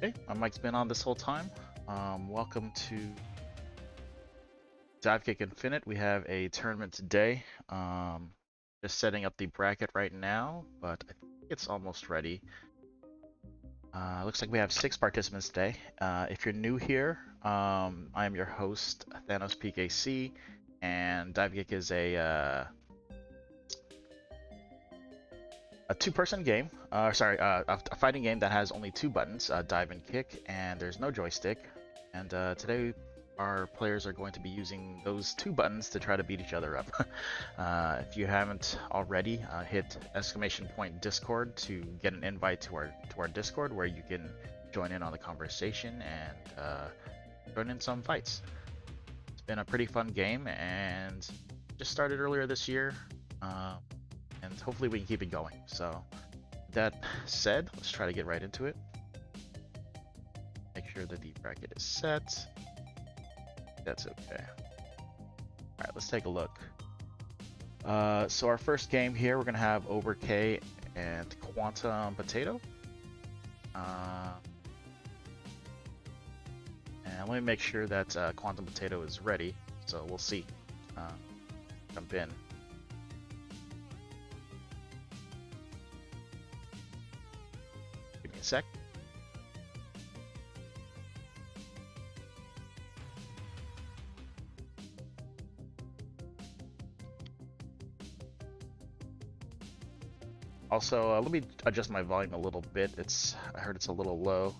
Okay, my mic's been on this whole time. Welcome to Divekick Infinite. We have a tournament today. Just setting up the bracket right now, but I think it's almost ready. Looks like we have 6 participants today. If you're new here, I am your host, Thanos PKC, and Divekick is a two-person game. A fighting game that has only 2 buttons, dive and kick, and there's no joystick. And today, our players are going to be using those 2 buttons to try to beat each other up. If you haven't already, hit !Discord to get an invite to our Discord, where you can join in on the conversation and join in some fights. It's been a pretty fun game, and just started earlier this year. And hopefully we can keep it going. So that said, let's try to get right into it. Make sure that the bracket is set. That's okay. Alright, let's take a look. So our first game here, we're going to have OberKy and QuantumPotato. And let me make sure that QuantumPotato is ready. So we'll see. Jump in. Sec. Also, let me adjust my volume a little bit. I heard it's a little low.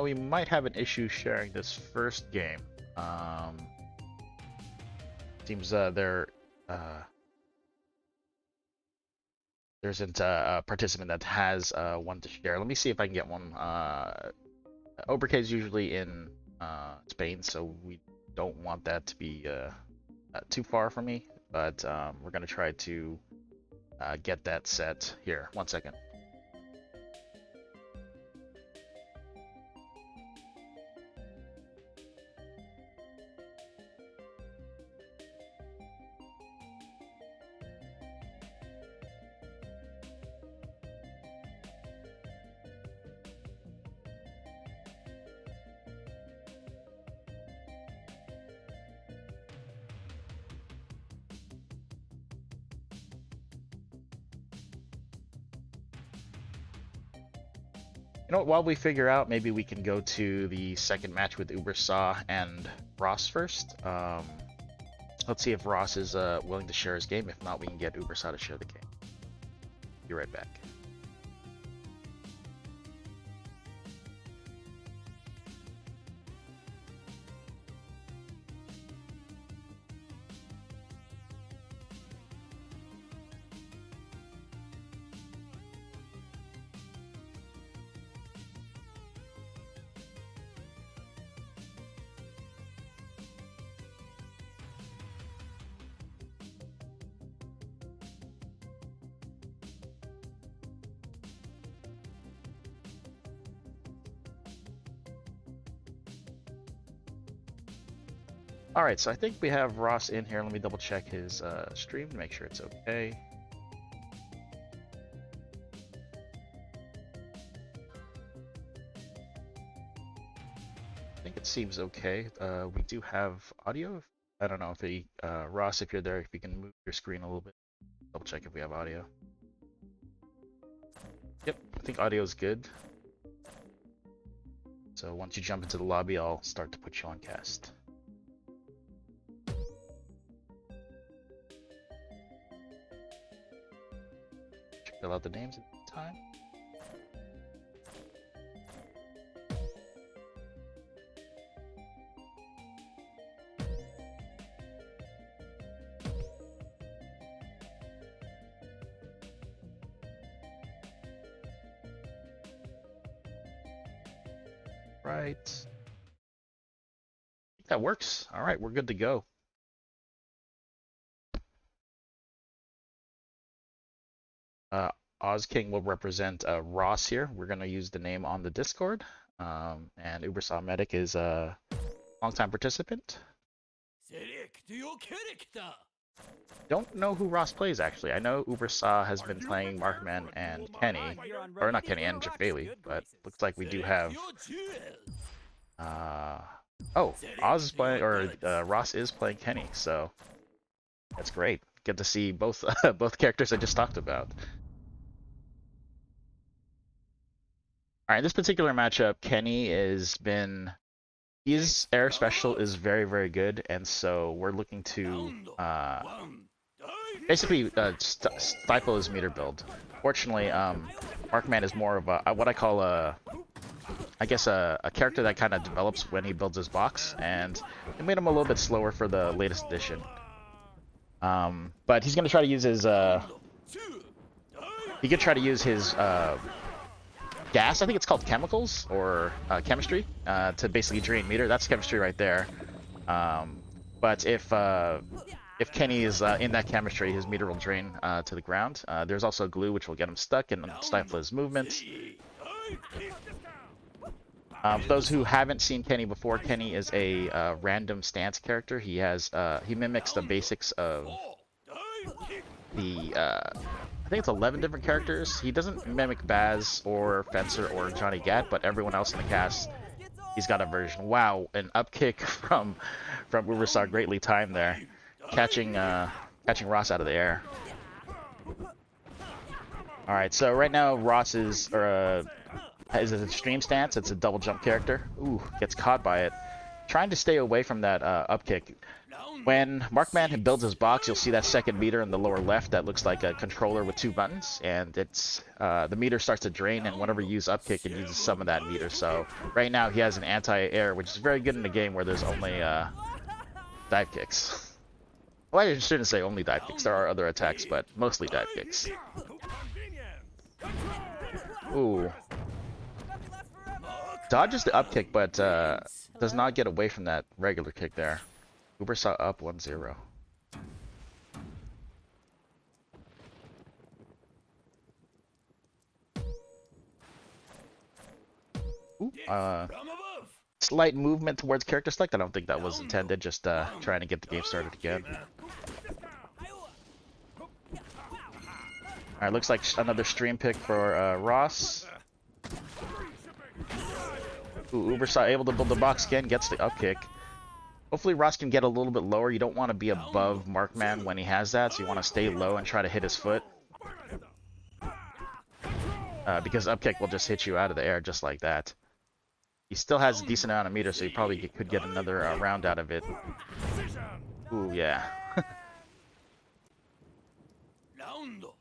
We might have an issue sharing this first game. Seems there isn't a participant that has one to share. Let me see if I can get one. OberKy is usually in Spain, so we don't want that to be too far from me. But we're gonna try to get that set here. 1 second. You know what, while we figure out, maybe we can go to the second match with Ubersaw and Ross first. Let's see if Ross is willing to share his game. If not, we can get Ubersaw to share the game. Be right back. Alright, so I think we have Ross in here. Let me double check his stream to make sure it's okay. I think it seems okay. We do have audio. I don't know if Ross, if you're there, if you can move your screen a little bit. Double check if we have audio. Yep, I think audio is good. So once you jump into the lobby, I'll start to put you on cast. Fill out the names at the time. Right. I think that works. All right, we're good to go. OzKing will represent Ross here. We're going to use the name on the Discord. And UbersawMedic is a longtime participant. Don't know who Ross plays actually. I know Ubersaw has been playing Markman and Kenny, or not Kenny, and Jefailey, but looks like we do have. Oh, Oz is playing, or Ross is playing Kenny, so that's great. Get to see both both characters I just talked about. All right, in this particular matchup, Kenny his air special is very, very good, and so we're looking to basically stifle his meter build. Fortunately, Markman is more of a what I call I guess a character that kind of develops when he builds his box, and it made him a little bit slower for the latest edition. But he's gonna try to use his he could try to use his gas, I think it's called chemicals or chemistry, to basically drain meter. That's chemistry right there. But if Kenny is in that chemistry, his meter will drain to the ground. There's also glue, which will get him stuck and stifle his movement. For those who haven't seen Kenny before, Kenny is a random stance character. He mimics the basics of the I think it's 11 different characters. He doesn't mimic Baz or Fencer or Johnny Gat, but everyone else in the cast, he's got a version. Wow, an upkick from Ubersaw, greatly timed there, catching Ross out of the air. All right, so right now Ross is an extreme stance. It's a double jump character. Ooh, gets caught by it. Trying to stay away from that upkick. When Markman builds his box, you'll see that second meter in the lower left that looks like a controller with 2 buttons, and it's the meter starts to drain, and whenever you use upkick, it uses some of that meter. So right now he has an anti-air, which is very good in a game where there's only dive kicks. Well, I shouldn't say only dive kicks. There are other attacks, but mostly dive kicks. Ooh. Dodges the upkick, but does not get away from that regular kick there. Ubersaw up 1-0. Ooh, slight movement towards character select. I don't think that was intended, just trying to get the game started again. Alright, looks like another stream pick for Ross. Ooh, Ubersaw able to build the box again, gets the upkick. Hopefully Ross can get a little bit lower. You don't want to be above Markman when he has that, so you want to stay low and try to hit his foot. Because upkick will just hit you out of the air just like that. He still has a decent amount of meter, so he probably could get another round out of it. Ooh, yeah.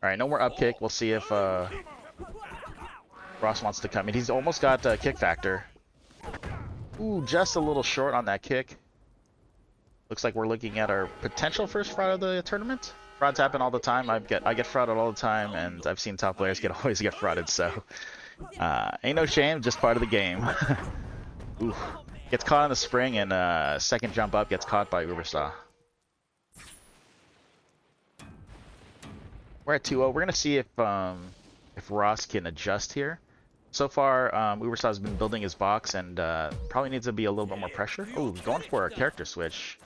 Alright, no more upkick. We'll see if Ross wants to come in. He's almost got kick factor. Ooh, just a little short on that kick. Looks like we're looking at our potential first fraud of the tournament. Frauds happen all the time. I get frauded all the time, and I've seen top players always get frauded. So ain't no shame, just part of the game. Ooh, gets caught on the spring, and second jump up gets caught by Ubersaw. We're at 2-0. We're gonna see if Ross can adjust here. So far, Ubersaw's been building his box, and probably needs to be a little bit more pressure. Oh, going for a character switch.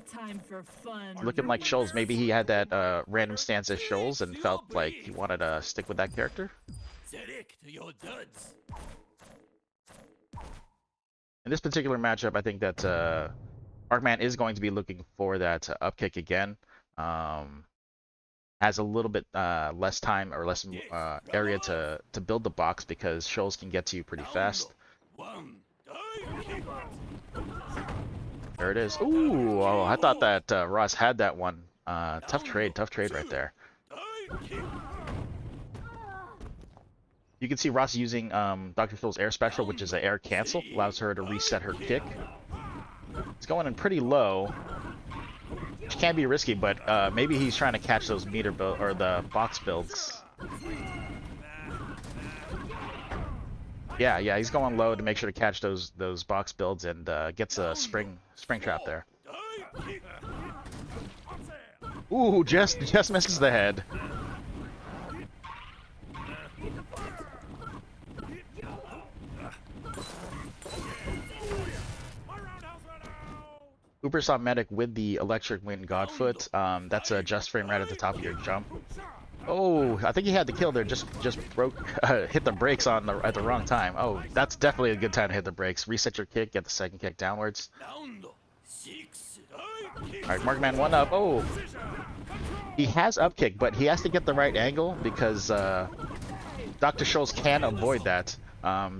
Time for fun. Looking like Shoals. Maybe he had that random stance as Shoals and felt like he wanted to stick with that character. In this particular matchup, I think that Markman is going to be looking for that upkick again. Has a little bit less time or less area to build the box because Shoals can get to you pretty fast. There it is. Ooh, oh, I thought that Ross had that one. Tough trade right there. You can see Ross using Dr. Phil's air special, which is an air cancel. Allows her to reset her kick. It's going in pretty low, which can be risky, but maybe he's trying to catch those meter build or the box builds. Yeah, he's going low to make sure to catch those box builds and gets a spring trap there. Ooh, just misses the head. UbersawMedic with the electric wind Godfoot. That's a just frame right at the top of your jump. Oh, I think he had the kill there. Just broke, hit the brakes on at the wrong time. Oh, that's definitely a good time to hit the brakes. Reset your kick, get the second kick downwards. All right, Markman one up. Oh, he has up kick, but he has to get the right angle because Dr. Scholl's can avoid that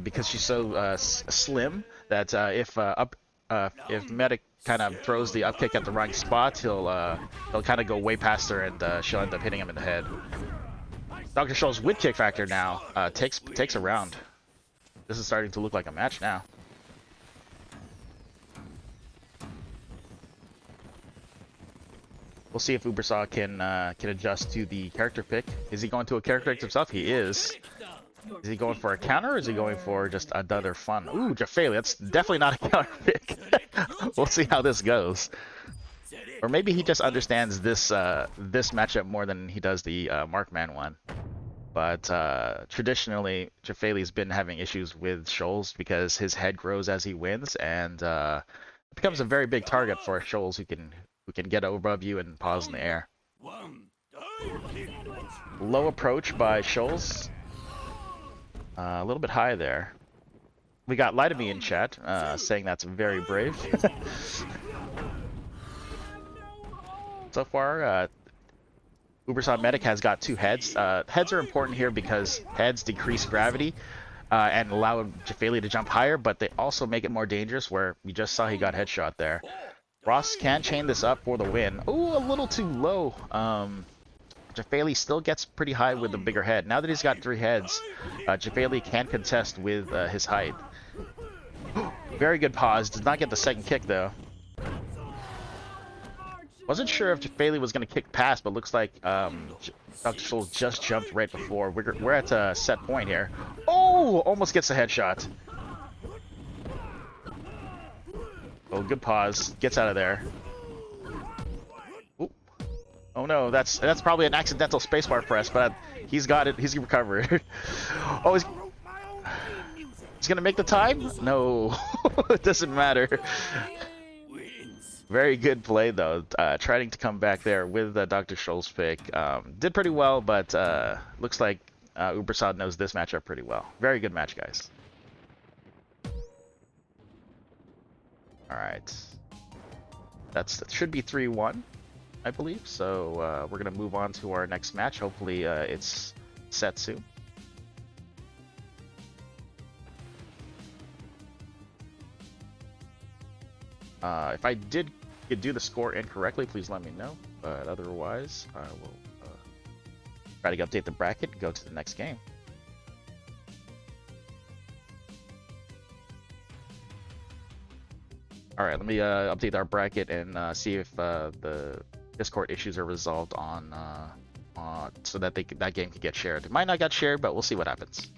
because she's so slim that if Medic kind of throws the up kick at the wrong spot, he'll kind of go way past her and she'll end up hitting him in the head. Dr. Scholl's wid kick factor now takes a round. This is starting to look like a match now. We'll see if Ubersaw can adjust to the character pick. Is he going to a character pick himself? He is. Is he going for a counter or is he going for just another fun? Ooh, Jefailey, that's definitely not a counter pick. We'll see how this goes. Or maybe he just understands this this matchup more than he does the Markman one. But traditionally, Jefailey's been having issues with Scholes because his head grows as he wins, and it becomes a very big target for Scholes who can get above you and pause in the air. Low approach by Scholes. A little bit high there. We got Laitome in chat saying that's very brave. So far, UbersawMedic has got 2 heads. Heads are important here because heads decrease gravity and allow Jefailey to jump higher, but they also make it more dangerous where you just saw he got headshot there. Ross can chain this up for the win. Ooh, a little too low. Jefailey still gets pretty high with the bigger head. Now that he's got 3 heads, Jefailey can contest with his height. Very good pause. Does not get the second kick though. Wasn't sure if Jefailey was going to kick past, but looks like Dr. Scholl just jumped right before. We're at a set point here. Oh, almost gets a headshot. Oh, good pause. Gets out of there. Oh no, that's probably an accidental spacebar press, but he's got it. He's recovered. Oh, he's gonna make the time? No, it doesn't matter. Very good play though. Trying to come back there with Dr. Scholl's pick. Did pretty well, but looks like Ubersaw knows this matchup pretty well. Very good match, guys. All right, that should be 3-1. I believe. So we're going to move on to our next match. Hopefully it's set soon. If I did do the score incorrectly, please let me know. But otherwise, I will try to update the bracket and go to the next game. All right, let me update our bracket and see if the Discord issues are resolved on so that that game can get shared. It might not get shared, but we'll see what happens.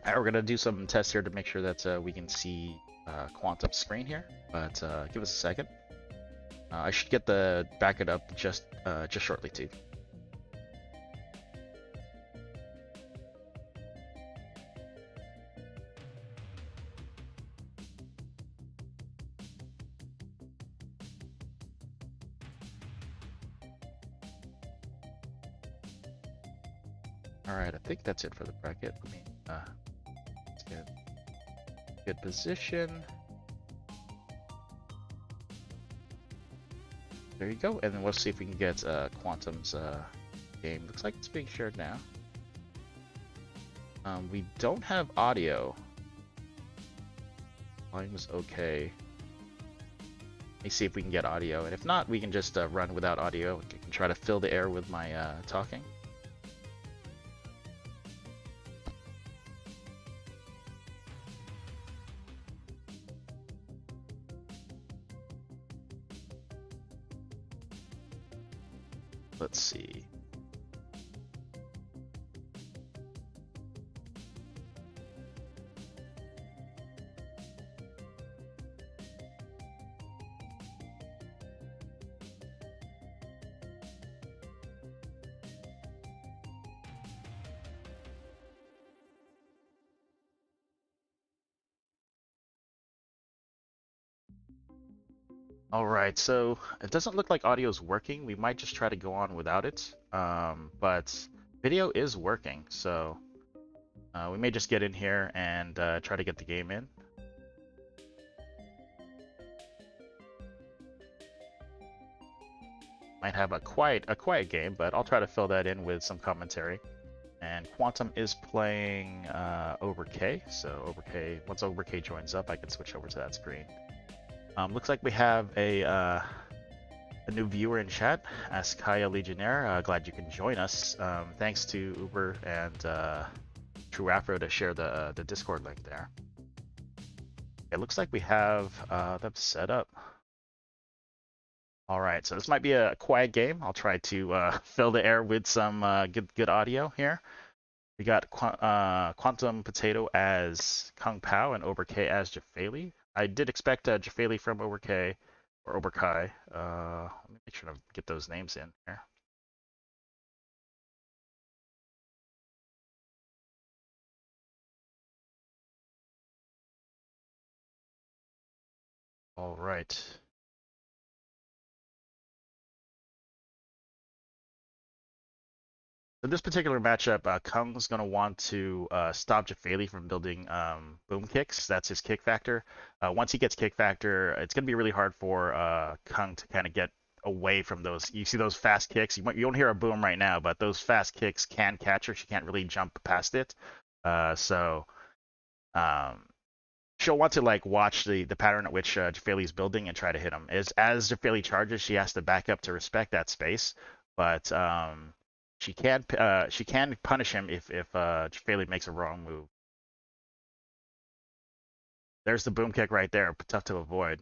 Alright, we're gonna do some tests here to make sure that we can see Quantum's screen here, but give us a second. I should get the bracket up just shortly too. Alright, I think that's it for the bracket. Let me let's get good position. There you go, and then we'll see if we can get Quantum's game. Looks like it's being shared now. We don't have audio. Volume is okay. Let me see if we can get audio, and if not, we can just run without audio. I can try to fill the air with my talking. Let's see. All right, so it doesn't look like audio is working. We might just try to go on without it. But video is working, so we may just get in here and try to get the game in. Might have a quiet game, but I'll try to fill that in with some commentary. And Quantum is playing OberKy, so OberKy. Once OberKy joins up, I can switch over to that screen. Looks like we have a new viewer in chat, Askaya Legionnaire. Glad you can join us. Thanks to Uber and True Afro to share the Discord link there. It looks like we have them set up. All right, so this might be a quiet game. I'll try to fill the air with some good audio here. We got QuantumPotato as Kung Pao and OberKy as Jefailey. I did expect Jefailey from OberKy or OberKy. Let me make sure to get those names in here. All right. In this particular matchup, Kung's going to want to stop Jefailey from building boom kicks. That's his kick factor. Once he gets kick factor, it's going to be really hard for Kung to kind of get away from those. You see those fast kicks? You don't hear a boom right now, but those fast kicks can catch her. She can't really jump past it. So she'll want to like watch the pattern at which Jefailey's building and try to hit him. As Jefailey charges, she has to back up to respect that space. But she can punish him if Jefailey makes a wrong move. There's the boom kick right there, tough to avoid.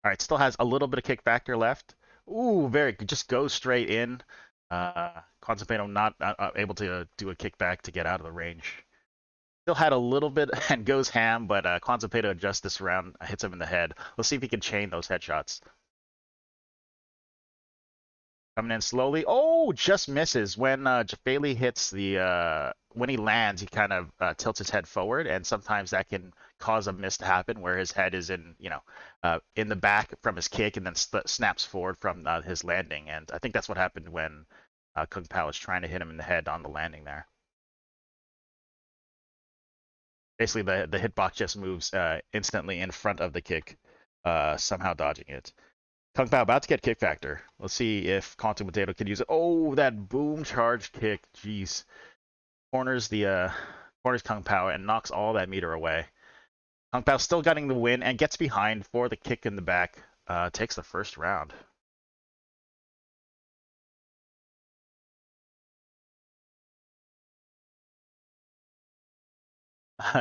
All right, still has a little bit of kick factor left. Ooh, just goes straight in. QuantumPotato not able to do a kickback to get out of the range. Still had a little bit and goes ham, but QuantumPotato adjusts this round, hits him in the head. Let's see if he can chain those headshots. Coming in slowly. Oh, just misses. When Jefailey hits when he lands, he kind of tilts his head forward, and sometimes that can cause a miss to happen where his head is in the back from his kick and then snaps forward from his landing. And I think that's what happened when Kung Pao was trying to hit him in the head on the landing there. Basically, the hitbox just moves instantly in front of the kick, somehow dodging it. Kung Pao about to get kick factor. Let's see if QuantumPotato can use it. Oh, that boom charge kick. Jeez. Corners Kung Pao and knocks all that meter away. Kung Pao still getting the win and gets behind for the kick in the back. Takes the first round.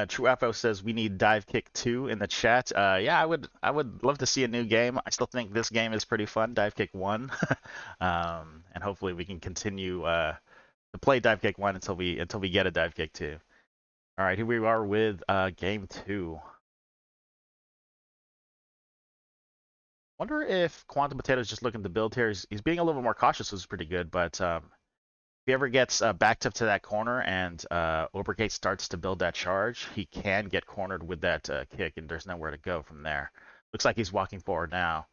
True Afro says we need Divekick 2 in the chat. Yeah, I would love to see a new game. I still think this game is pretty fun, Divekick 1. And hopefully we can continue to play Divekick 1 until we get a Divekick 2. All right, here we are with game 2. Wonder if QuantumPotato is just looking to build here. He's being a little bit more cautious, which is pretty good, but if he ever gets backed up to that corner and OberKy starts to build that charge, he can get cornered with that kick, and there's nowhere to go from there. Looks like he's walking forward now.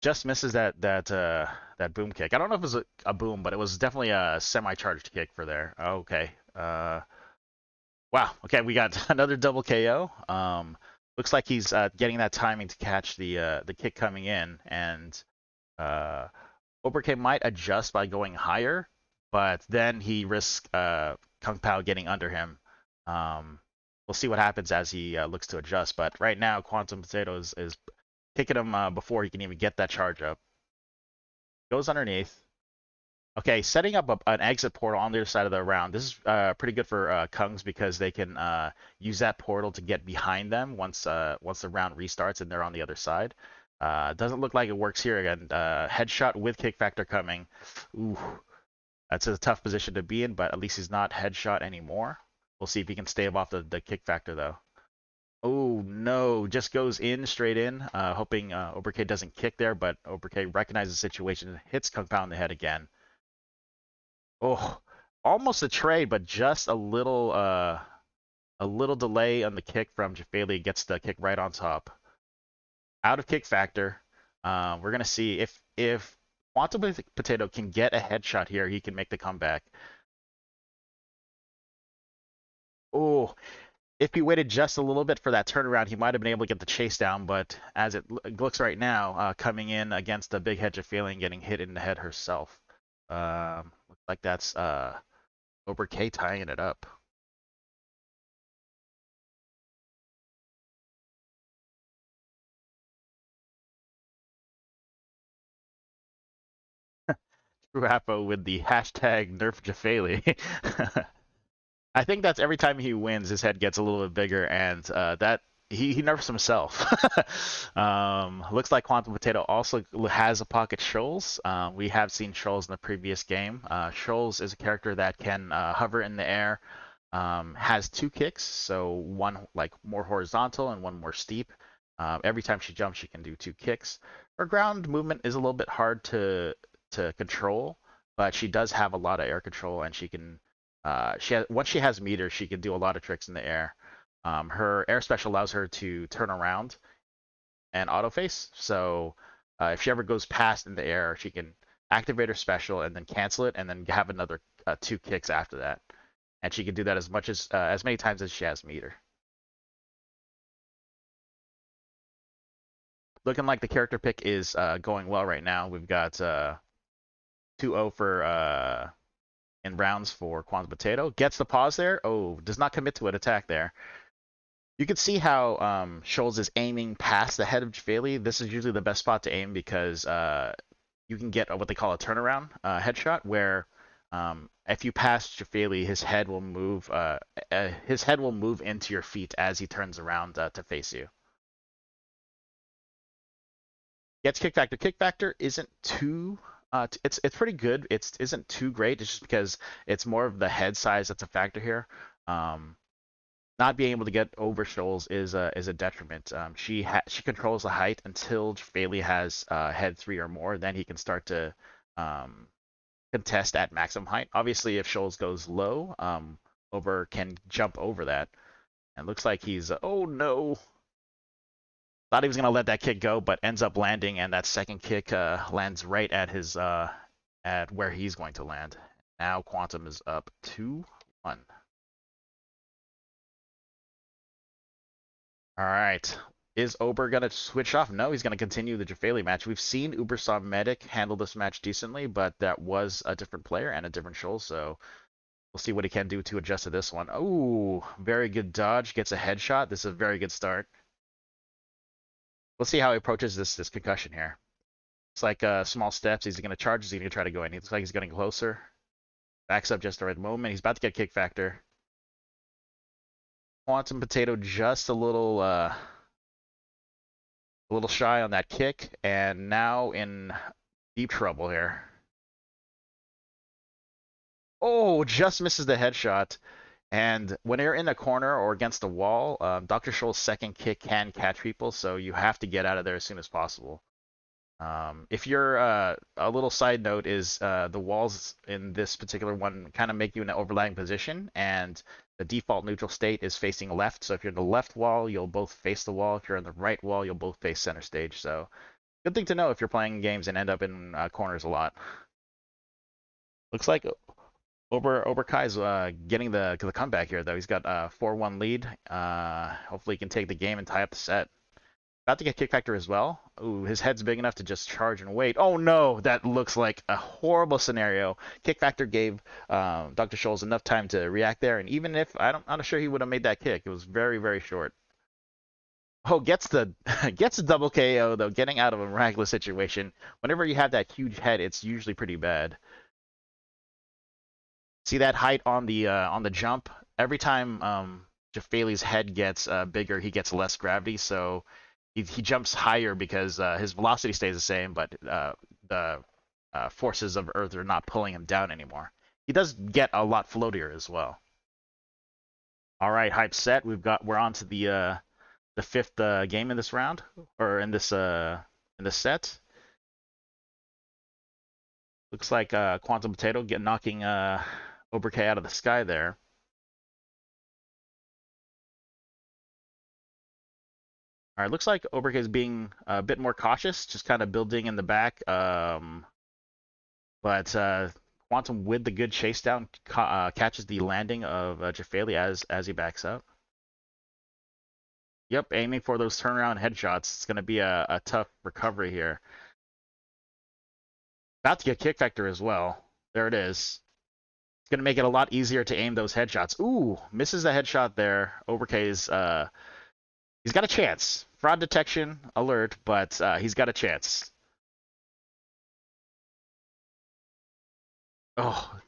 Just misses that boom kick. I don't know if it was a boom, but it was definitely a semi-charged kick for there. Okay. Wow. Okay, we got another double KO. Looks like he's getting that timing to catch the kick coming in, and OberKy might adjust by going higher, but then he risks Kung Pao getting under him. We'll see what happens as he looks to adjust. But right now, QuantumPotato is kicking him before he can even get that charge up. Goes underneath. Okay, setting up an exit portal on the other side of the round. This is pretty good for Kungs because they can use that portal to get behind them once the round restarts and they're on the other side. Doesn't look like it works here again. Headshot with kick factor coming. Ooh, that's a tough position to be in, but at least he's not headshot anymore. We'll see if he can stave off the kick factor though. Oh no, just goes in straight in, hoping OberKy doesn't kick there, but OberKy recognizes the situation and hits Kung Pao in the head again. Oh, almost a trade, but just a little delay on the kick from Jefailey gets the kick right on top. Out of kick factor. We're gonna see if QuantumPotato can get a headshot here, he can make the comeback. Oh, if he waited just a little bit for that turnaround, he might have been able to get the chase down. But as it looks right now, coming in against a big head Jefailey and getting hit in the head herself. Looks like that's OberKy tying it up. Rapo with the hashtag nerf Jefailey. I think that's every time he wins, his head gets a little bit bigger, and that he nerfs himself. Looks like QuantumPotato also has a pocket Shoals. We have seen Shoals in the previous game. Shoals is a character that can hover in the air, has two kicks, so one like more horizontal and one more steep. Every time she jumps, she can do two kicks. Her ground movement is a little bit hard to control, but she does have a lot of air control, and she can once she has meter, she can do a lot of tricks in the air. Her air special allows her to turn around and auto face. So if she ever goes past in the air, she can activate her special and then cancel it, and then have another two kicks after that. And she can do that as many times as she has meter. Looking like the character pick is going well right now. We've got 2-0 for in rounds for QuantumPotato. Gets the pause there. Oh, does not commit to an attack there. You can see how Shoals is aiming past the head of Jefailey. This is usually the best spot to aim because you can get what they call a turnaround headshot, where if you pass Jefailey, his head will move. His head will move into your feet as he turns around to face you. Gets kick factor. Kick factor isn't too. It's pretty good. It isn't too great. It's just because it's more of the head size that's a factor here. Not being able to get over Shoals is a detriment. She controls the height until Jefailey has head 3 or more. Then he can start to contest at maximum height. Obviously, if Shoals goes low, Ober can jump over that. And looks like he's oh no. Thought he was gonna let that kick go, but ends up landing, and that second kick lands right at his at where he's going to land. Now Quantum is up 2-1. All right. Is Ober going to switch off? No, he's going to continue the Jefailey match. We've seen UbersawMedic handle this match decently, but that was a different player and a different Shoal, so we'll see what he can do to adjust to this one. Oh, very good dodge. Gets a headshot. This is a very good start. We'll see how he approaches this concussion here. It's like small steps. Is he going to charge? Is he going to try to go in? He looks like he's getting closer. Backs up just the right moment. He's about to get kick factor. QuantumPotato just a little shy on that kick, and now in deep trouble here. Oh, just misses the headshot. And when you're in a corner or against a wall, Dr. Shoal's second kick can catch people, so you have to get out of there as soon as possible. If you're a little side note is the walls in this particular one kind of make you in an overlapping position, and the default neutral state is facing left. So if you're in the left wall, you'll both face the wall. If you're in the right wall, you'll both face center stage. So good thing to know if you're playing games and end up in corners a lot. Looks like OberKy's getting the comeback here though. He's got a 4-1 lead. Hopefully he can take the game and tie up the set. About to get kick factor as well. Ooh, his head's big enough to just charge and wait. Oh no, that looks like a horrible scenario. Kick factor gave Dr. Scholes enough time to react there, and even if I'm not sure he would have made that kick. It was very, very short. Oh, gets the gets a double KO though, getting out of a miraculous situation. Whenever you have that huge head, it's usually pretty bad. See that height on the jump? Every time Jefailey's head gets bigger, he gets less gravity, so he jumps higher because his velocity stays the same, but the forces of Earth are not pulling him down anymore. He does get a lot floatier as well. All right, hype set. We're on to the fifth game in this round, or in this set. Looks like QuantumPotato knocking OberKy out of the sky there. All right, looks like OberKy is being a bit more cautious, just kind of building in the back. But Quantum with the good chase down catches the landing of Jefailey as he backs up. Yep, aiming for those turnaround headshots. It's going to be a tough recovery here. About to get kick factor as well. There it is. It's going to make it a lot easier to aim those headshots. Ooh, misses the headshot there. OberKy's he's got a chance. Fraud detection alert, but he's got a chance. Oh,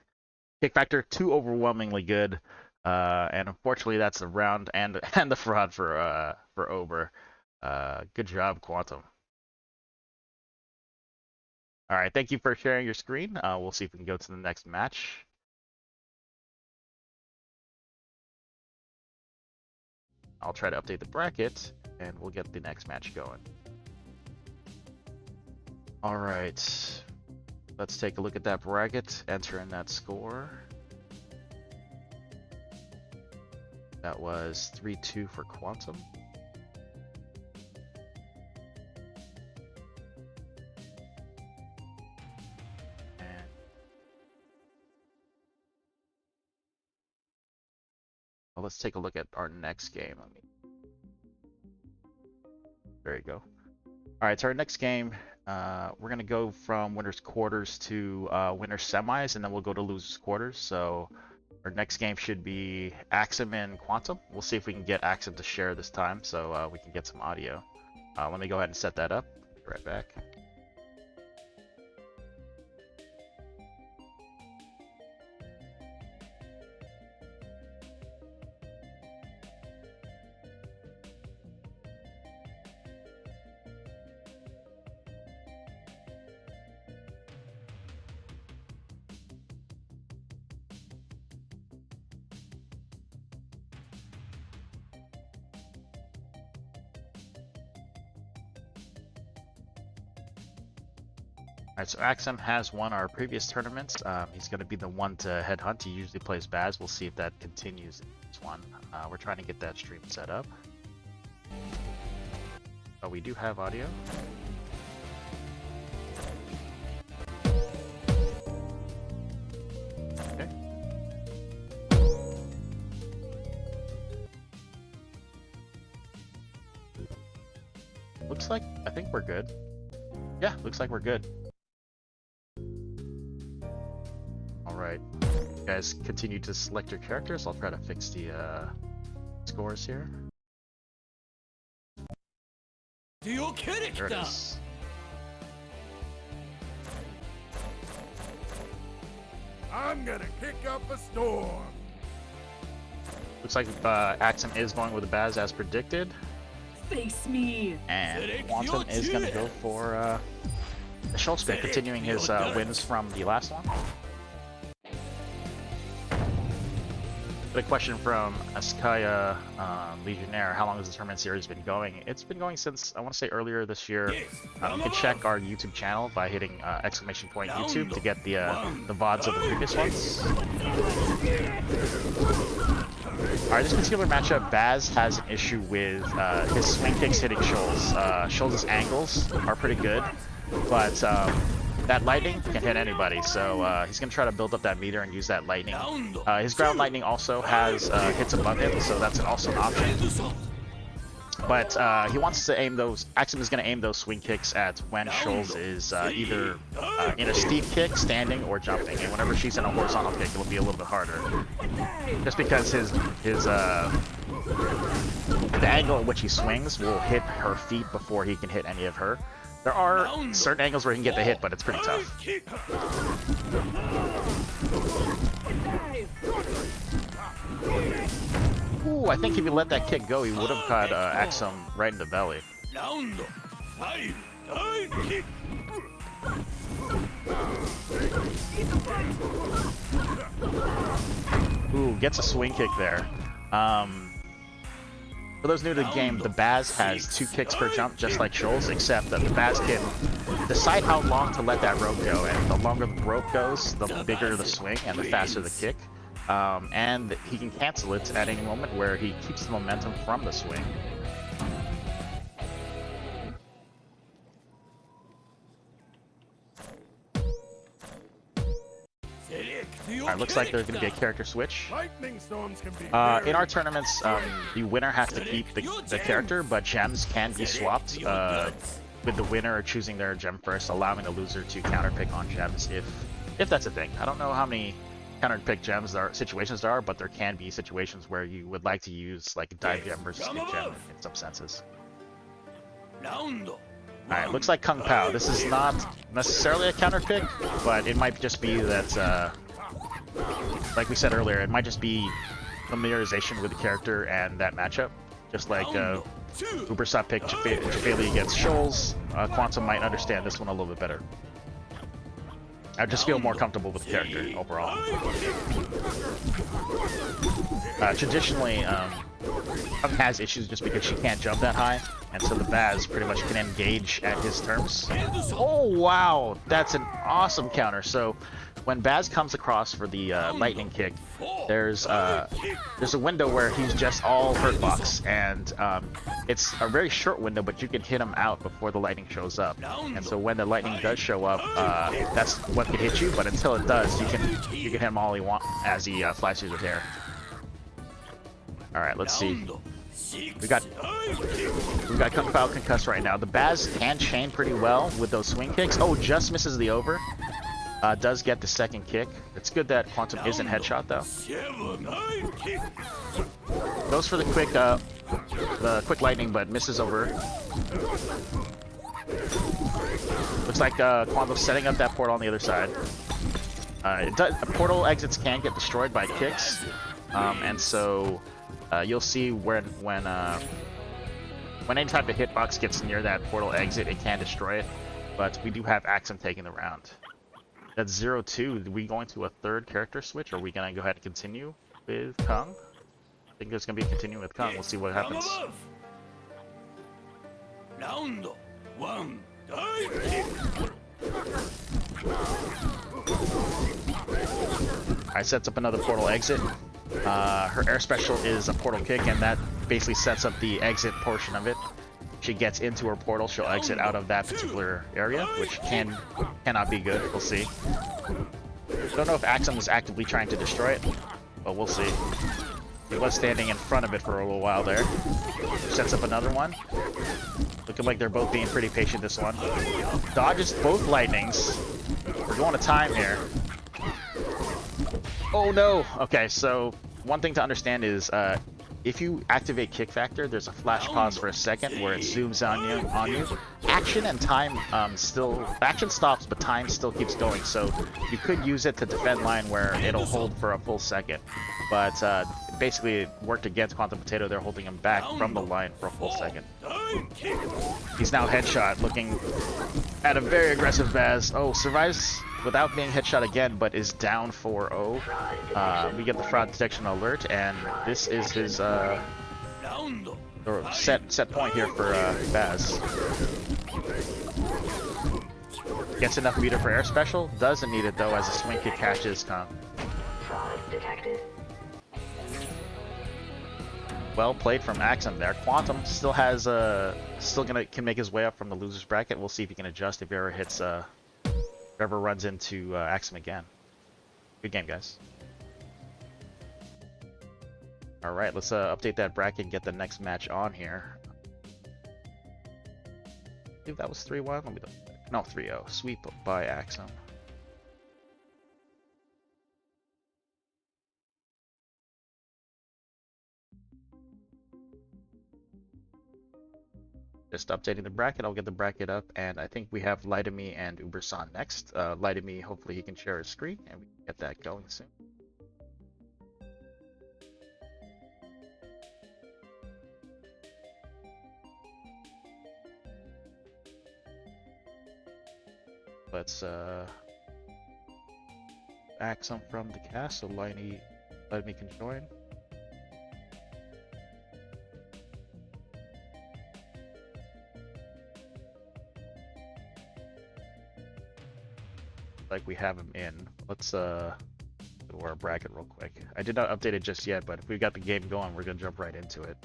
kick factor too overwhelmingly good, and unfortunately that's the round and the fraud for Ober. Good job, Quantum. All right, thank you for sharing your screen. We'll see if we can go to the next match. I'll try to update the bracket, and we'll get the next match going. All right, let's take a look at that bracket, enter in that score. That was 3-2 for Quantum. And well, let's take a look at our next game. There you go. All right, so our next game, we're gonna go from winners quarters to winners semis, and then we'll go to losers quarters. So our next game should be Axem and Quantum. We'll see if we can get Axem to share this time, so we can get some audio. Let me go ahead and set that up. Be right back. Alright, so Axem has won our previous tournaments. He's going to be the one to headhunt. He usually plays Baz. We'll see if that continues in this one. We're trying to get that stream set up. Oh, we do have audio. Okay. Looks like, I think we're good. Yeah, looks like we're good. Alright, you guys continue to select your characters. I'll try to fix the scores here. There it is. I'm gonna kick up a storm. Looks like Axem is going with the Baz as predicted. Face me. And Quantum is going to go for the Schultz pick, continuing his wins from the last one. But a question from Askaya Legionnaire: how long has the tournament series been going? It's been going since, I want to say, earlier this year. You can check our YouTube channel by hitting exclamation point YouTube to get the VODs of the previous ones. Alright, this particular matchup, Baz has an issue with his swing kicks hitting Schultz. Schultz's angles are pretty good, but that lightning can hit anybody, so he's going to try to build up that meter and use that lightning. His ground lightning also has hits above him, so that's also an option. but he wants to aim those. Axem is going to aim those swing kicks at when Shoals is either in a steep kick, standing, or jumping. And whenever she's in a horizontal kick, it'll be a little bit harder, just because the angle at which he swings will hit her feet before he can hit any of her. There are certain angles where he can get the hit, but it's pretty tough. Ooh, I think if he let that kick go, he would have caught Axem right in the belly. Ooh, gets a swing kick there. For those new to the game, the Baz has 2 kicks per jump, just like Shoals, except that the Baz can decide how long to let that rope go, and the longer the rope goes, the bigger the swing and the faster the kick. And he can cancel it at any moment where he keeps the momentum from the swing. Alright, looks like there's going to be a character switch. Lightning storms can be In our tournaments, the winner has to keep the character, but gems can be swapped with the winner choosing their gem first, allowing the loser to counterpick on gems if that's a thing. I don't know how many counterpick gems situations there are, but there can be situations where you would like to use like a dive gem versus a gem in some senses. Alright, looks like Kung Pao. This is not necessarily a counterpick, but it might just be that, like we said earlier, it might just be familiarization with the character and that matchup. Just like Ubersaw picked Jefailey against Shoals, Quantum might understand this one a little bit better. I just feel more comfortable with the character overall. Traditionally, Phan has issues just because she can't jump that high, and so the Baz pretty much can engage at his terms. Oh wow, that's an awesome counter. So when Baz comes across for the lightning kick, there's a window where he's just all hurt box, and it's a very short window, but you can hit him out before the lightning shows up. And so when the lightning does show up, that's what can hit you. But until it does, you can hit him all you want as he flies through the air. All right, let's see. We got Kung Pao concussed right now. The Baz can chain pretty well with those swing kicks. Oh, just misses the over. Does get the second kick. It's good that Quantum isn't headshot though. Goes for the quick lightning, but misses over. Looks like Quantum's setting up that portal on the other side. Portal exits can get destroyed by kicks, and so you'll see when any type of hitbox gets near that portal exit, it can destroy it. But we do have Axem taking the round. That's 0-2. Are we going to a third character switch, or are we going to go ahead and continue with Kung? I think there's going to be a continue with Kung. We'll see what happens. Round 1. Alright, sets up another portal exit. Her air special is a portal kick, and that basically sets up the exit portion of it. She gets into her portal, she'll exit out of that particular area, which cannot be good. We'll see. Don't know if Axem was actively trying to destroy it, but we'll see. He was standing in front of it for a little while there. Sets up another one. Looking like they're both being pretty patient this one. Dodges both lightnings. We're going to time here. Oh no! Okay, so one thing to understand is if you activate kick factor, there's a flash pause for a second where it zooms on you. Action and time action stops, but time still keeps going. So you could use it to defend line where it'll hold for a full second. But basically it worked against QuantumPotato. They're holding him back from the line for a full second. He's now headshot, looking at a very aggressive Baz. Oh, survives without being headshot again, but is down 4-0. We get the fraud detection alert, and this is his set point here for Baz. Gets enough meter for air special. Doesn't need it though, as a swing kick catches Kung. Well played from Axem there. Quantum still has can make his way up from the losers bracket. We'll see if he can adjust if he ever hits whoever runs into Axem again. Good game, guys. Alright, let's update that bracket and get the next match on here. believe that was 3-1. Let me no 3-0. Sweep by Axem. Just updating the bracket. I'll get the bracket up, and I think we have Laitome and UbersawMedic next. Laitome, hopefully he can share his screen, and we can get that going soon. Let's Axem from the cast, so Laitome can join. Like we have him in. Let's go to our bracket real quick. I did not update it just yet, but if we got the game going, we're gonna jump right into it.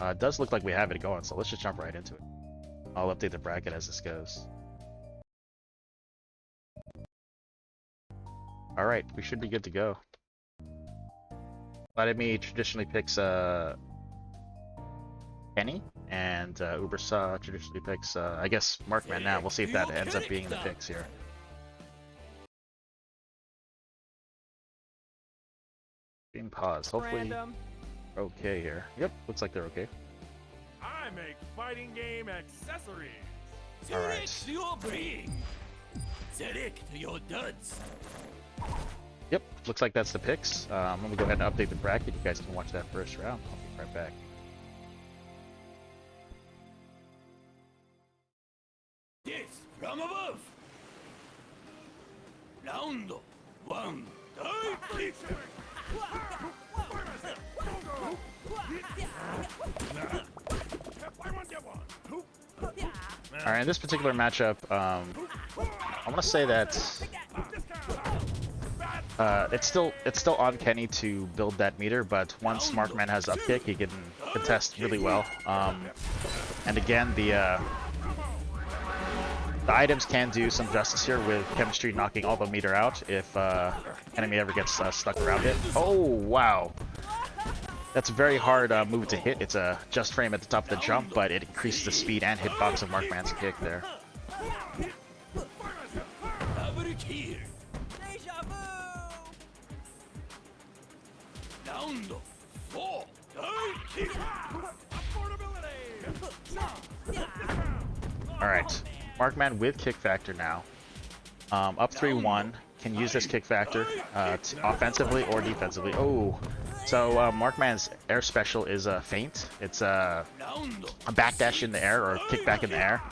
It does look like we have it going, so let's just jump right into it. I'll update the bracket as this goes. Alright, we should be good to go. Laitome traditionally picks Kenny, and Ubersaw traditionally picks, I guess, Markman now. We'll see if that ends up being the picks here. Being paused. Hopefully, okay here. Yep, looks like they're okay. I make fighting game accessories. Alright. Select your brain. Select your duds. Yep, looks like that's the picks. I'm gonna go ahead and update the bracket. You guys can watch that first round. I'll be right back. Yes, from above. Round 1. Divekick. Alright, in this particular matchup, I want to say that it's still on Kenny to build that meter, but once Markman has up kick, he can contest really well. And again, the items can do some justice here with chemistry knocking all the meter out if enemy ever gets stuck around it. Oh wow! That's a very hard move to hit. It's a just frame at the top of the jump, but it increases the speed and hitbox of Markman's kick there. OberKy. Round 4. Divekick. Alright, Markman with kick factor now. Up 3-1, can use this kick factor offensively or defensively. Oh, so Markman's air special is a feint. It's a backdash in the air or kickback in the air.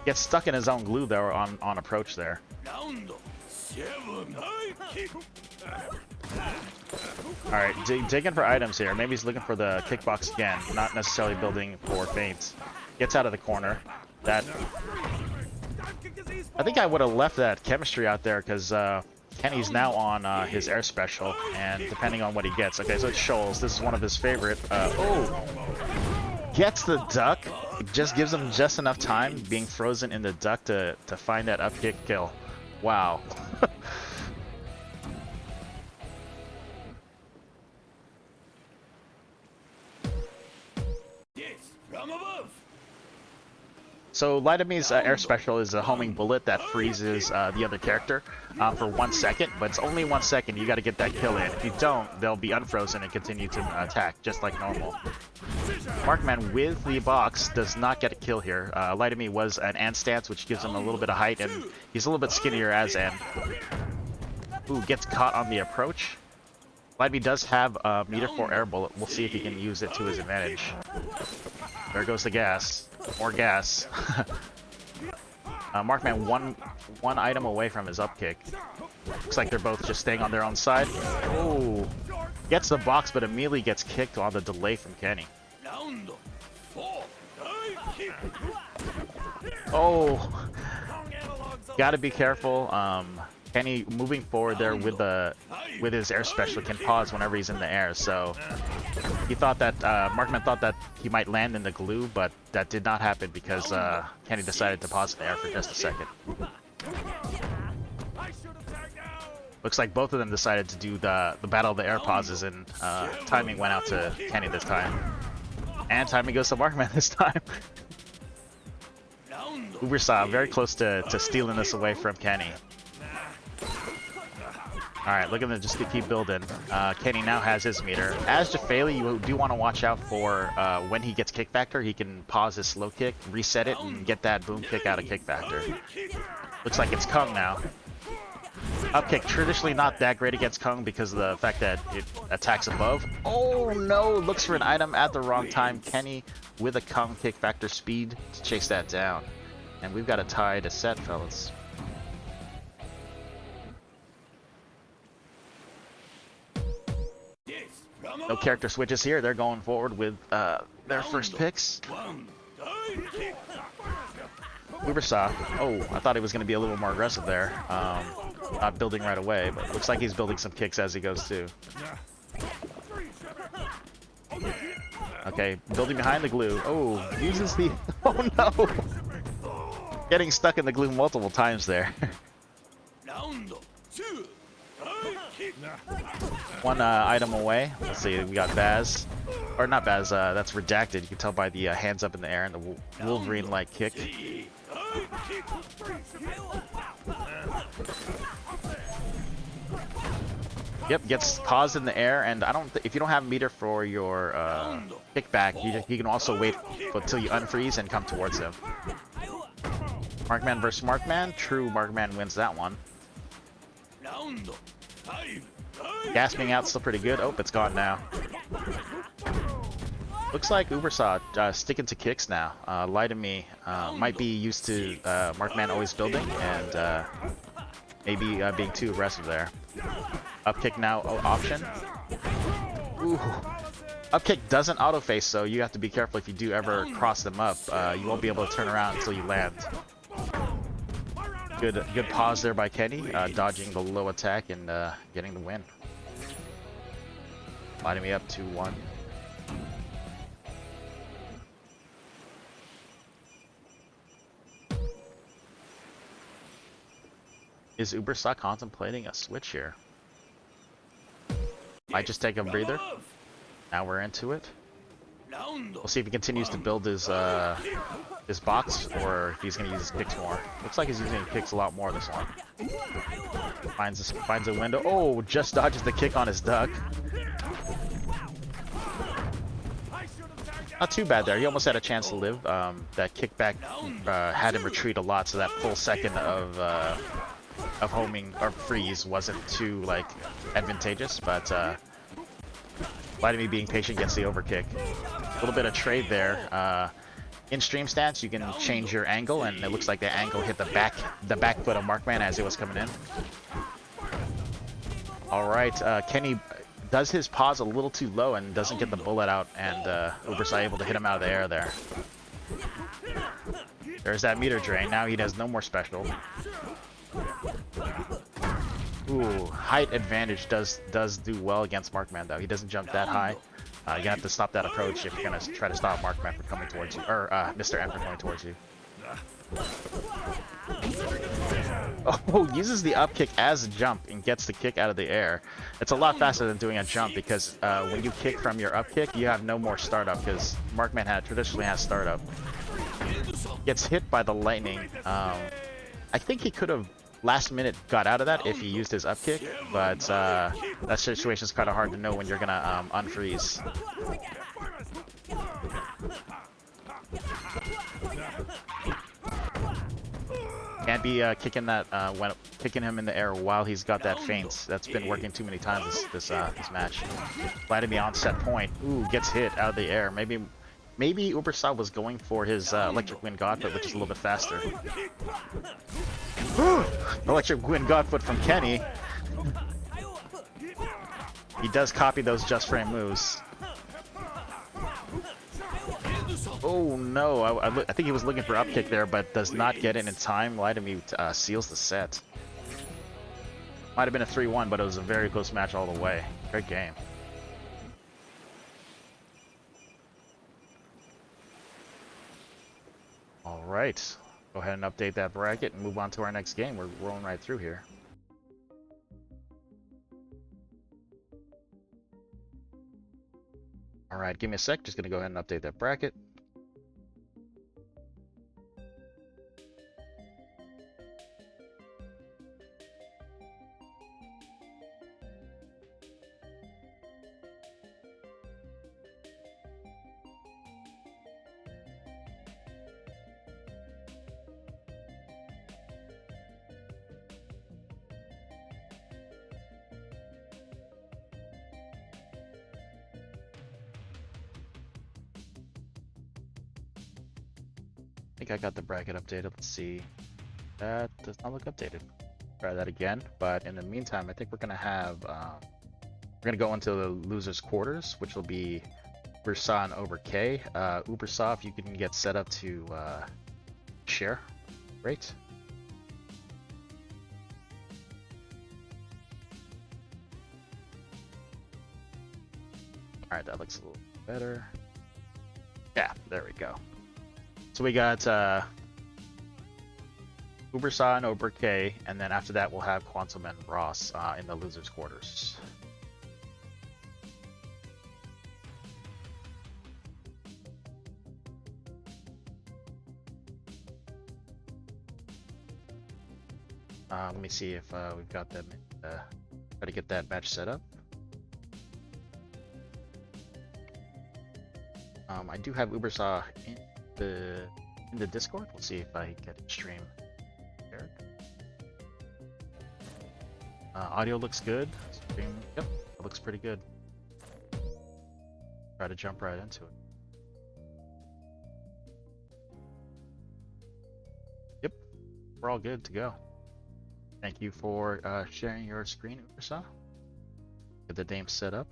Gets stuck in his own glue though on approach there. Alright, digging for items here. Maybe he's looking for the kickbox again, not necessarily building for feints. Gets out of the corner. That I think I would have left that chemistry out there because Kenny's now on his air special, and depending on what he gets. Okay, so it's Shoals. This is one of his favorite. Oh! Gets the duck. It just gives him just enough time being frozen in the duck to find that up kick kill. Wow. Yes, from above. So Laitome's air special is a homing bullet that freezes the other character for 1 second, but it's only 1 second. You got to get that kill in. If you don't, they'll be unfrozen and continue to attack just like normal. Markman with the box does not get a kill here. Laitome was an N stance, which gives him a little bit of height, and he's a little bit skinnier as N. Ooh, gets caught on the approach. Laitome does have a meter 4 air bullet. We'll see if he can use it to his advantage. There goes the gas. More gas. Markman one item away from his up kick. Looks like they're both just staying on their own side. Oh, gets the box, but immediately gets kicked on the delay from Kenny. Oh, gotta be careful. Kenny moving forward there with his air special can pause whenever he's in the air. So he thought that Markman thought that he might land in the glue, but that did not happen because Kenny decided to pause in the air for just a second. Looks like both of them decided to do the battle of the air pauses, and timing went out to Kenny this time. And timing goes to Markman this time. Ubersaw very close to stealing this away from Kenny. Alright, look at them just to keep building. Kenny now has his meter. As Jefailey, you do want to watch out for when he gets kick factor, he can pause his slow kick, reset it, and get that boom kick out of kick factor. Looks like it's Kung now. Up kick, traditionally not that great against Kung because of the fact that it attacks above. Oh no, looks for an item at the wrong time. Kenny with a Kung kick factor speed to chase that down. And we've got a tie to set, fellas. No character switches here. They're going forward with their first picks. Ubersaw. Oh, I thought he was going to be a little more aggressive there. Not building right away, but looks like he's building some kicks as he goes too. Okay, building behind the glue. Oh, uses the... Oh no! Getting stuck in the glue multiple times there. One item away. Let's see, we got Baz. Or not Baz, that's redacted. You can tell by the hands up in the air and the Wolverine-like kick. Yep, gets paused in the air, and if you don't have a meter for your kickback, you can also wait until you unfreeze and come towards him. Markman versus Markman. True, Markman wins that one. Gasping out still pretty good. Oh, it's gone now. Looks like Ubersaw sticking to kicks now. Laitome might be used to Markman always building and maybe being too aggressive there. Up kick now option. Ooh. Up kick doesn't auto face, so you have to be careful if you do ever cross them up. You won't be able to turn around until you land. Good pause there by Kenny, dodging the low attack and getting the win. Lining me up 2-1. Is Ubersaw contemplating a switch here? Might just take a breather. Now we're into it. We'll see if he continues to build his box or if he's going to use his kicks more. Looks like he's using his kicks a lot more this one. Finds a window. Oh, just dodges the kick on his duck. Not too bad there. He almost had a chance to live. That kickback had him retreat a lot, so that full second of homing or freeze wasn't too advantageous. But Laitome being patient gets the overkick. A little bit of trade there. In stream stats, you can change your angle, and it looks like the angle hit the back foot of Markman as it was coming in. All right, Kenny does his pause a little too low and doesn't get the bullet out, and Ubersaw able to hit him out of the air there. There's that meter drain. Now he has no more special. Ooh, height advantage does do well against Markman though. He doesn't jump that high. You have to stop that approach if you're gonna try to stop Markman from coming towards you, or Mr. M from coming towards you. Oh, uses the up kick as a jump and gets the kick out of the air. It's a lot faster than doing a jump because when you kick from your up kick, you have no more startup because Markman traditionally has startup. Gets hit by the lightning. I think he could have last minute got out of that if he used his up kick, but that situation is kind of hard to know when you're gonna unfreeze. Can't be kicking him in the air while he's got that feint. That's been working too many times this match. Laitome on set point. Ooh, gets hit out of the air. Maybe Ubersaw was going for his electric wind godfoot, which is a little bit faster. Electric wind godfoot from Kenny. He does copy those just frame moves. Oh no, I think he was looking for up kick there, but does not get it in time. Laitome seals the set. Might have been a 3-1, but it was a very close match all the way. Great game. All right, go ahead and update that bracket and move on to our next game. We're rolling right through here. Alright, give me a sec. Just gonna go ahead and update that bracket. I think I got the bracket updated. Let's see. That does not look updated. Try that again. But in the meantime, I think we're gonna have we're gonna go into the losers quarters, which will be Ubersaw and OberKy. Ubersaw, if you can get set up to share, great. All right, that looks a little better. Yeah, there we go. So we got Ubersaw and OberKy, and then after that we'll have Quantum and Ross in the losers quarters. Let me see if we've got them. Try to get that match set up. I do have Ubersaw in the Discord. We'll see if I can stream there. Audio looks good. Stream, yep, it looks pretty good. Try to jump right into it. Yep, we're all good to go. Thank you for sharing your screen, Ubersaw. Get the name set up.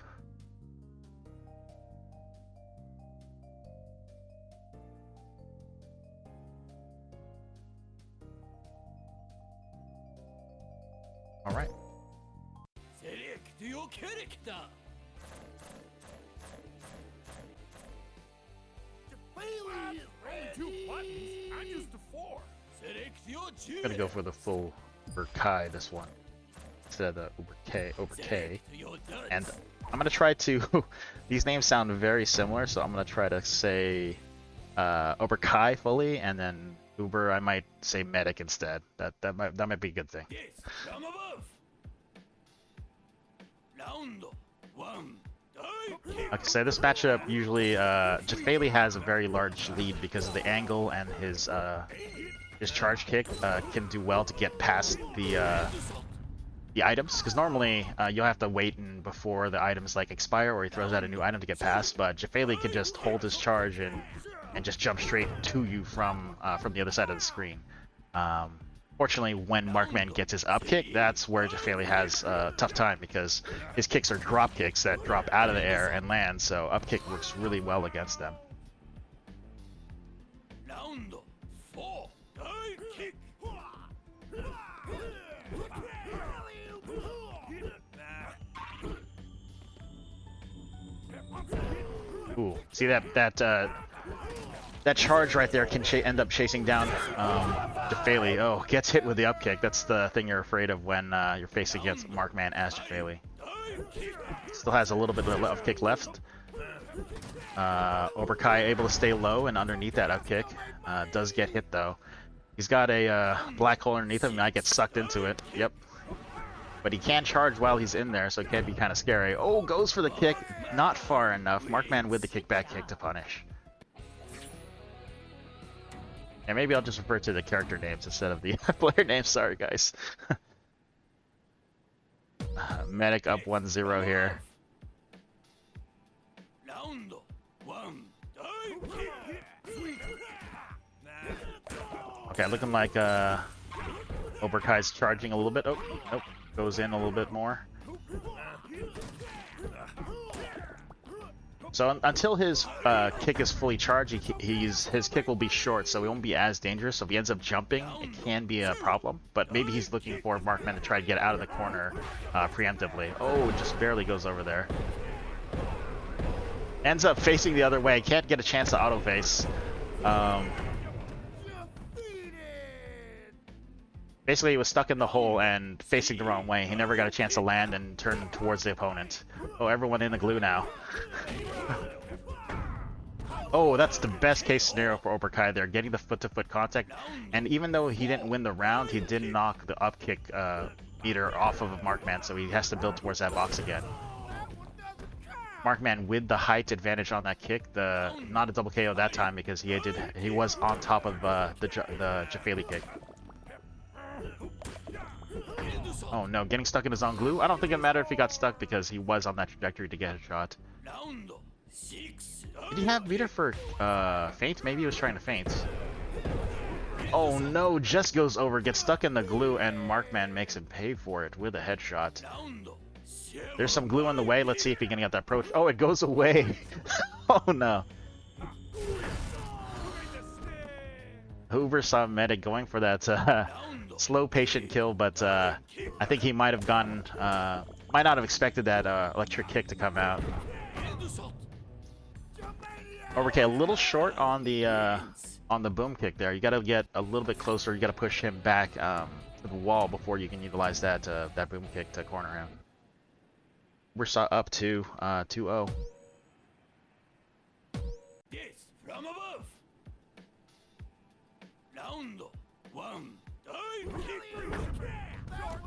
All right. Select your character. Jebailey! Only 2 buttons. I'm used to 4. Select your I'm gonna go for the full OberKy this one instead of the OberKy. And I'm gonna try to. These names sound very similar, so I'm gonna try to say OberKy fully, and then Uber. I might say Medic instead. That might be a good thing. Yes, from above. Round 1. Like I say, this matchup usually Jefailey has a very large lead because of the angle, and his charge kick can do well to get past the items. Because normally you'll have to wait before the items like expire, or he throws out a new item to get past. But Jefailey can just hold his charge and just jump straight to you from the other side of the screen. Fortunately, when Markman gets his up kick, that's where Jefailey has a tough time, because his kicks are drop kicks that drop out of the air and land, so up kick works really well against them. Round 4. Kick. Ooh, see that charge right there can end up chasing down Jefailey. Oh, gets hit with the up kick. That's the thing you're afraid of when you're facing against Markman as Jefailey. Still has a little bit of up kick left. OberKy able to stay low and underneath that up kick. Does get hit though. He's got a black hole underneath him. Might get sucked into it. Yep. But he can charge while he's in there, so it can be kind of scary. Oh, goes for the kick. Not far enough. Markman with the kickback kick to punish. And maybe I'll just refer to the character names instead of the player names. Sorry, guys. Medic up 1-0 here. Round 1. Okay, looking like OberKy's charging a little bit. Oh, nope. Goes in a little bit more. So until his kick is fully charged, his kick will be short, so he won't be as dangerous. So if he ends up jumping, it can be a problem. But maybe he's looking for Markman to try to get out of the corner preemptively. Oh, it just barely goes over there. Ends up facing the other way. Can't get a chance to auto face. Basically, he was stuck in the hole and facing the wrong way. He never got a chance to land and turn towards the opponent. Oh, everyone in the glue now. Oh, that's the best case scenario for OberKy there, getting the foot-to-foot contact. And even though he didn't win the round, he did knock the up kick meter off of Markman, so he has to build towards that box again. Markman with the height advantage on that kick, not a double KO that time because he was on top of the Jefailey kick. Oh no, getting stuck in his own glue? I don't think it mattered if he got stuck because he was on that trajectory to get a shot. Did he have meter for feint? Maybe he was trying to feint. Oh no, just goes over, gets stuck in the glue, and Markman makes him pay for it with a headshot. There's some glue on the way. Let's see if he can get that approach. Oh, it goes away. Oh no. UbersawMedic going for that slow, patient kill, but I think he might have might not have expected that electric kick to come out. OberKy a little short on the boom kick there. You got to get a little bit closer. You got to push him back to the wall before you can utilize that boom kick to corner him. Ubersaw up to 2-0. Yes, from above. Round one.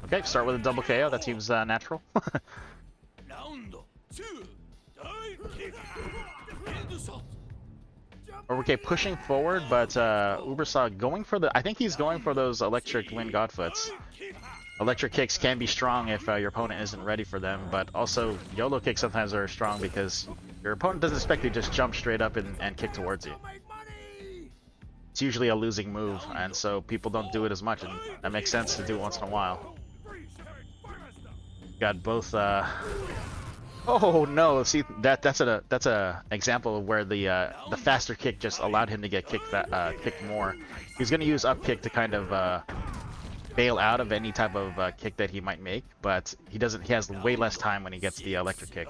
Okay, start with a double KO. That seems natural. Round two. OberKy pushing forward, but Ubersaw going for I think he's going for those electric wind godfoots. Electric kicks can be strong if your opponent isn't ready for them, but also YOLO kicks sometimes are strong because your opponent doesn't expect you to just jump straight up and kick towards you. It's usually a losing move, and so people don't do it as much, and that makes sense to do it once in a while. Got both. Oh no! See that's a example of where the faster kick just allowed him to get kicked more. He's gonna use up kick to kind of bail out of any type of kick that he might make, but he doesn't. He has way less time when he gets the electric kick.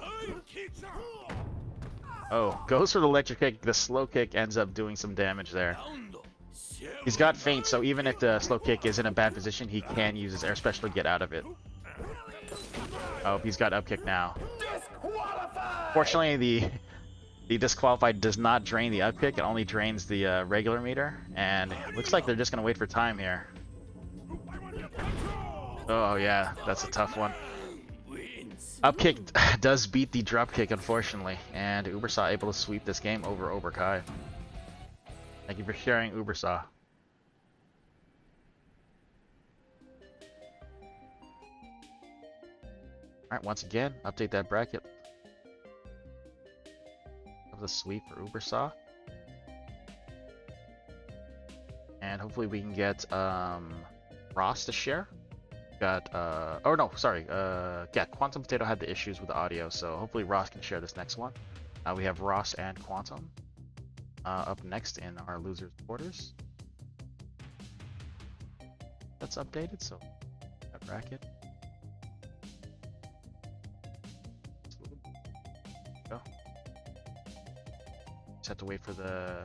Oh, goes for the electric kick. The slow kick ends up doing some damage there. He's got feint, so even if the slow kick is in a bad position, he can use his air special to get out of it. Oh, he's got up kick now. Fortunately, the disqualified does not drain the up kick. It only drains the regular meter, and it looks like they're just gonna wait for time here. Oh yeah, that's a tough one. Up kick does beat the drop kick, unfortunately, and Ubersaw able to sweep this game over OberKy. Thank you for sharing, Ubersaw. Alright, once again, update that bracket. Of the sweep for Ubersaw. And hopefully we can get Ross to share. Got oh no, sorry, yeah, QuantumPotato had the issues with the audio, so hopefully Ross can share this next one. We have Ross and Quantum up next in our losers quarters. That's updated, so that bracket. Go. Just have to wait for the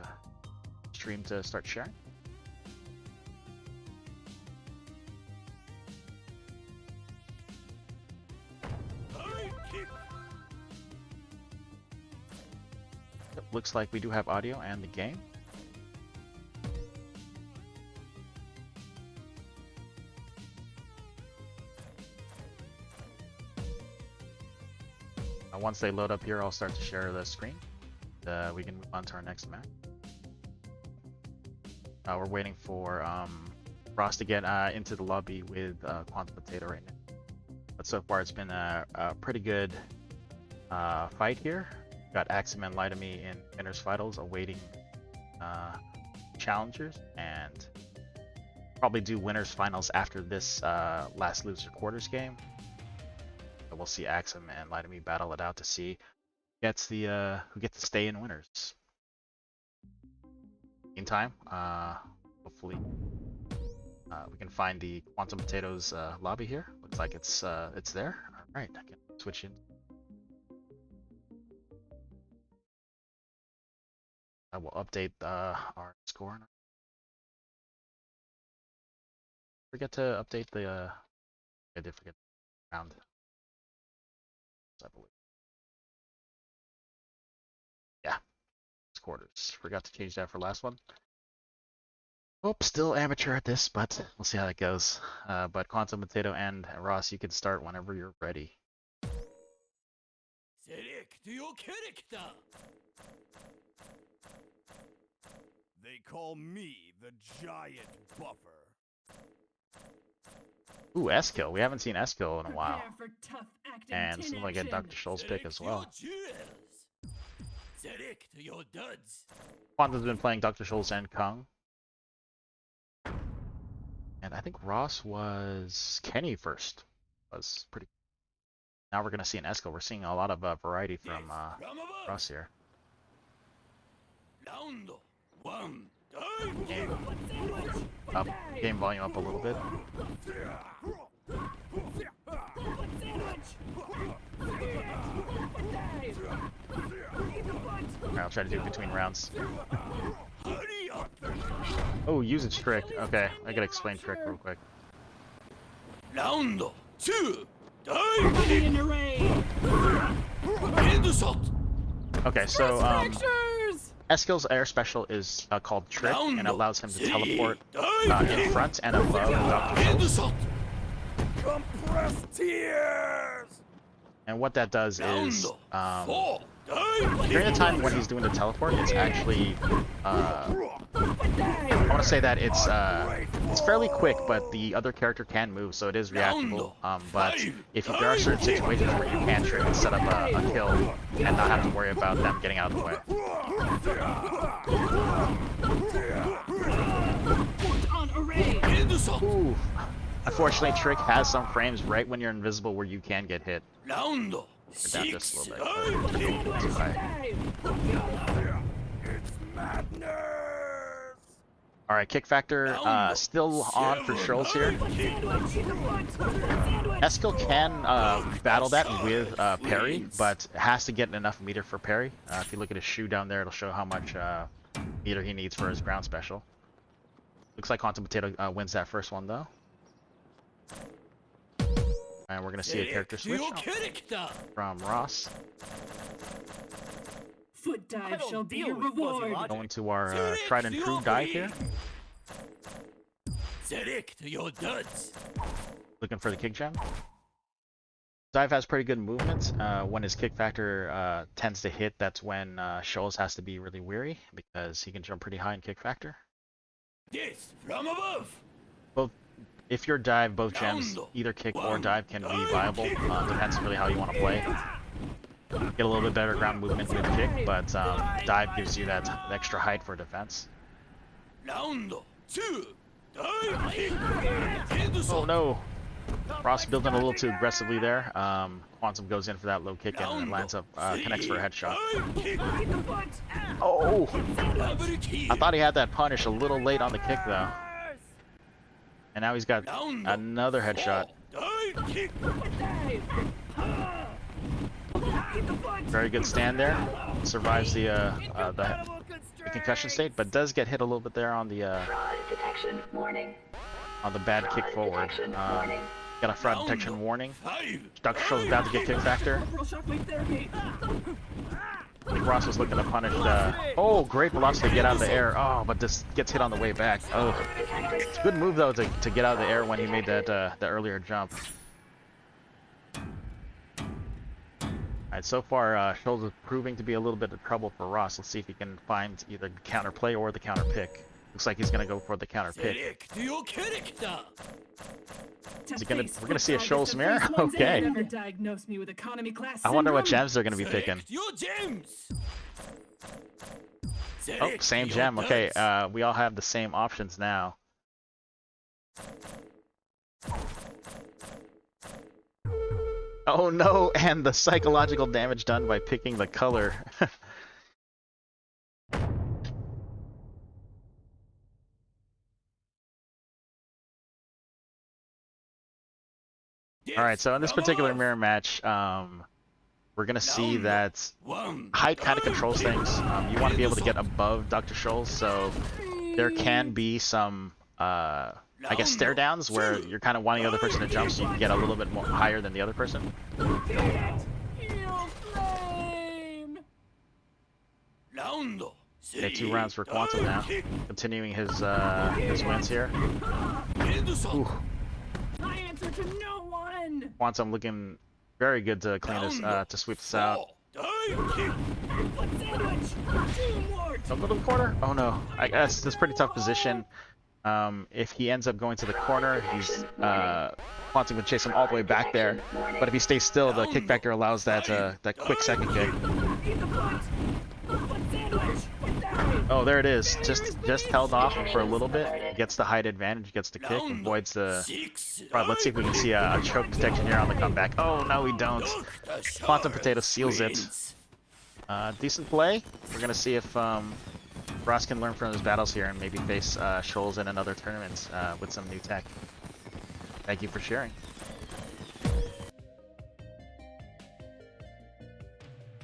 stream to start sharing. Looks like we do have audio and the game. Once they load up here, I'll start to share the screen. We can move on to our next match. We're waiting for Ross to get into the lobby with QuantumPotato right now. But so far, it's been a pretty good fight here. Got Axem and Laitome in winners finals awaiting challengers, and probably do winners finals after this last loser quarters game. So we'll see Axem and Laitome battle it out to see who gets to stay in winners. Meantime, hopefully we can find the QuantumPotato's lobby here. Looks like it's there. All right, I can switch in. I will update our score. Forget to update the. I did forget the round. I believe. Yeah, quarters. Forgot to change that for last one. Oh, still amateur at this, but we'll see how that goes. But QuantumPotato and Ross, you can start whenever you're ready. Select your character. They call me the Giant Buffer. Ooh, S-Kill. We haven't seen S-Kill in a while. Prepare for tough acting And seems like a action. Dr. Scholl's pick as well. Select your jewels. Select your duds. Quantum's been playing Dr. Scholl's and Kung. And I think Ross was Kenny first. Was pretty. Now we're gonna see an S-Kill. We're seeing a lot of variety from From above. Ross here. Round one. Dive. Game up, game volume up a little bit. Alright, I'll try to do it between rounds. Hurry up. Oh, use its trick. Okay, I gotta explain trick real quick. Round two. Dive. Ready in array. Headshot. Okay, so Fractures. S-Kill's air special is called Trick, and it allows him to teleport Dive. in front and above Dr. Scholl's. Headshot. Compressed tears! And what that does Round is, four. Dive. during the time when he's doing the teleport, it's actually, I want to say that it's fairly quick, but the other character can move, so it is reactable. But if there are certain situations where you can trick and set up a kill and not have to worry about them getting out of the way. On array. Headshot. Ooh. Unfortunately, Trick has some frames right when you're invisible where you can get hit. Round Down six. just a little bit. Too high. It's madness! Alright, kick factor still on for Scholl's here. S-Kill can battle that with parry, but has to get enough meter for parry. If you look at his shoe down there, it'll show how much meter he needs for his ground special. Looks like QuantumPotato wins that first one though. And we're gonna see a character switch from Ross. Foot dive shall be your reward. Going to our tried and true dive here. Select your duds. Looking for the kick gem. Dive has pretty good movement. When his kick factor tends to hit, that's when Scholl's has to be really weary because he can jump pretty high in kick factor. Yes, from above. If you're dive, both gems, either kick or dive, can be viable. Depends really how you want to play. Get a little bit better ground movement with kick, but dive gives you that extra height for defense. Round two. Dive kick. Oh no! Ross building a little too aggressively there. Quantum goes in for that low kick and lands up, connects for a headshot. Oh! I thought he had that punish a little late on the kick though. And now he's got another headshot. Very good stand there. Survives the concussion state, but does get hit a little bit there on the bad kick forward. Got a fraud detection warning. Dr. Scholl's about to get kick factor. I think Ross was looking to punish oh, great velocity to get out of the air. Oh, but this gets hit on the way back. Oh, it's a good move though to get out of the air when he made that the earlier jump. Alright, so far Scholl's is proving to be a little bit of trouble for Ross. Let's see if he can find either the counter play or the counter pick. Looks like he's gonna go for the counter pick. Is he gonna? We're gonna see a Scholl's mirror. Okay. I wonder what gems they're gonna be picking. Oh, same gem. Okay, we all have the same options now. Oh no, and the psychological damage done by picking the color. Alright, so in this particular mirror match, we're going to see that height kind of controls things. You want to be able to get above Dr. Scholl, so there can be some, I guess, stare downs where you're kind of wanting the other person to jump so you can get a little bit more higher than the other person. Okay, 2 rounds for Quantum now. Continuing his wins here. Ooh. I answer to no one. Quantum looking very good to clean this, to sweep this out. Foot sandwich. Teamwork. Don't go to the corner. Oh no. I guess this is a pretty tough position. If he ends up going to the corner, he's Quantum can chase him all the way back there. But if he stays still, the kick factor allows that that quick second kick. Eat the foot. Foot sandwich. Oh, there it is. Just held off for a little bit. Gets the height advantage. Gets the kick. Avoids the. Right, let's see if we can see a choke detection here on the comeback. Oh no, we don't. QuantumPotato seals it. Decent play. We're gonna see if Ross can learn from his battles here and maybe face Shoals in another tournament with some new tech. Thank you for sharing.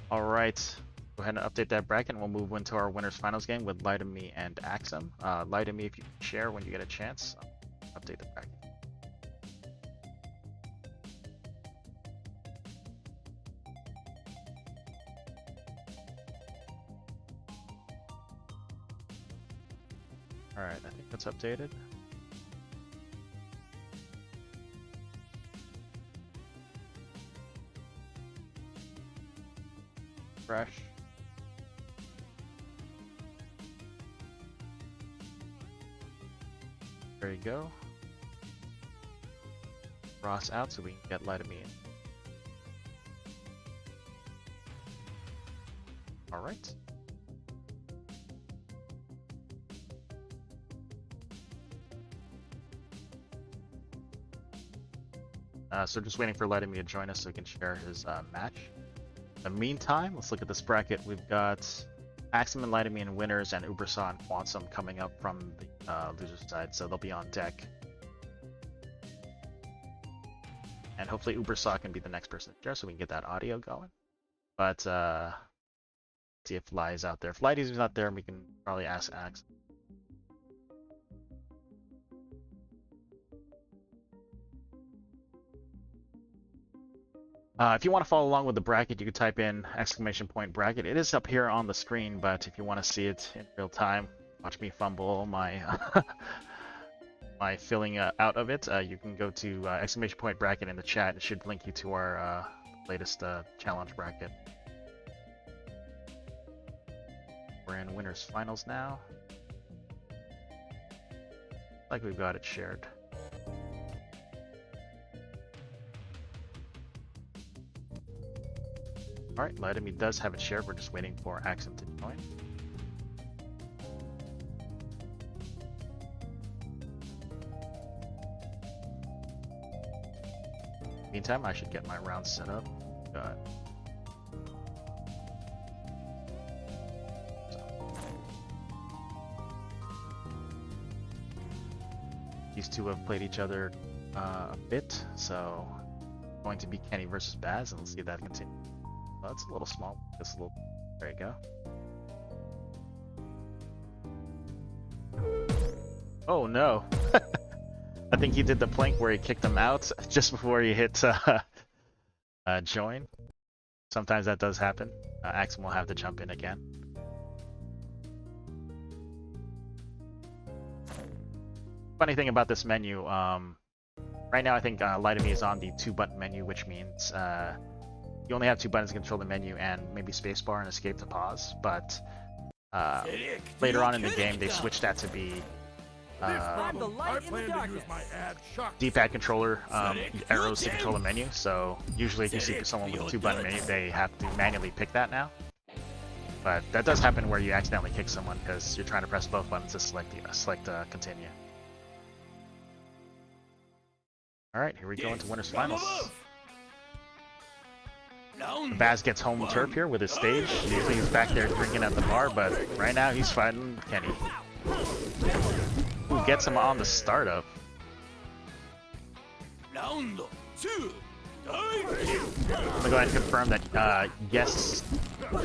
All right. Go ahead and update that bracket and we'll move into our winners finals game with Laitome and Axem. Laitome, if you can share when you get a chance, update the bracket. Alright, I think that's updated. Fresh. There you go. Ross out so we can get Laitome in. Alright. So just waiting for Laitome to join us so he can share his match. In the meantime, let's look at this bracket. We've got Axem and Laitome in winners and Ubersaw and Quantum coming up from the loser side, so they'll be on deck. And hopefully Ubersaw can be the next person to share so we can get that audio going. But see if Lai is out there. If Lighty's not there, we can probably ask Axem. If you want to follow along with the bracket, you can type in !bracket. It is up here on the screen, but if you want to see it in real time, watch me fumble my my filling out of it, you can go to !bracket in the chat. It should link you to our latest challenge bracket. We're in winners finals now. Like we've got it shared. Alright, Laitome does have it shared. We're just waiting for Axem to join. Meantime, I should get my round set up. These two have played each other a bit, so going to be Kenny versus Baz, and let's see if that continues. Oh, it's a little small. Just a little. There you go. Oh no! I think he did the plank where he kicked him out just before he hit join. Sometimes that does happen. Axem will have to jump in again. Funny thing about this menu, right now I think Laitome is on the 2-button menu, which means you only have 2 buttons to control the menu and maybe spacebar and escape to pause, but later on in the game they switched that to be D-pad controller, arrows to control the menu, so usually if you see someone with a 2-button menu, they have to manually pick that now. But that does happen where you accidentally kick someone because you're trying to press both buttons to select continue. Alright, here we go into winners finals. Baz gets home turf here with his stage. Usually he's back there drinking at the bar, but right now he's fighting Kenny. Who gets him on the startup. Round 2. I'm gonna go ahead and confirm that yes,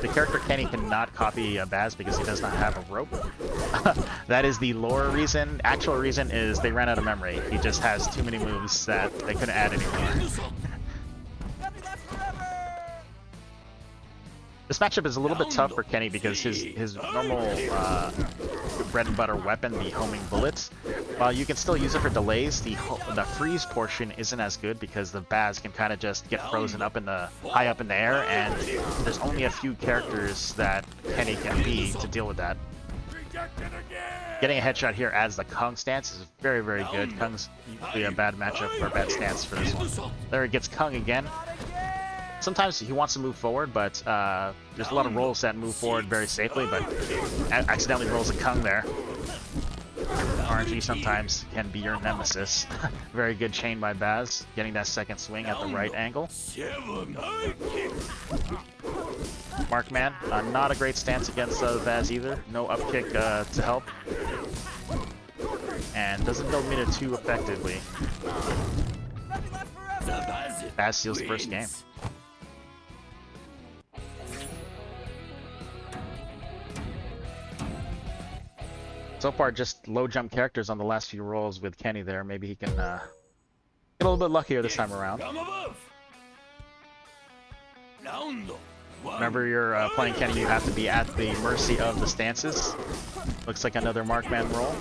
the character Kenny cannot copy Baz because he does not have a rope. That is the lore reason. Actual reason is they ran out of memory. He just has too many moves that they couldn't add anymore. This matchup is a little bit tough for Kenny because his normal bread and butter weapon, the homing bullets, while you can still use it for delays, the freeze portion isn't as good because the Baz can kind of just get frozen up in the high up in the air, and there's only a few characters that Kenny can be to deal with that. Getting a headshot here as the Kung stance is very, very good. Kung's usually a bad matchup or a bad stance for this one. There he gets Kung again. Sometimes he wants to move forward, but there's a lot of rolls that move forward very safely, but accidentally rolls a Kung there. RNG sometimes can be your nemesis. Very good chain by Baz, getting that second swing at the right angle. Markman, not a great stance against Baz either. No up kick to help. And doesn't build meter too effectively. Baz steals the first game. So far, just low jump characters on the last few rolls with Kenny there. Maybe he can get a little bit luckier this time around. Whenever you're playing Kenny, you have to be at the mercy of the stances. Looks like another Markman roll.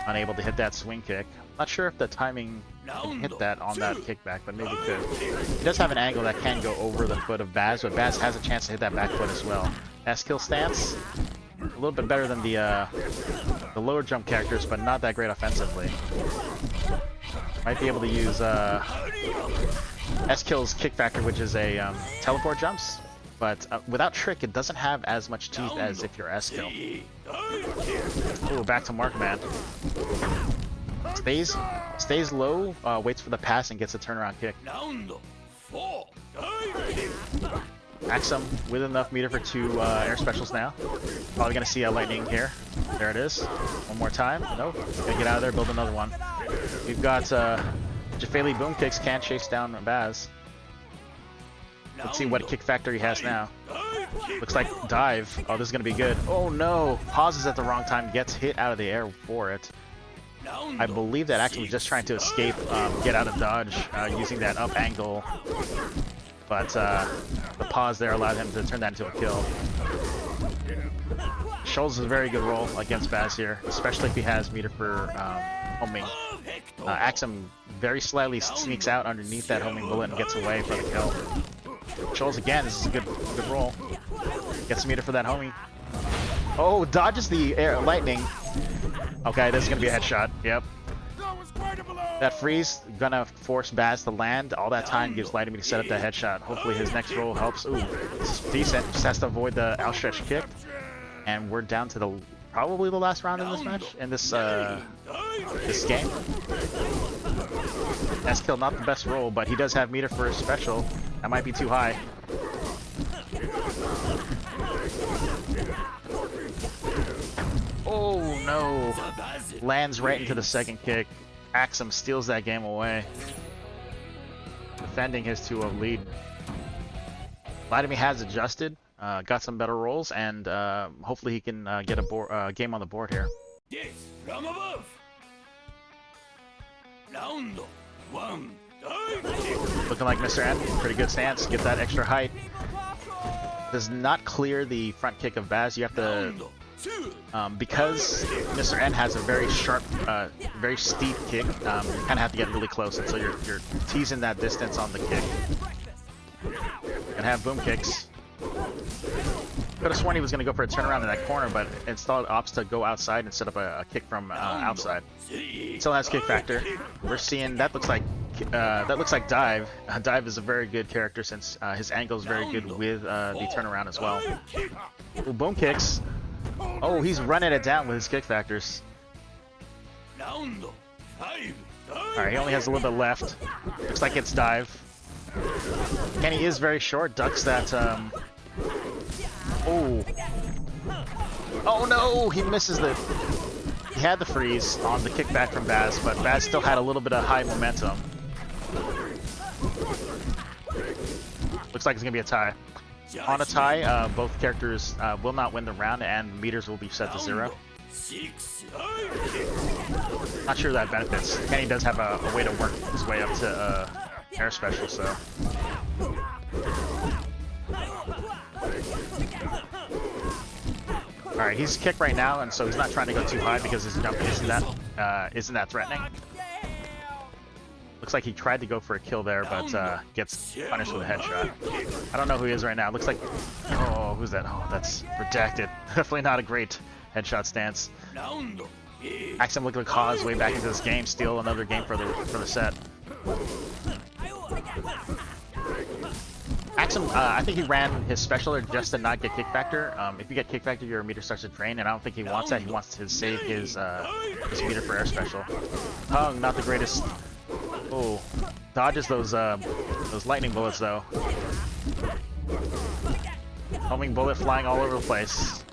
Unable to hit that swing kick. Not sure if the timing can hit that on that kickback, but maybe could. He does have an angle that can go over the foot of Baz, but Baz has a chance to hit that back foot as well. S-kill stance, a little bit better than the lower jump characters, but not that great offensively. Might be able to use S-kill's kick factor, which is a teleport jumps, but without trick, it doesn't have as much teeth as if you're S-kill. Ooh, back to Markman. Stays low, waits for the pass and gets a turnaround kick. Axem with enough meter for 2 air specials now. Probably gonna see a lightning here. There it is. One more time. Nope. Gonna get out of there, build another one. We've got Jefailey boom kicks, can't chase down Baz. Let's see what kick factor he has now. Looks like dive. Oh, this is gonna be good. Oh no! Pauses at the wrong time, gets hit out of the air for it. I believe that Axem was just trying to escape, get out of dodge using that up angle, but the pause there allowed him to turn that into a kill. Shoals is a very good roll against Baz here, especially if he has meter for homing. Axem very slightly sneaks out underneath that homing bullet and gets away for the kill. Shoals again, this is a good roll. Gets meter for that homing. Oh, dodges the air lightning. Okay, this is gonna be a headshot. Yep. That freeze gonna force Baz to land. All that time gives Laitome to set up that headshot. Hopefully his next roll helps. Ooh, this is decent. Just has to avoid the outstretched kick. And we're down to the probably the last round in this match, in this this game. S-kill not the best roll, but he does have meter for a special. That might be too high. Oh no! Lands right into the second kick. Axem steals that game away, defending his 2-0 lead. Laitome has adjusted, got some better rolls, and hopefully he can get a game on the board here. Yes, from above. Round 1. Looking like Mr. N, pretty good stance. Get that extra height. Does not clear the front kick of Baz. You have to. Because Mr. N has a very sharp, very steep kick, you kind of have to get really close, and so you're teasing that distance on the kick. And have boom kicks. Could have sworn he was going to go for a turnaround in that corner, but instead opts to go outside and set up a kick from outside. Still has kick factor. We're seeing that looks like dive. Dive is a very good character since his angle is very good with the turnaround as well. Ooh, boom kicks. Oh, he's running it down with his kick factors. Alright, he only has a little bit left. Looks like it's dive. Kenny is very short, ducks that, Oh. Oh no, he misses the... He had the freeze on the kickback from Baz, but Baz still had a little bit of high momentum. Looks like it's gonna be a tie. On a tie, both characters will not win the round, and meters will be set to 0. Not sure that benefits. Kenny does have a way to work his way up to air special, so. Alright, he's kicked right now, and so he's not trying to go too high because his jump isn't that threatening. Looks like he tried to go for a kill there, but gets punished with a headshot. I don't know who he is right now. Looks like, oh, who's that? Oh, that's redacted. Definitely not a great headshot stance. Axem looking to cause way back into this game, steal another game for the set. Axem, I think he ran his special just to not get kick factor. If you get kick factor, your meter starts to drain, and I don't think he wants that. He wants to save his meter for air special. Hung, not the greatest. Oh, dodges those lightning bullets though. Homing bullet flying all over the place.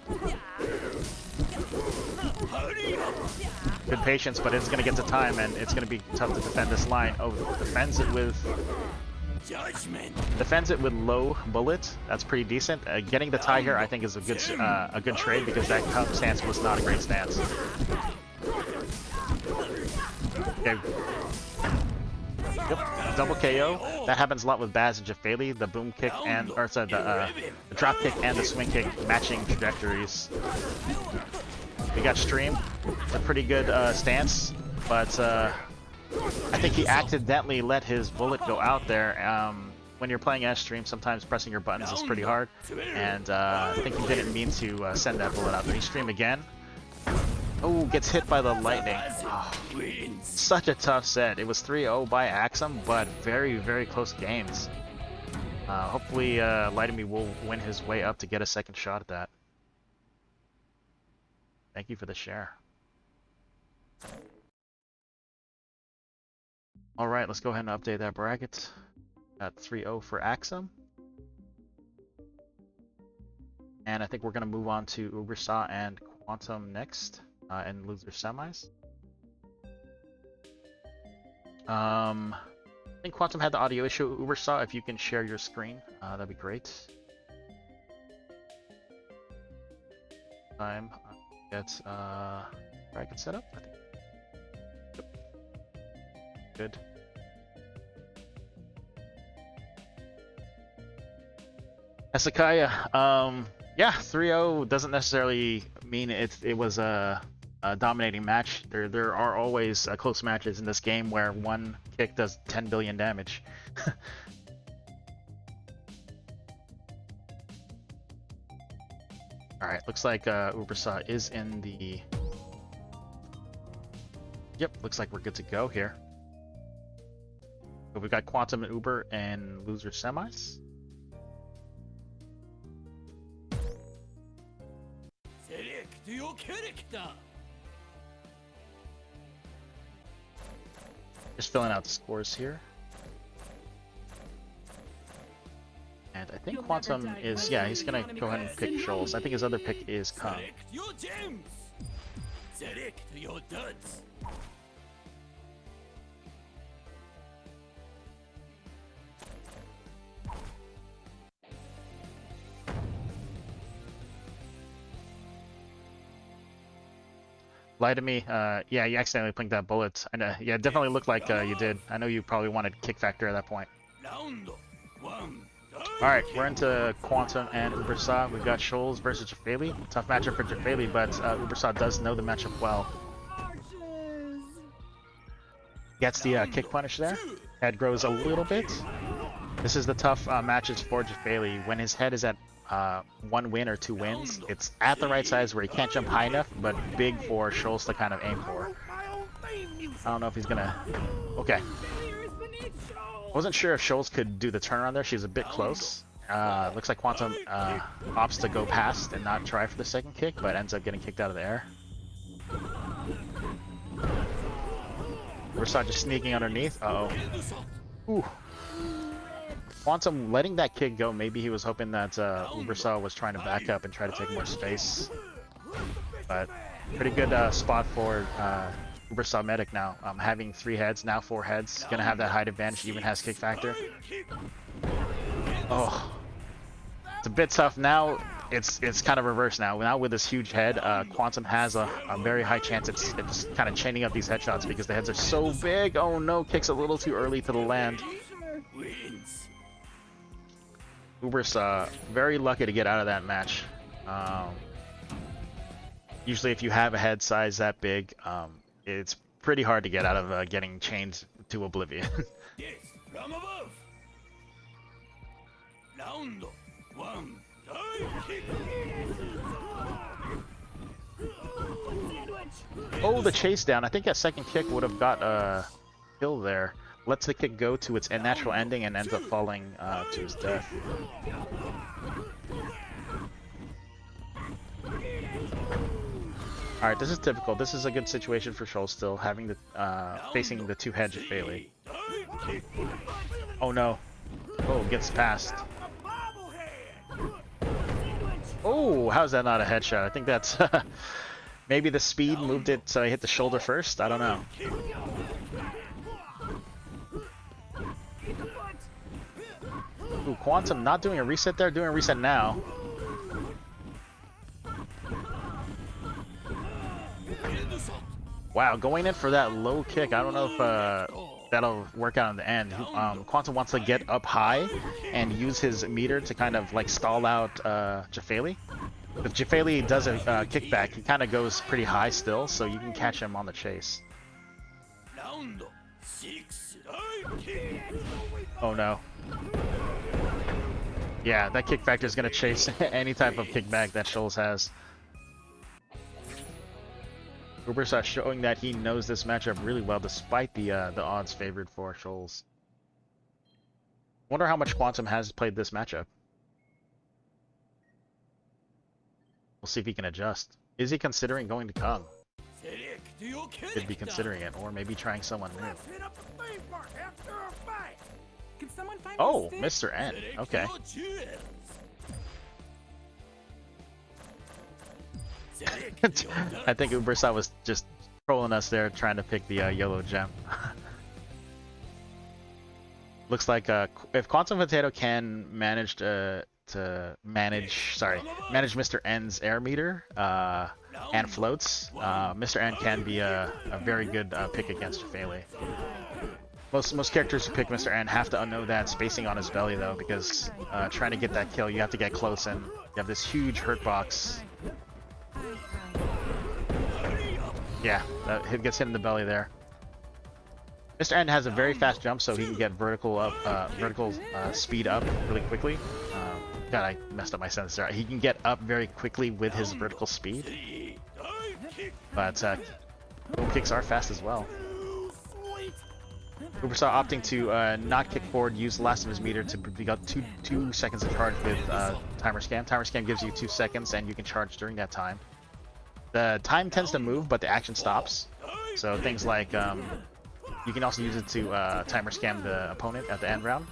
Good patience, but it's gonna get to time, and it's gonna be tough to defend this line. Oh, defends it with low bullet. That's pretty decent. Getting the tie here, I think, is a good trade because that cup stance was not a great stance. Okay. Yep, double KO. That happens a lot with Baz and Jefailey. The boom kick and the drop kick and the swing kick matching trajectories. We got stream. It's a pretty good stance, but I think he accidentally let his bullet go out there. When you're playing S stream, sometimes pressing your buttons is pretty hard, and I think he didn't mean to send that bullet out there. He stream again. Oh, gets hit by the lightning. Oh, such a tough set. It was 3-0 by Axem, but very, very close games. Hopefully, Laitome will win his way up to get a second shot at that. Thank you for the share. All right, let's go ahead and update that bracket. Got 3-0 for Axem. And I think we're going to move on to Ubersaw and Quantum next. And loser semis. I think Quantum had the audio issue. Ubersaw, if you can share your screen, that'd be great. Time get bracket set up. I think. Yep. Good. Hezekiah, yeah, 3-0 doesn't necessarily mean it was a dominating match. There are always close matches in this game where one kick does 10 billion damage. Alright, looks like Ubersaw is in the... Yep, looks like we're good to go here. So we've got Quantum and Uber and loser semis. Select your character. Just filling out the scores here. And I think Quantum is, yeah, he's gonna go ahead and pick Shoals. I think his other pick is Kung. Select your gems. Select your duds. Laitome, yeah, you accidentally blinked that bullet. I know, yeah, it definitely looked like you did. I know you probably wanted kick factor at that point. Alright, we're into Quantum and Ubersaw. We've got Shoals versus Jefailey. Tough matchup for Jefailey, but Ubersaw does know the matchup well. Gets the kick punish there. Head grows a little bit. This is the tough matches for Jefailey. When his head is at 1 win or 2 wins, it's at the right size where he can't jump high enough, but big for Shoals to kind of aim for. I don't know if he's gonna... Okay. Wasn't sure if Shoals could do the turnaround there. She's a bit close. Looks like Quantum opts to go past and not try for the second kick, but ends up getting kicked out of the air. Ubersaw just sneaking underneath. Uh-oh. Ooh. Quantum letting that kick go. Maybe he was hoping that Ubersaw was trying to back up and try to take more space. But pretty good spot for UbersawMedic now. Having 3 heads, now 4 heads. Gonna have that height advantage, even has kick factor. Oh. It's a bit tough now. It's kind of reversed now. Now with this huge head, Quantum has a very high chance it's kind of chaining up these headshots because the heads are so big. Oh no, kicks a little too early to the land. Ubersaw very lucky to get out of that match. Usually if you have a head size that big, it's pretty hard to get out of getting chained to oblivion. Yes, from above. Round one. Dive kick. Sandwich! Oh, the chase down. I think that second kick would have got a kill there. Lets the kick go to its natural ending and ends up falling to his death. Alright, this is typical. This is a good situation for Shoal still, having the facing the two-head Jefailey. Oh no. Oh, gets past. Oh, how's that not a headshot? I think that's maybe the speed moved it so I hit the shoulder first. I don't know. Ooh, Quantum not doing a reset there, doing a reset now. Wow, going in for that low kick. I don't know if that'll work out in the end. Quantum wants to get up high and use his meter to kind of like stall out Jefailey. If Jefailey does a kickback, he kind of goes pretty high still, so you can catch him on the chase. Oh no. Yeah, that kick factor is going to chase any type of kickback that Shoals has. Ubersaw showing that he knows this matchup really well despite the odds favored for Shoals. Wonder how much Quantum has played this matchup. We'll see if he can adjust. Is he considering going to Kung? Could be considering it, or maybe trying someone new. Can someone find Oh, me a stick? Mr. N. Okay. I think Ubersaw was just trolling us there, trying to pick the yellow gem. Looks like if QuantumPotato can manage manage Mr. N's air meter and floats, Mr. N can be a very good pick against Jefailey. Most characters who pick Mr. N have to know that spacing on his belly though, because trying to get that kill, you have to get close and you have this huge hurt box. Yeah, that hit gets hit in the belly there. Mr. N has a very fast jump, so he can get vertical speed up really quickly. God, I messed up my sentence there. He can get up very quickly with his vertical speed, but boom kicks are fast as well. Ubersaw opting to not kick forward, use the last of his meter to be got two seconds of charge with timer scan. Timer scan gives you 2 seconds, and you can charge during that time. The time tends to move, but the action stops. So things like you can also use it to timer scan the opponent at the end round.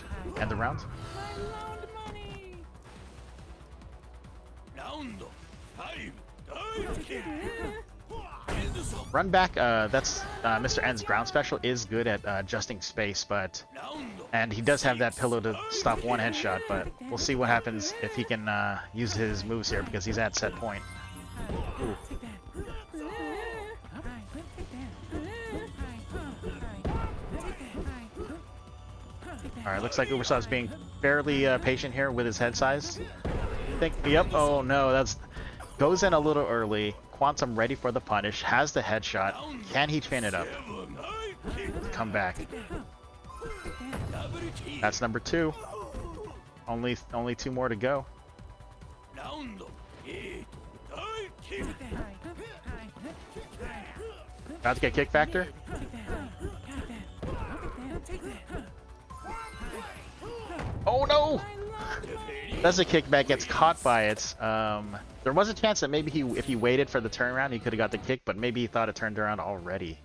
Run back, that's Mr. N's ground special is good at adjusting space, and he does have that pillow to stop one headshot, but we'll see what happens if he can use his moves here because he's at set point. Ooh. Alright, looks like Ubersaw is being fairly patient here with his head size. Yep, oh no, that's goes in a little early. Quantum ready for the punish, has the headshot. Can he chain it up? Come back. That's number 2. Only 2 more to go. About to get kick factor. Oh no! That's a kickback, gets caught by it. There was a chance that maybe if he waited for the turnaround, he could have got the kick, but maybe he thought it turned around already.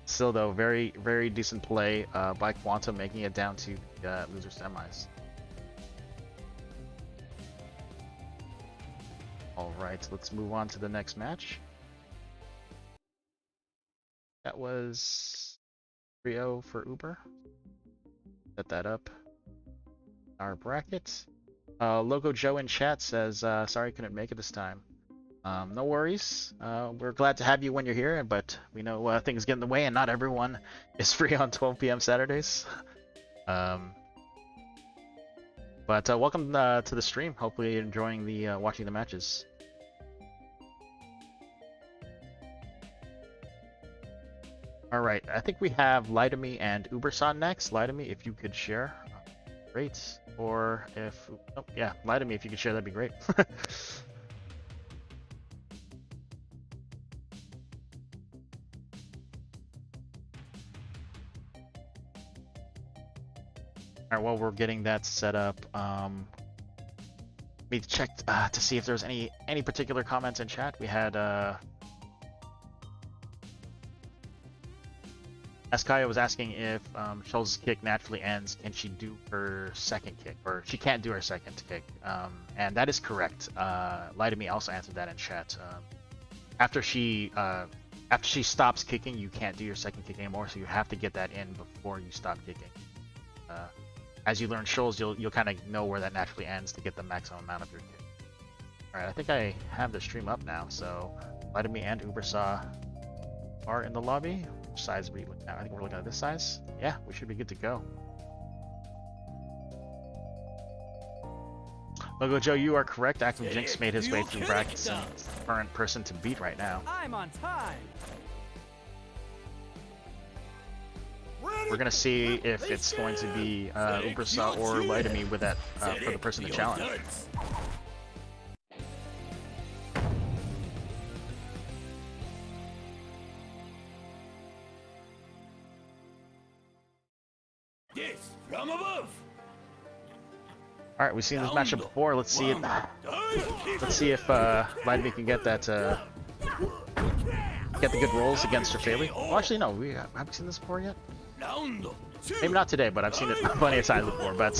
Still though, very, very decent play by Quantum, making it down to loser semis. Alright, let's move on to the next match. That was 3-0 for Uber. Set that up. Our bracket. Logo Joe in chat says, sorry couldn't make it this time. No worries. We're glad to have you when you're here, but we know things get in the way and not everyone is free on 12 p.m. Saturdays. But welcome to the stream. Hopefully you're enjoying the watching the matches. All right, I think we have Laitome and Ubersaw next. Laitome, if you could share, great. Or if, oh yeah, Laitome, if you could share, that'd be great. Alright, while we're getting that set up, we checked to see if there's any particular comments in chat. We had Askaya was asking if Shoals' kick naturally ends, can she do her second kick? Or she can't do her second kick. And that is correct. Laitome also answered that in chat. After she stops kicking, you can't do your second kick anymore, so you have to get that in before you stop kicking. As you learn Shoals, you'll kind of know where that naturally ends to get the maximum amount of your kick. Alright, I think I have the stream up now, so Laitome and Ubersaw are in the lobby. Which size are we looking at? I think we're looking at this size. Yeah, we should be good to go. Logo Joe, you are correct. AxemJinx made his way through brackets and is the current person to beat right now. I'm on time. We're gonna see if it's going to be Ubersaw or Laitome with that for the person to challenge. This from above. All right, we've seen this matchup before. Let's see it. Let's see if Laitome can get that. Get the good rolls against Jefailey. Well, actually, no. We haven't seen this before yet. Maybe not today, but I've seen it plenty of times before. But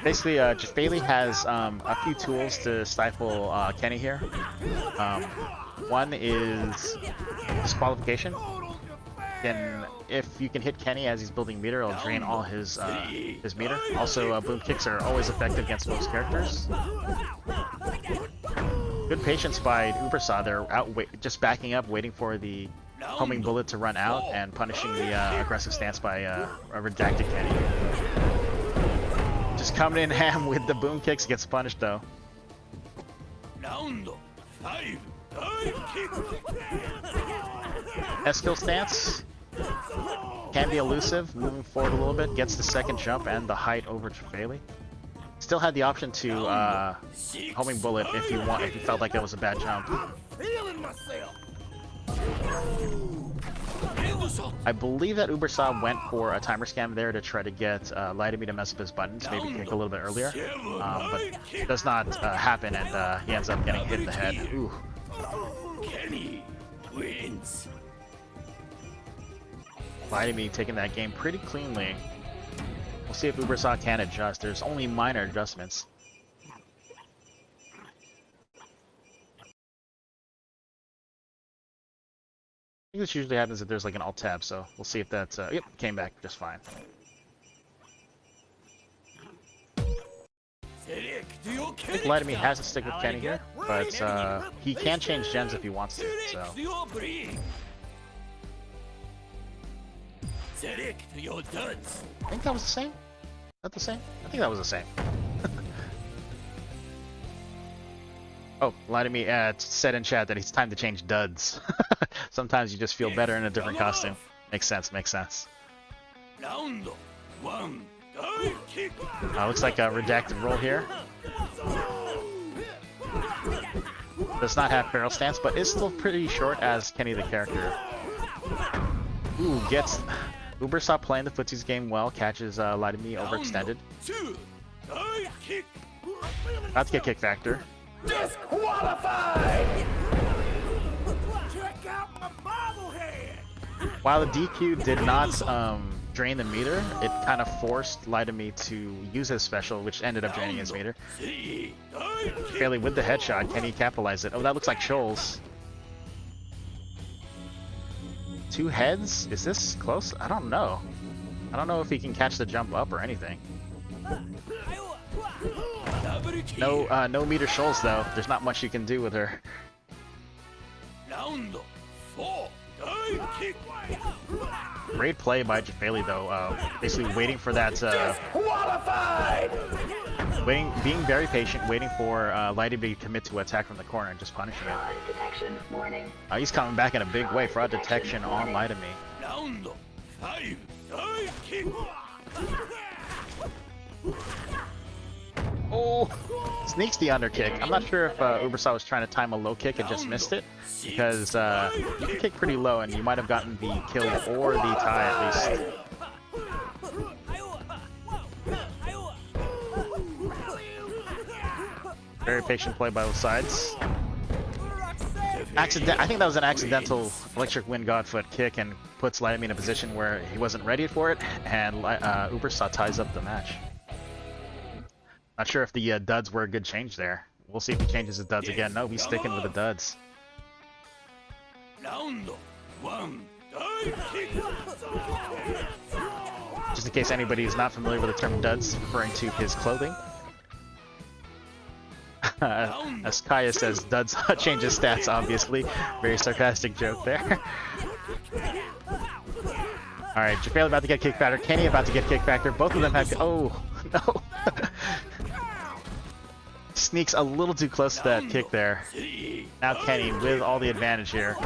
basically, Jefailey has a few tools to stifle Kenny here. One is disqualification. If you can hit Kenny as he's building meter, it'll drain all his meter. Also, boom kicks are always effective against most characters. Good patience by Ubersaw. They're just backing up, waiting for the homing bullet to run out and punishing the aggressive stance by a redacted Kenny. Just coming in ham with the boom kicks, gets punished though. S-kill stance can be elusive, moving forward a little bit, gets the second jump and the height over Jefailey. Still had the option to homing bullet if you felt like that was a bad jump. I believe that Ubersaw went for a timer scam there to try to get Laitome to mess up his buttons, maybe kick a little bit earlier, but it does not happen, and he ends up getting hit in the head. Ooh. Kenny wins. Laitome taking that game pretty cleanly. We'll see if Ubersaw can adjust. There's only minor adjustments. I think this usually happens if there's like an alt tab, so we'll see if that yep, came back just fine. I think Laitome has to stick with Kenny here, but he can change gens if he wants to, so. I think that was the same? Is that the same? I think that was the same. Oh, Laitome said in chat that it's time to change duds. Sometimes you just feel better in a different costume. Makes sense, makes sense. Looks like a redacted roll here. Does not have barrel stance, but is still pretty short as Kenny the character. Ooh, gets Ubersaw playing the footsies game well, catches Laitome overextended. About to get kick factor. Disqualified! Check out my bobblehead! While the DQ did not drain the meter, it kind of forced Laitome to use his special, which ended up draining his meter. Fairly with the headshot, can he capitalize it? Oh, that looks like Shoals. Two heads? Is this close? I don't know. I don't know if he can catch the jump up or anything. No meter Shoals though. There's not much you can do with her. great play by Jefailey though. Basically waiting for that. Being very patient, waiting for Laitome to commit to attack from the corner and just punishing it. Detection warning. He's coming back in a big way. Fraud detection on Laitome. Round 5, Divekick. Oh, sneaks the underkick. I'm not sure if Ubersaw was trying to time a low kick and just missed it, because you can kick pretty low and you might have gotten the kill or the tie at least. Very patient play by both sides. I think that was an accidental electric wind godfoot kick and puts Laitome in a position where he wasn't ready for it, and Ubersaw ties up the match. Not sure if the duds were a good change there. We'll see if he changes his duds again. No, he's sticking with the duds. Round 1, Divekick. Just in case anybody is not familiar with the term duds, referring to his clothing. As Kaya says, duds change his stats, obviously. Very sarcastic joke there. Alright, Jefailey about to get kick factor. Kenny about to get kick factor. Both of them have... Oh, no. Sneaks a little too close to that kick there. Now Kenny with all the advantage here.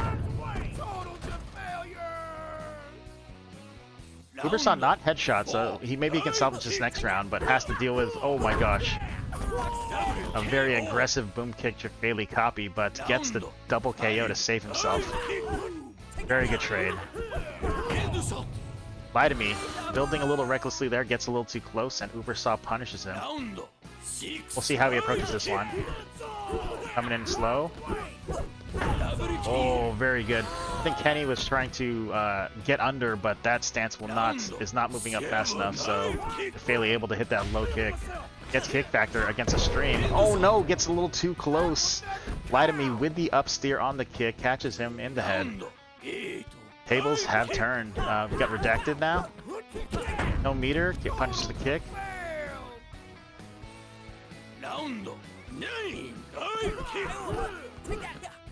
Ubersaw not headshot, so maybe he can salvage this next round, but has to deal with... Oh my gosh. A very aggressive boom kick Jefailey copy, but gets the double KO to save himself. Very good trade. Laitome building a little recklessly there, gets a little too close, and Ubersaw punishes him. We'll see how he approaches this one. Coming in slow. Oh, very good. I think Kenny was trying to get under, but that stance is not moving up fast enough, so Jefailey able to hit that low kick. Gets kick factor against a stream. Oh no, gets a little too close. Laitome with the up steer on the kick, catches him in the head. Tables have turned. We got redacted now. No meter, punches the kick.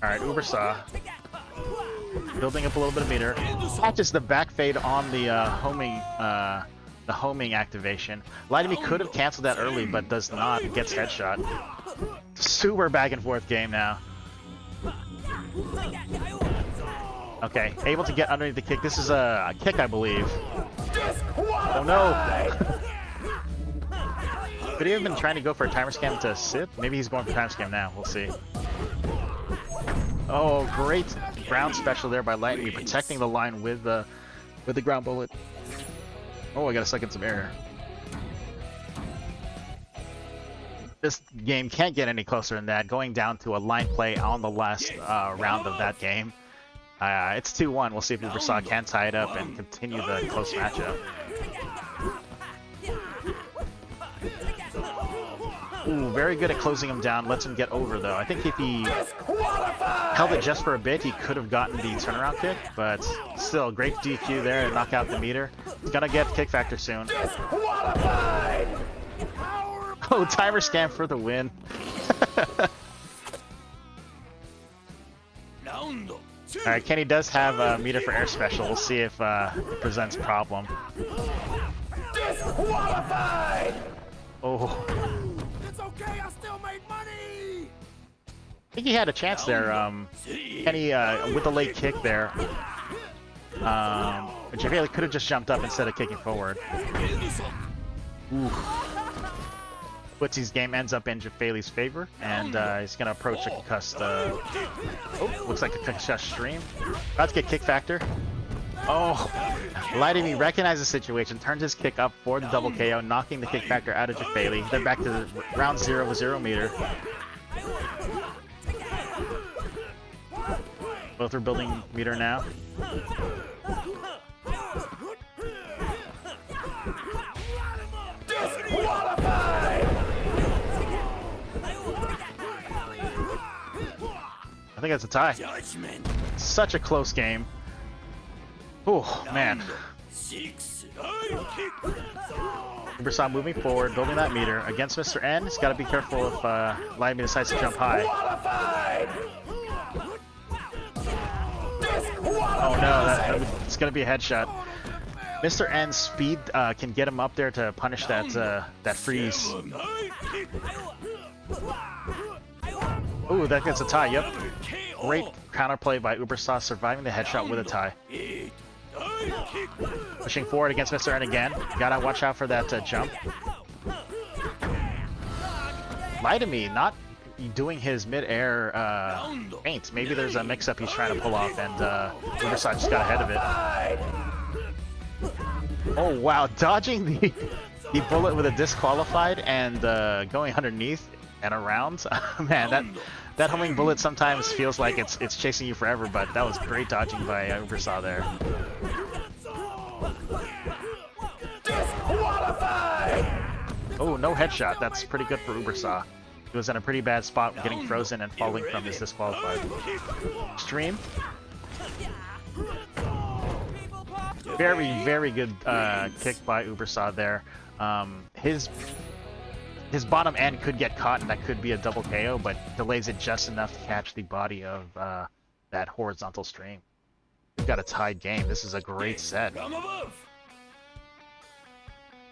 Alright, Ubersaw building up a little bit of meter. Catches the back fade on the homing activation. Laitome could have canceled that early, but does not. Gets headshot. Super back and forth game now. Okay, able to get underneath the kick. This is a kick, I believe. Oh no! Could he have been trying to go for a timer scam to sit? Maybe he's going for timer scam now. We'll see. Oh, great ground special there by Laitome, protecting the line with the ground bullet. Oh, I gotta suck in some air. This game can't get any closer than that. Going down to a line play on the last round of that game. It's 2-1. We'll see if Ubersaw can tie it up and continue the close matchup. Ooh, very good at closing him down. Lets him get over, though. I think if he held it just for a bit, he could have gotten the turnaround kick, but still, great DQ there to knock out the meter. He's gonna get kick factor soon. Oh, timer scam for the win. Alright, Kenny does have a meter for air special. We'll see if it presents problem. Oh. It's okay, I still made money! I think he had a chance there. Kenny with the late kick there. Jefailey could have just jumped up instead of kicking forward. Ooh. Footsie's game ends up in Jefailey's favor, and he's gonna approach a concussed. Oh, looks like a concussed stream. About to get kick factor. Oh, Laitome recognizes the situation, turns his kick up for the double KO, knocking the kick factor out of Jefailey. They're back to round 0 with 0 meter. Both are building meter now. I think that's a tie. Such a close game. Oh, man. Ubersaw moving forward, building that meter against Mr. N. He's got to be careful if Laitome decides to jump high. Oh no, it's going to be a headshot. Mr. N's speed can get him up there to punish that freeze. Ooh, that gets a tie. Yep. Great counterplay by Ubersaw, surviving the headshot with a tie. Pushing forward against Mr. N again. Gotta watch out for that jump. Laitome not doing his mid-air feint. Maybe there's a mix-up he's trying to pull off, and Ubersaw just got ahead of it. Oh wow, dodging the bullet with a disqualified and going underneath and around. Man, that homing bullet sometimes feels like it's chasing you forever, but that was great dodging by Ubersaw there. Oh, no headshot. That's pretty good for Ubersaw. He was in a pretty bad spot getting frozen and falling from his disqualified. Stream. Very, very good kick by Ubersaw there. His bottom end could get caught and that could be a double KO, but delays it just enough to catch the body of that horizontal stream. We've got a tied game. This is a great set.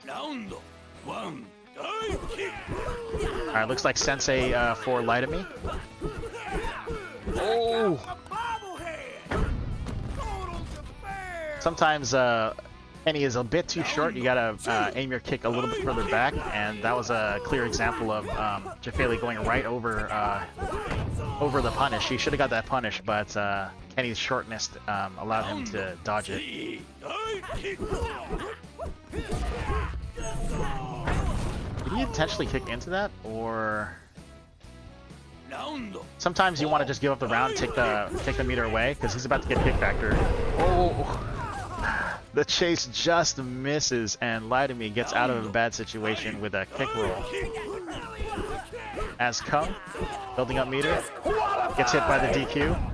Round one. Alright, looks like Sensei for Laitome. Oh! Sometimes Penny is a bit too short. You gotta aim your kick a little bit further back, and that was a clear example of Jefailey going right over the punish. He should have got that punish, but Kenny's shortness allowed him to dodge it. Did he intentionally kick into that, or sometimes you want to just give up the round, take the meter away, because he's about to get kickbacker. Oh, the chase just misses, and Laitome gets out of a bad situation with a kick roll. As Kung, building up meter, gets hit by the DQ.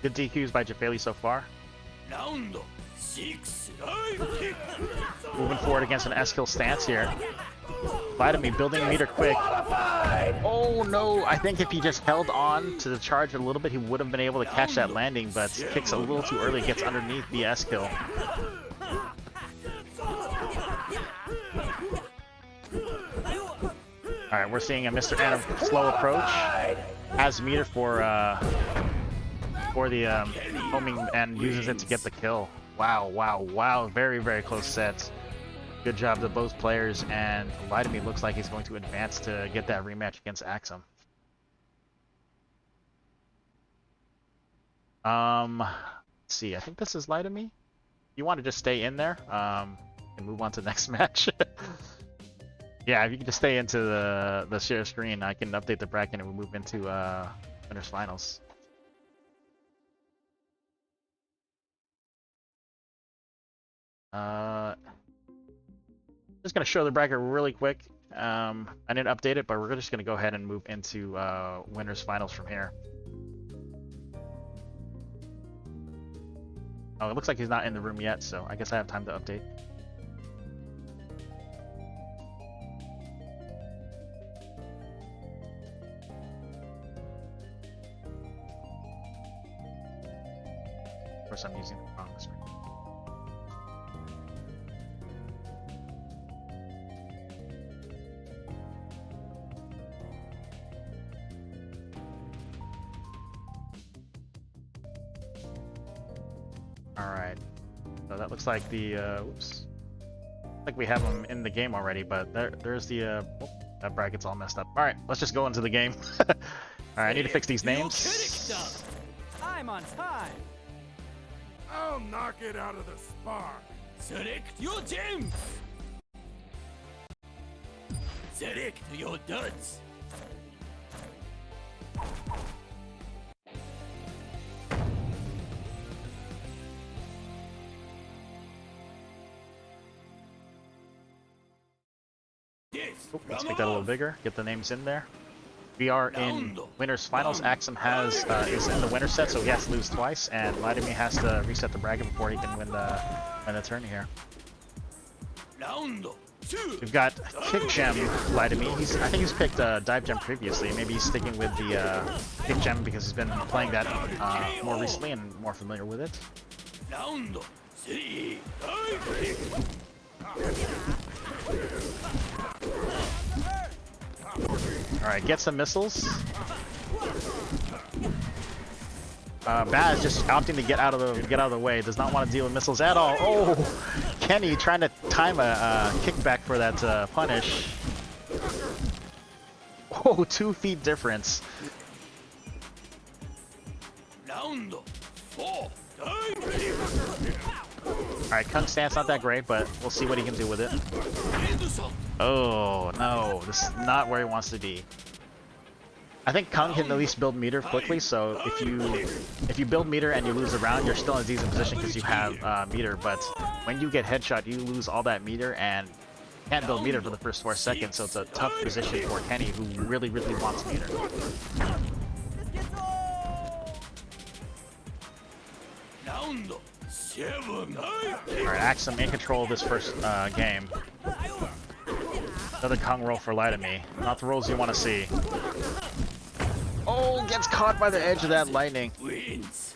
Good DQs by Jefailey so far. Moving forward against an S-kill stance here. Laitome building meter quick. Oh no, I think if he just held on to the charge a little bit, he would have been able to catch that landing, but kicks a little too early, gets underneath the S-kill. Alright, we're seeing a Mr. N slow approach. Has meter for the homing and uses it to get the kill. Wow, wow, wow. Very, very close sets. Good job to both players, and Laitome looks like he's going to advance to get that rematch against Axem. Let's see, I think this is Laitome. You want to just stay in there and move on to the next match? Yeah, if you can just stay into the share screen, I can update the bracket and we'll move into winners finals. Just gonna show the bracket really quick. I didn't update it, but we're just gonna go ahead and move into winners finals from here. Oh, it looks like he's not in the room yet, so I guess I have time to update. Of course, I'm using the wrong screen. Alright, so that looks like the, oops. Looks like we have them in the game already, but there's the, oh, that bracket's all messed up. Alright, let's just go into the game. Alright, I need to fix these names. I'm on time. I'll knock it out of the spark. Select your gems. Select your duds. Oh, let's make that a little bigger. Get the names in there. We are in winners finals. Axem is in the winner set, so he has to lose twice, and Laitome has to reset the bracket before he can win the tourney here. We've got Kick Gem Laitome. I think he's picked Dive Gem previously. Maybe he's sticking with the Kick Gem because he's been playing that more recently and more familiar with it. three, dive Alright, get some missiles. Baz just opting to get out of the way. Does not want to deal with missiles at all. Oh, Kenny trying to time a kickback for that punish. Oh, 2 feet difference. round four, dive Alright, Kung's stance not that great, but we'll see what he can do with it. Oh no, this is not where he wants to be. I think Kung can at least build meter quickly, so if you build meter and you lose a round, you're still in a decent position because you have meter, but when you get headshot, you lose all that meter and can't build meter for the first 4 seconds, so it's a tough position for Kenny, who really, really wants meter. round seven, Alright, Axem in control of this first game. Another Kung roll for Laitome. Not the rolls you want to see. Oh, gets caught by the edge of that lightning. wins.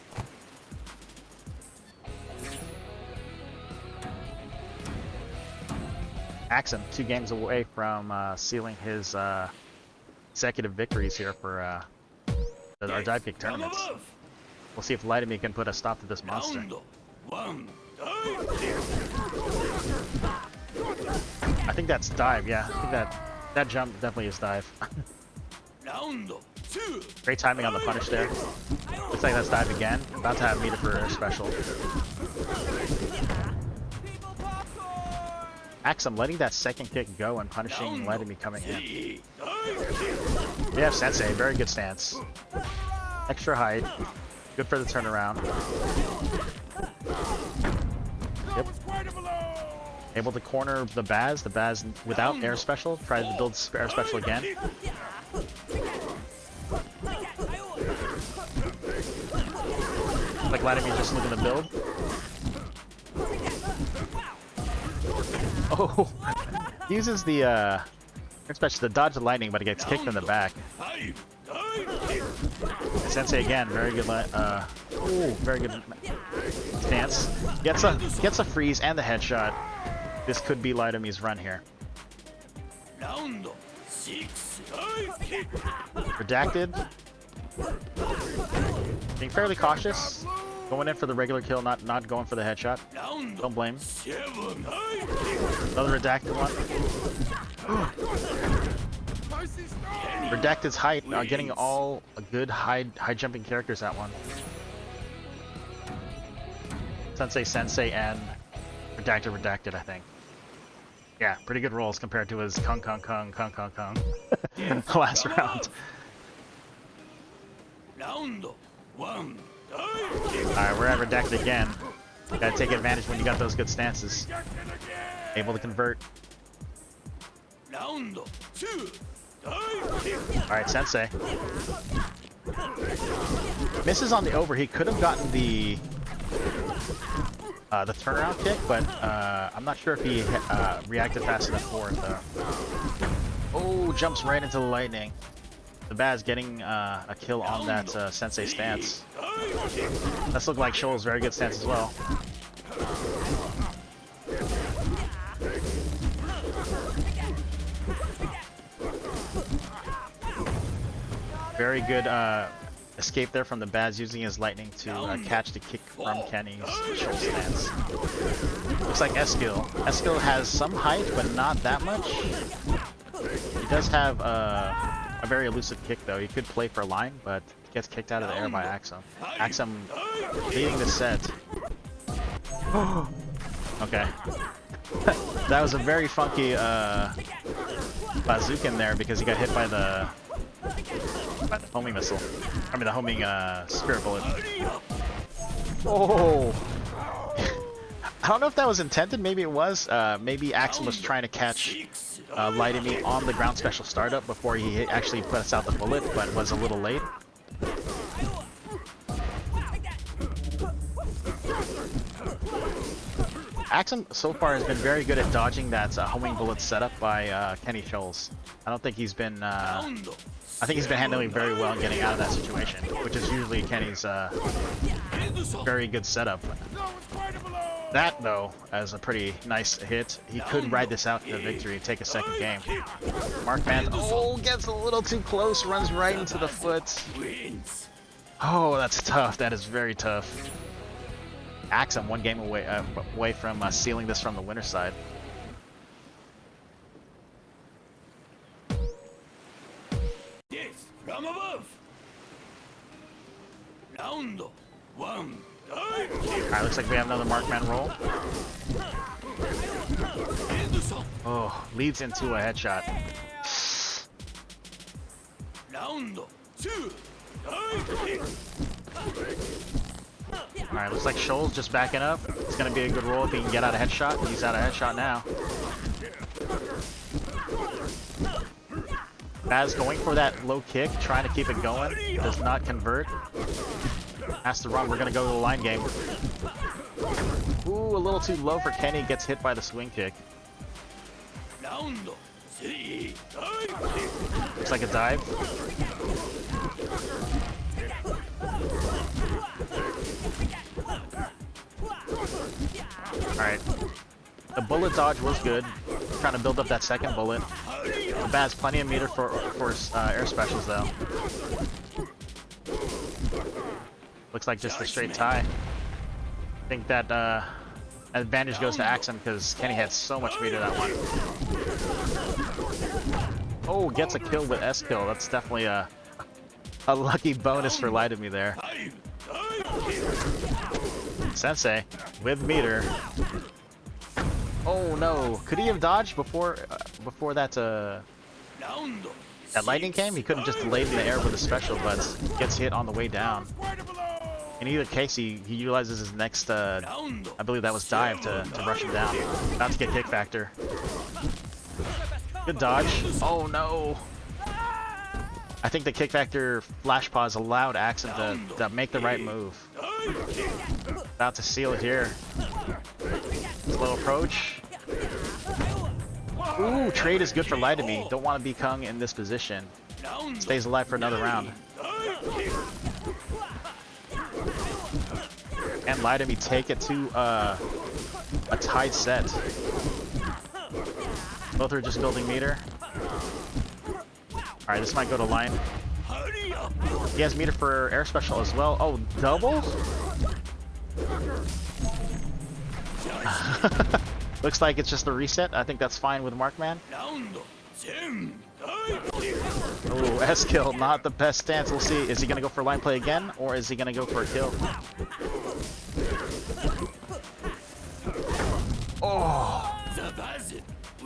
Axem, 2 games away from sealing his consecutive victories here for our Divekick tournaments. We'll see if Laitome can put a stop to this monster. Round one, I think that's dive, yeah. I think that jump definitely is dive. round two, Great timing on the punish there. Looks like that's dive again. About to have meter for a special. Axem letting that second kick go and punishing Laitome coming in. three, We have Sensei, very good stance. Extra height. Good for the turnaround. Yep. Able to corner the Baz without air special. Tries to build air special again. Like Laitome just looking to build. Oh, he uses the air special to dodge the lightning, but it gets kicked in the back. five, Sensei again, very good. Very good stance. Gets a freeze and the headshot. This could be Laitome's run here. round six, Redacted. Being fairly cautious. Going in for the regular kill, not going for the headshot. round Don't blame. seven, Another redacted one. Redacted's height, getting all good high jumping characters at one. Sensei, and Redacted, I think. Yeah, pretty good rolls compared to his Kung last round. round one, Alright, we're at Redacted again. Gotta take advantage when you got those good stances. Able to convert. round two, Alright, Sensei. Misses on the over. He could have gotten the turnaround kick, but I'm not sure if he reacted fast enough for it though. Oh, jumps right into the lightning. The Baz getting a kill on that Sensei stance. Let's look like Shoal's very good stance as well. Very good escape there from the Baz, using his lightning to catch the kick from Kenny's Shoal stance. Looks like Eskil has some height, but not that much. He does have a very elusive kick though. He could play for a line, but gets kicked out of the air by Axem. Axem leading the set. Okay. That was a very funky bazooka in there because he got hit by the homing missile. I mean the homing spirit bullet. Oh! I don't know if that was intended. Maybe it was. Maybe Axem was trying to catch Laitome on the ground special startup before he actually puts out the bullet, but was a little late. Axem so far has been very good at dodging that homing bullet setup by Kenny Shoals. I don't think he's been. I think he's been handling very well and getting out of that situation, which is usually Kenny's very good setup. that, though, as a pretty nice hit. He could ride this out to the victory and take a second game. Markman, oh, gets a little too close, runs right into the foot. Oh, that's tough. That is very tough. Axem one game away from sealing this from the winner's side. Yes, from above. Round one. Alright, looks like we have another Markman roll. Oh, leads into a headshot. Round two. Alright, looks like Shoal's just backing up. It's gonna be a good roll if he can get out a headshot. He's out a headshot now. Baz going for that low kick, trying to keep it going. Does not convert. Has to run. We're gonna go to the line game. Ooh, a little too low for Kenny. Gets hit by the swing kick. Looks like a dive. Alright. The bullet dodge was good. Trying to build up that second bullet. The Baz plenty of meter for air specials though. Looks like just a straight tie. I think that advantage goes to Axem because Kenny had so much meter that one. Oh, gets a kill with S kill. That's definitely a lucky bonus for Laitome there. Sensei with meter. Oh no! Could he have dodged before that lightning came? He could have just delayed in the air with a special, but gets hit on the way down. In either case, he utilizes his next, I believe that was dive to rush him down. Not to get kick factor. Good dodge. Oh no! I think the kick factor flash pause allowed Axem to make the right move. About to seal it here. Slow approach. Ooh, trade is good for Laitome. Don't want to be Kung in this position. Stays alive for another round. And Laitome take it to a tied set. Both are just building meter. Alright, this might go to line. He has meter for air special as well. Oh, double? Looks like it's just a reset. I think that's fine with Markman. Oh, S kill, not the best stance. We'll see. Is he gonna go for line play again, or is he gonna go for a kill? Oh!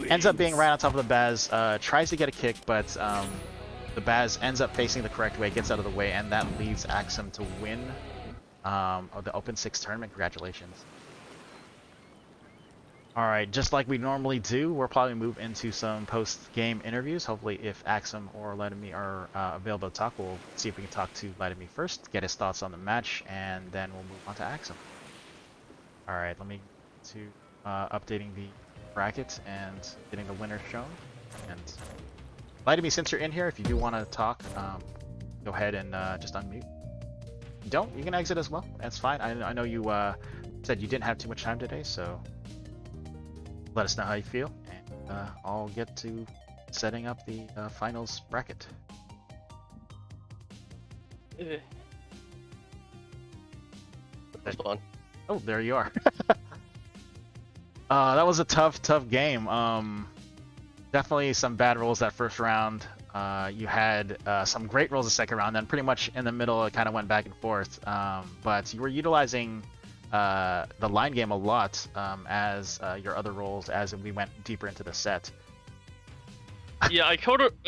Ends up being right on top of the Baz. Tries to get a kick, but the Baz ends up facing the correct way, gets out of the way, and that leaves Axem to win the Open 6 tournament. Congratulations. Alright, just like we normally do, we'll probably move into some post-game interviews. Hopefully, if Axem or Laitome are available to talk, we'll see if we can talk to Laitome first, get his thoughts on the match, and then we'll move on to Axem. Alright, let me to updating the bracket and getting the winner shown. And Laitome, since you're in here, if you do want to talk, go ahead and just unmute. If you don't, you can exit as well. That's fine. I know you said you didn't have too much time today, so let us know how you feel, and I'll get to setting up the finals bracket. That's fun. Oh, there you are. That was a tough game. Definitely some bad rolls that first round. You had some great rolls the second round, then pretty much in the middle it kind of went back and forth. But you were utilizing the line game a lot as your other roles as we went deeper into the set. Yeah, I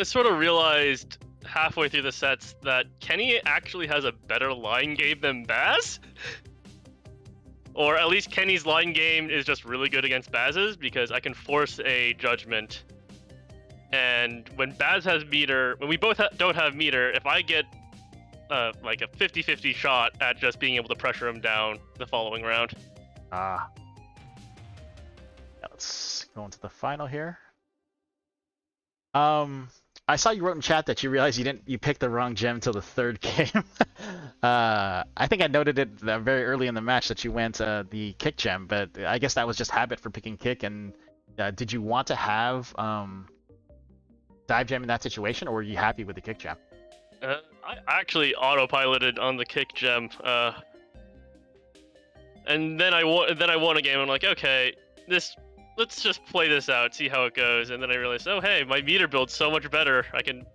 sort of realized halfway through the sets that Kenny actually has a better line game than Baz. Or at least Kenny's line game is just really good against Baz's, because I can force a judgment. And when Baz has meter, when we both don't have meter, if I get like a 50-50 shot at just being able to pressure him down the following round. Yeah, let's go into the final here. I saw you wrote in chat that you realized you picked the wrong gem till the third game. I think I noted it very early in the match that you went the kick gem, but I guess that was just habit for picking kick. And did you want to have dive gem in that situation, or were you happy with the kick gem? I actually autopiloted on the kick gem, and then I won a game. I'm like, okay, let's just play this out, see how it goes. And then I realized, oh hey, my meter build's so much better. I can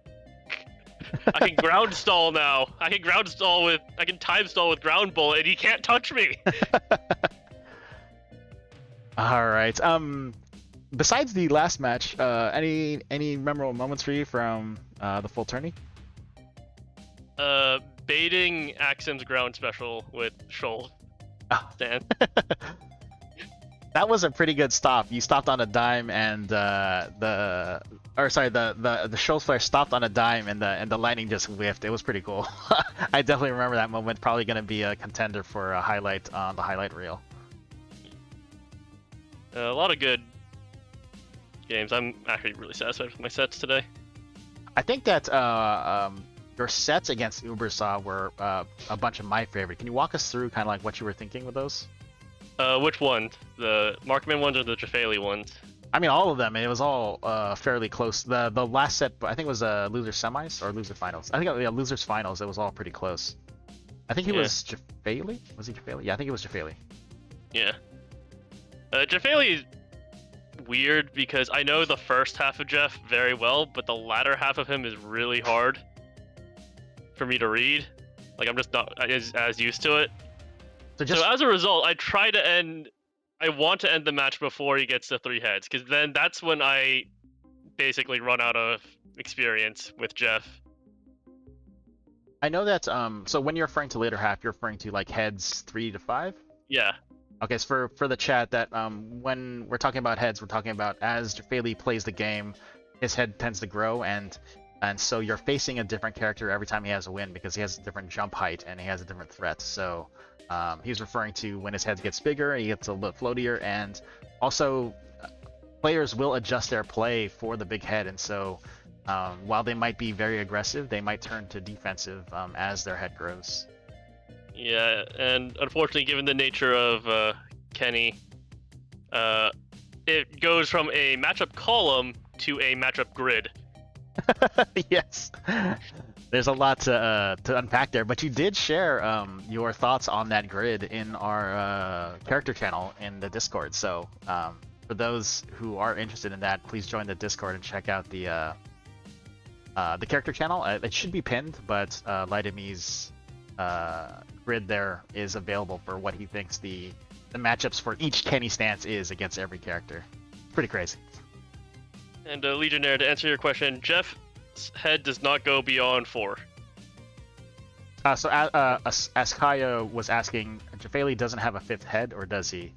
ground stall now. I can time stall with ground bullet, and he can't touch me. All right. Besides the last match, any memorable moments for you from the full tourney? Baiting Axem's ground special with Shoal stand. That was a pretty good stop. You stopped on a dime, and the Shoals flare stopped on a dime, and the lightning just whiffed. It was pretty cool. I definitely remember that moment. Probably going to be a contender for a highlight on the highlight reel. A lot of good games. I'm actually really satisfied with my sets today. I think that your sets against Ubersaw were a bunch of my favorite. Can you walk us through kind of like what you were thinking with those? Which ones? The Markman ones or the Jefailey ones? I mean, all of them. It was all fairly close. The last set, I think it was loser semis or loser finals. I think losers finals. It was all pretty close. I think he was Jefailey. Was he Jefailey? Yeah, I think it was Jefailey. Yeah. Jefailey is weird because I know the first half of Jeff very well, but the latter half of him is really hard for me to read. Like, I'm just not as used to it. So as a result, I want to end the match before he gets to 3 heads, because then that's when I basically run out of experience with Jeff. I know that, so when you're referring to later half, you're referring to like heads 3 to 5? Yeah. Okay, so for the chat, that when we're talking about heads, we're talking about as Jefailey plays the game, his head tends to grow, and so you're facing a different character every time he has a win, because he has a different jump height and he has a different threat. So he's referring to when his head gets bigger, he gets a little floatier, and also players will adjust their play for the big head, and so while they might be very aggressive, they might turn to defensive as their head grows. Yeah, and unfortunately, given the nature of Kenny, it goes from a matchup column to a matchup grid. Yes, there's a lot to unpack there, but you did share your thoughts on that grid in our character channel in the Discord. So for those who are interested in that, please join the Discord and check out the character channel. It should be pinned, but Laitome's grid there is available for what he thinks the matchups for each Kenny stance is against every character. Pretty crazy. And Legionnaire, to answer your question, Jeff's head does not go beyond 4. So as Kaya was asking, Jefailey doesn't have a 5th head, or does he?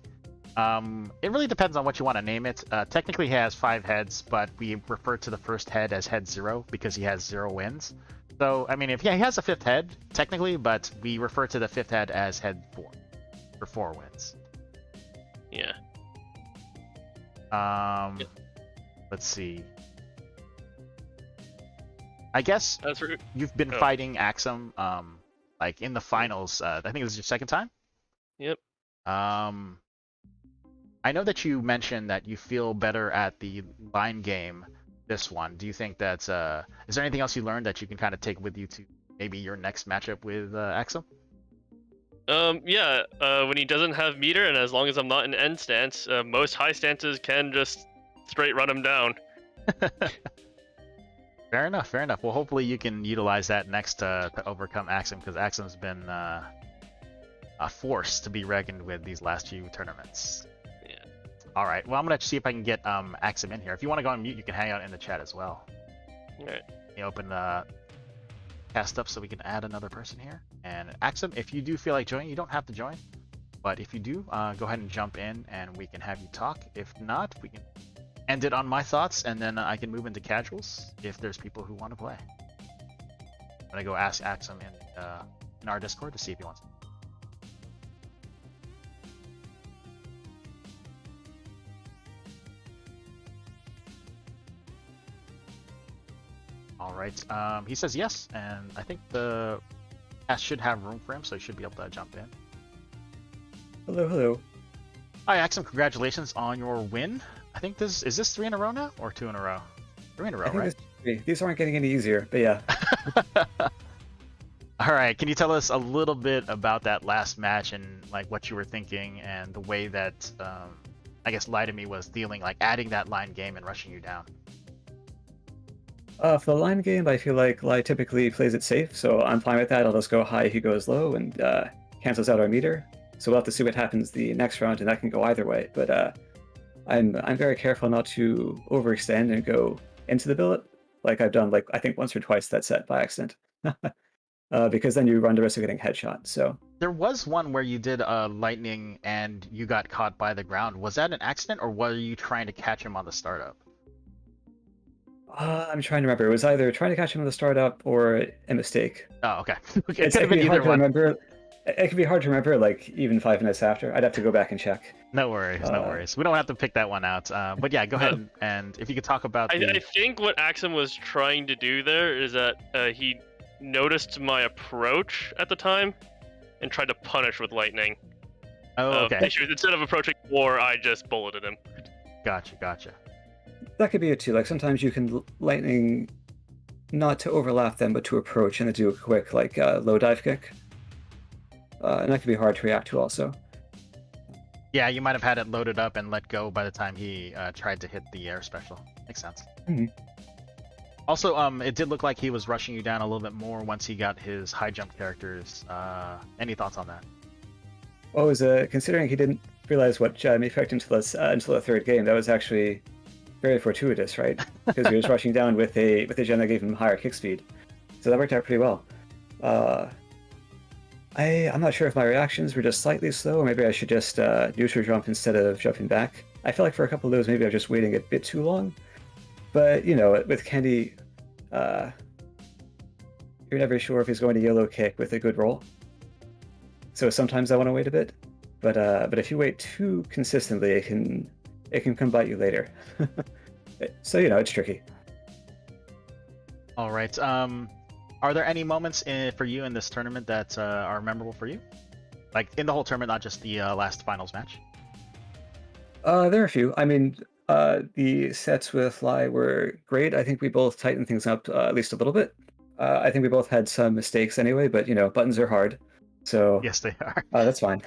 It really depends on what you want to name it. Technically he has 5 heads, but we refer to the first head as head 0 because he has 0 wins. So, I mean, he has a 5th head, technically, but we refer to the 5th head as head 4 for 4 wins. Yeah. Let's see. I guess you've been fighting Axem, like in the finals. I think it was your 2nd time? Yep. I know that you mentioned that you feel better at the line game this one. Do you think that's is there anything else you learned that you can kind of take with you to maybe your next matchup with Axem? Yeah, when he doesn't have meter, and as long as I'm not in end stance, most high stances can just straight run him down. Fair enough, fair enough. Well, hopefully you can utilize that next to overcome Axem, because Axem's been a force to be reckoned with these last few tournaments. Yeah. All right. Well, I'm gonna see if I can get Axem in here. If you want to go on mute, you can hang out in the chat as well. All right. Let me open the cast up so we can add another person here. And Axem, if you do feel like joining, you don't have to join, but if you do, go ahead and jump in and we can have you talk. If not, we can end it on my thoughts, and then I can move into casuals if there's people who want to play. I'm gonna go ask Axem in our Discord to see if he wants to. All right. He says yes, and I think the Cass should have room for him, so he should be able to jump in. Hello, hello. Hi, Axem. Congratulations on your win. I think is this 3 in a row now, or 2 in a row? 3 in a row, I think right? these aren't getting any easier, but yeah. All right. Can you tell us a little bit about that last match and like what you were thinking and the way that I guess Laitome was dealing, like adding that line game and rushing you down? For the line game, I feel like Lai typically plays it safe, so I'm fine with that. I'll just go high, he goes low, and cancels out our meter. So we'll have to see what happens the next round, and that can go either way. But I'm very careful not to overextend and go into the billet, like I've done, like I think once or twice that set by accident. Because then you run the risk of getting headshot. So There was one where you did lightning and you got caught by the ground. Was that an accident, or were you trying to catch him on the startup? I'm trying to remember. It was either trying to catch him on the startup or a mistake. Oh, okay. Okay, it It could have can been be hard either to one. remember. It can be hard to remember, like even 5 minutes after. I'd have to go back and check. No worries, no worries. We don't have to pick that one out. But yeah, go ahead and if you could talk about the... I think what Axem was trying to do there is that he noticed my approach at the time and tried to punish with lightning. Oh, okay. Instead of approaching war, I just bulleted him. Gotcha. That could be it too. Like sometimes you can lightning, not to overlap them, but to approach and then do a quick like low dive kick. And that can be hard to react to also. Yeah, you might have had it loaded up and let go by the time he tried to hit the air special. Makes sense. Mhm. Also, it did look like he was rushing you down a little bit more once he got his high jump characters. Any thoughts on that? Well, it was considering he didn't realize what may affect him until the third game. That was actually very fortuitous, right? Because he was rushing down with a gem that gave him higher kick speed, so that worked out pretty well. I'm not sure if my reactions were just slightly slow, or maybe I should just neutral jump instead of jumping back. I feel like for a couple of those, maybe I was just waiting a bit too long. But, you know, with Kenny, you're never sure if he's going to yellow kick with a good roll. So sometimes I want to wait a bit. But if you wait too consistently, it can come bite you later. So, you know, it's tricky. All right. Are there any moments for you in this tournament that are memorable for you? Like in the whole tournament, not just the last finals match? There are a few. I mean, the sets with Lai were great. I think we both tightened things up at least a little bit. I think we both had some mistakes anyway, but you know, buttons are hard, so Yes, they are. that's fine.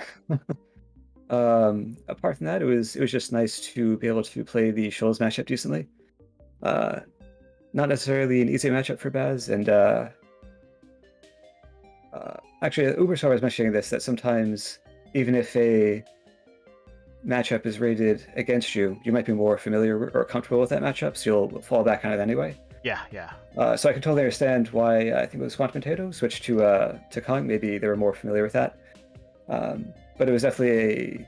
Apart from that, it was just nice to be able to play the Shoals matchup decently. Not necessarily an easy matchup for Baz, and actually, Ubersaw was mentioning this, that sometimes even if a matchup is rated against you, you might be more familiar or comfortable with that matchup, so you'll fall back on it anyway. Yeah. So I can totally understand why I think it was QuantumPotato switched to Kong. Maybe they were more familiar with that. But it was definitely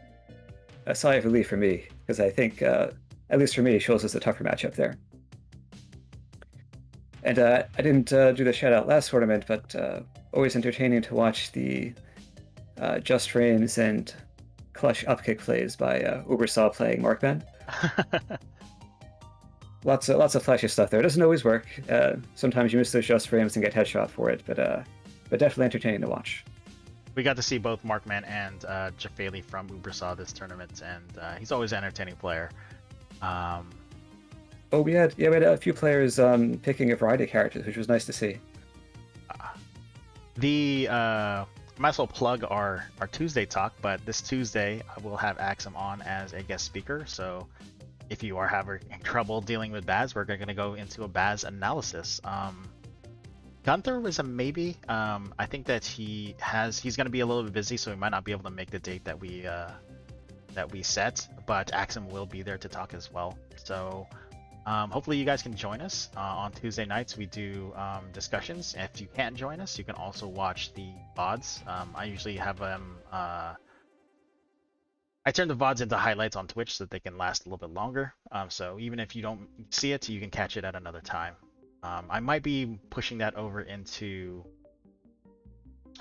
a sigh of relief for me, because I think, at least for me, Shoals is the tougher matchup there. And I didn't do the shout out last tournament, but always entertaining to watch the just frames and clutch upkick plays by Ubersaw playing Markman. Lots of flashy stuff there. It doesn't always work. Sometimes you miss those just frames and get headshot for it, but definitely entertaining to watch. We got to see both Markman and Jefailey from Ubersaw this tournament, and he's always an entertaining player. We had a few players picking a variety of characters, which was nice to see. Might as well plug our Tuesday talk, but this Tuesday we'll have Axem on as a guest speaker. So if you are having trouble dealing with Baz, we're going to go into a Baz analysis. Gunther was a maybe. I think that he's going to be a little bit busy, so he might not be able to make the date that we set. But Axem will be there to talk as well. So hopefully you guys can join us on Tuesday nights. We do discussions. If you can't join us, you can also watch the VODs. I usually have them. I turn the VODs into highlights on Twitch so that they can last a little bit longer. So even if you don't see it, you can catch it at another time. I might be pushing that over into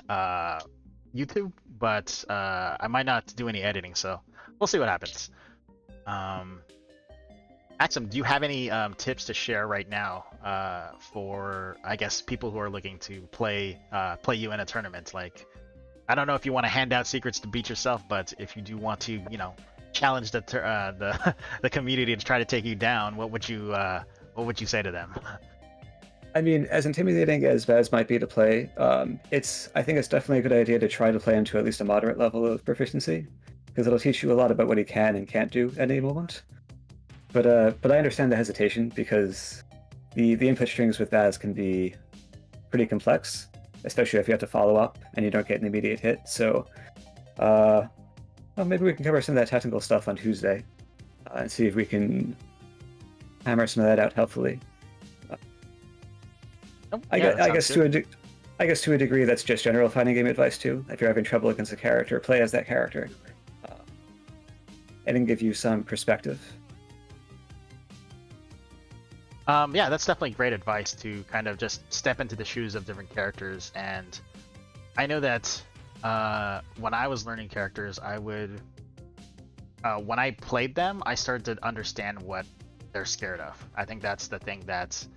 YouTube, but I might not do any editing, so we'll see what happens. Axem, do you have any tips to share right now for, I guess, people who are looking to play you in a tournament? Like, I don't know if you want to hand out secrets to beat yourself, but if you do want to, challenge the the community to try to take you down, what would you say to them? I mean, as intimidating as Vaz might be to play, I think it's definitely a good idea to try to play him to at least a moderate level of proficiency, because it'll teach you a lot about what he can and can't do at any moment. But I understand the hesitation because the input strings with Vaz can be pretty complex, especially if you have to follow up and you don't get an immediate hit. So, well, maybe we can cover some of that technical stuff on Tuesday and see if we can hammer some of that out helpfully. I guess to a degree that's just general fighting game advice too. If you're having trouble against a character, play as that character, and then give you some perspective. Yeah, that's definitely great advice to kind of just step into the shoes of different characters. And I know that when I was learning characters, I would, when I played them, I started to understand what they're scared of. I think that's the thing that's,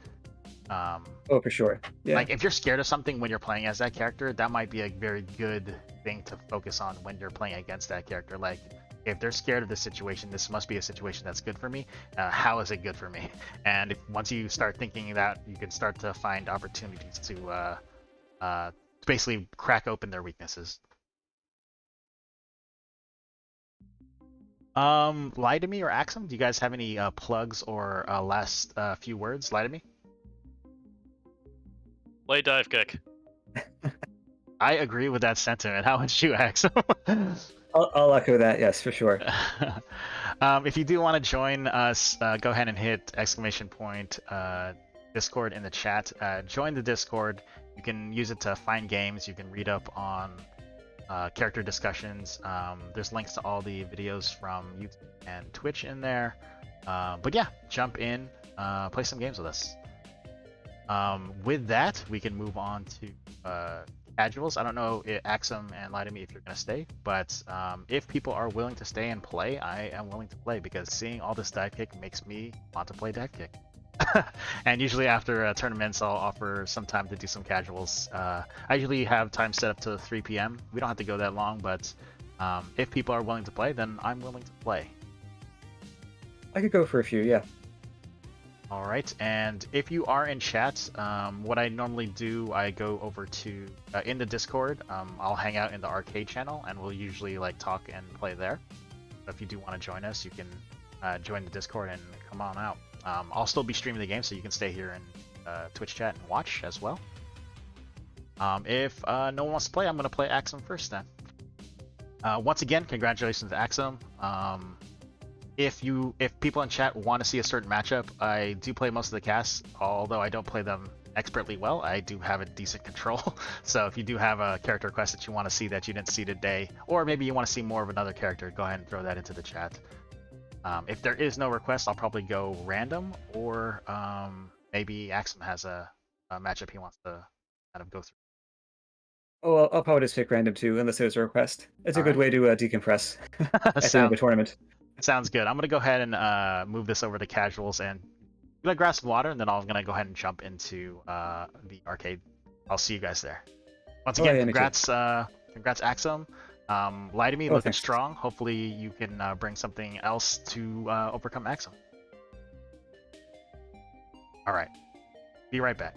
oh, for sure. Yeah. like if you're scared of something when you're playing as that character, that might be a very good thing to focus on when you're playing against that character. Like, if they're scared of this situation, this must be a situation that's good for me. How is it good for me? And once you start thinking that, you can start to find opportunities to basically crack open their weaknesses. Laitome or Axem, do you guys have any plugs or last few words? Laitome? Play Divekick. I agree with that sentiment. How would you, Axem? I'll echo that. Yes, for sure. If you do want to join us, go ahead and hit ! Discord in the chat. Join the Discord. You can use it to find games. You can read up on character discussions. There's links to all the videos from YouTube and Twitch in there. But yeah, jump in, play some games with us. With that, we can move on to casuals. I don't know, Axem and Laitome, if you're going to stay, but if people are willing to stay and play, I am willing to play, because seeing all this Divekick makes me want to play Divekick. And usually after tournaments, I'll offer some time to do some casuals. I usually have time set up to 3 p.m. We don't have to go that long, but if people are willing to play, then I'm willing to play. I could go for a few, yeah. All right, and if you are in chat, what I normally do, I go over to in the Discord. I'll hang out in the arcade channel, and we'll usually like talk and play there. So if you do want to join us, you can join the Discord and come on out. I'll still be streaming the game, so you can stay here in Twitch chat and watch as well. If no one wants to play, I'm going to play Axem first then. Once again, congratulations to Axem. If people in chat want to see a certain matchup, I do play most of the casts, although I don't play them expertly well. I do have a decent control. So if you do have a character request that you want to see that you didn't see today, or maybe you want to see more of another character, go ahead and throw that into the chat. If there is no request, I'll probably go random, or maybe Axem has a matchup he wants to kind of go through. Oh, I'll probably just pick random too, unless there's a request. It's a good way to decompress at the end of a tournament. Sounds good. I'm going to go ahead and move this over to casuals, and I'm going to grab some water, and then I'm going to go ahead and jump into the arcade. I'll see you guys there. Once again, congrats Axem. Laitome, looking strong. Hopefully you can bring something else to overcome Axem. All right. Be right back.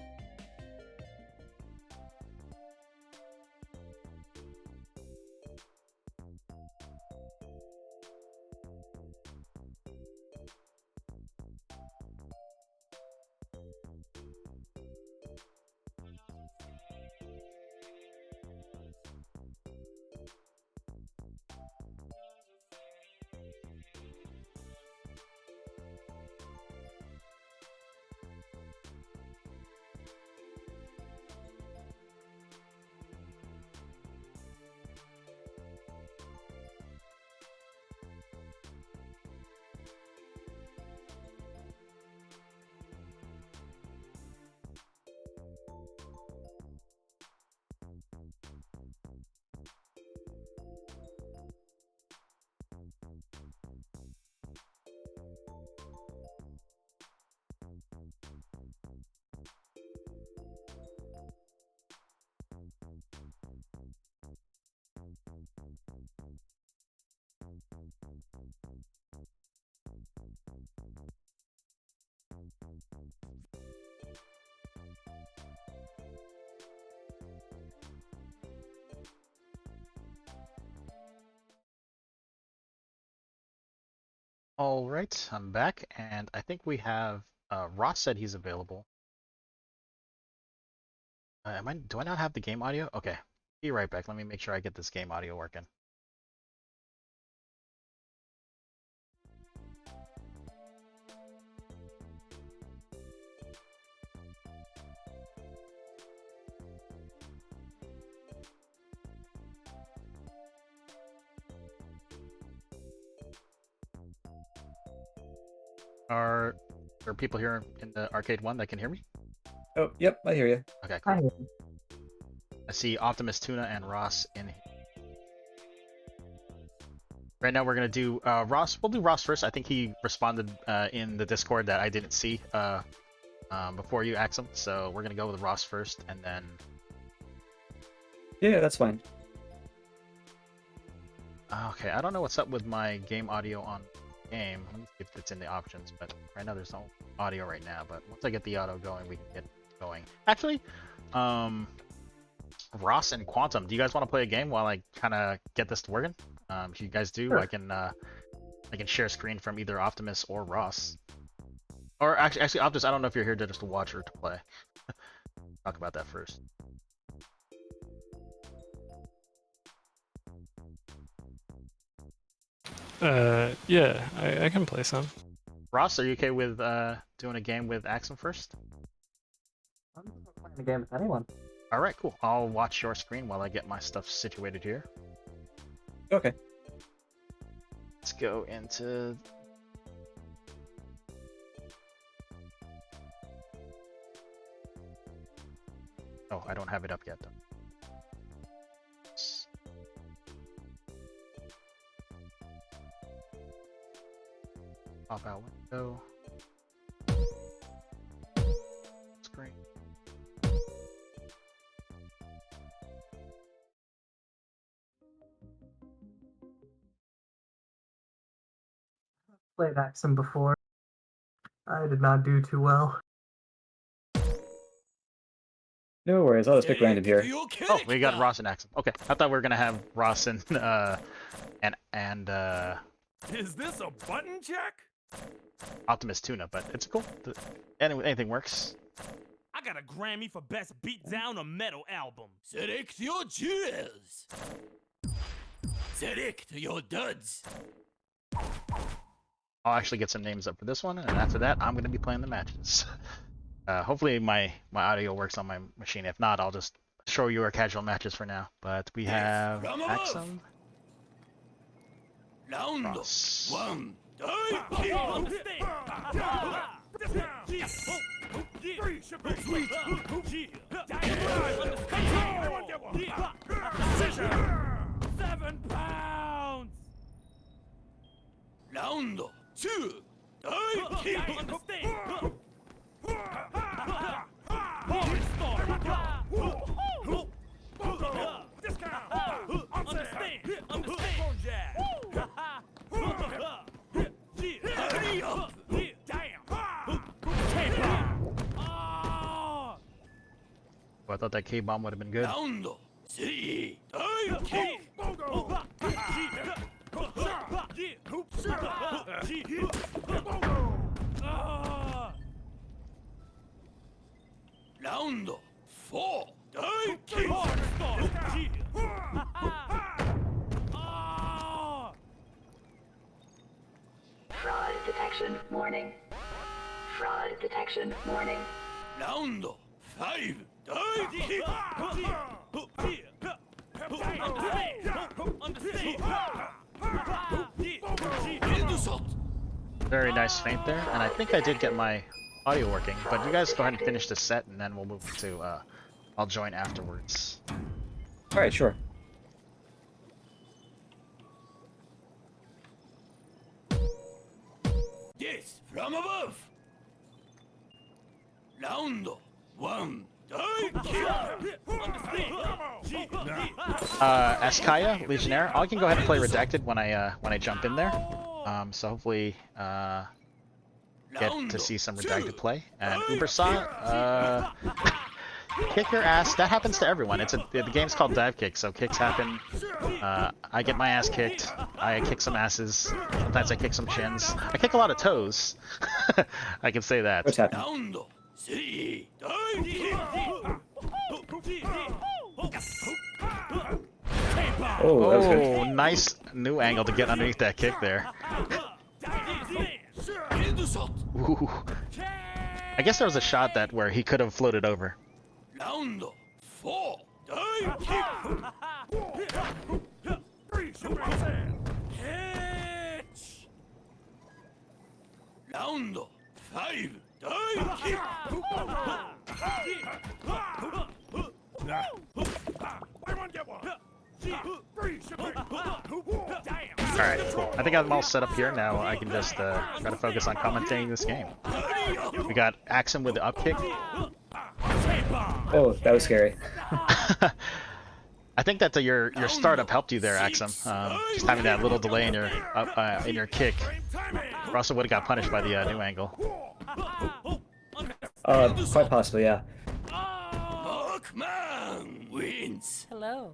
All right, I'm back, and I think we have Ross said he's available. Do I not have the game audio? Okay, be right back. Let me make sure I get this game audio working. Are there people here in the arcade one that can hear me? Oh, yep, I hear you. Okay, cool. I see Optimus, Tuna, and Ross in here. Right now we're gonna do Ross. We'll do Ross first. I think he responded in the Discord that I didn't see before you, Axem. So we're gonna go with Ross first, and then. Yeah, that's fine. Okay, I don't know what's up with my game audio on game. Let me see if it's in the options, but right now there's no audio right now. But once I get the auto going, we can get going. Actually, Ross and Quantum, do you guys want to play a game while I kind of get this to working? If you guys do, sure. I can share screen from either Optimus or Ross. Or actually, Optimus, I don't know if you're here to just watch or to play. Talk about that first. Yeah, I can play some. Ross, are you okay with doing a game with Axem first? I'm not playing a game with anyone. All right, cool. I'll watch your screen while I get my stuff situated here. Okay. Let's go into. Oh, I don't have it up yet, though. Pop out window. Screen. Played Axem before. I did not do too well. No worries, I'll just pick random here. Oh, we got Ross and Axem. Okay, I thought we were gonna have Ross and Is this a button check? Optimus Tuna, but it's cool. Anything works. I got a Grammy for Best Beatdown or Metal Album. Select your jewels. Select your duds. I'll actually get some names up for this one, and after that, I'm gonna be playing the matches. Hopefully my audio works on my machine. If not, I'll just show you our casual matches for now. But we have Axem. Ross. One. £7. Round 2. Understand? Oh, I thought that K-bomb would have been good. Round 3. Round 4. Fraud detection warning. Fraud detection warning. Round 5. Very nice feint there, and I think I did get my audio working. But you guys go ahead and finish this set, and then we'll move to. I'll join afterwards. All right, sure. Yes, from above. Round 1. Eskaya, Legionnaire. I can go ahead and play Redacted when I jump in there. So hopefully get to see some Redacted play. And Ubersaw, kick your ass. That happens to everyone. The game's called Divekick, so kicks happen. I get my ass kicked. I kick some asses. Sometimes I kick some chins. I kick a lot of toes. I can say that. What's happening? Oh, that was good. Oh, nice new angle to get underneath that kick there. Ooh. I guess there was a shot that where he could have floated over. Round 4. Round 5. Alright, cool. I think I'm all set up here. Now I can just try to focus on commentating this game. We got Axem with the up kick. Oh, that was scary. I think that your startup helped you there, Axem. Just having that little delay in your kick. Or also would have got punished by the new angle. Quite possibly, yeah. Markman wins. Hello.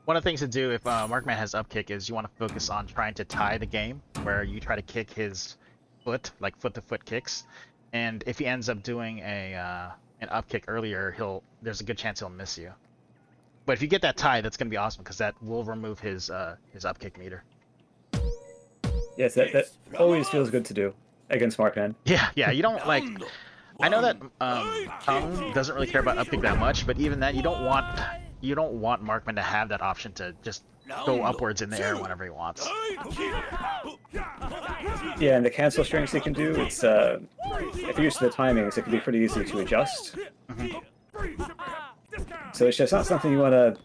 One of the things to do if Markman has up kick is you want to focus on trying to tie the game, where you try to kick his foot, like foot-to-foot kicks. And if he ends up doing an up kick earlier, there's a good chance he'll miss you. But if you get that tie, that's gonna be awesome because that will remove his up kick meter. Yes, that always feels good to do against Markman. Yeah, you don't like. I know that Tung doesn't really care about up kick that much, but even that, you don't want Markman to have that option to just go upwards in the air whenever he wants. Yeah, and the cancel strings he can do, it's if you're used to the timings, it can be pretty easy to adjust. So it's just not something you want to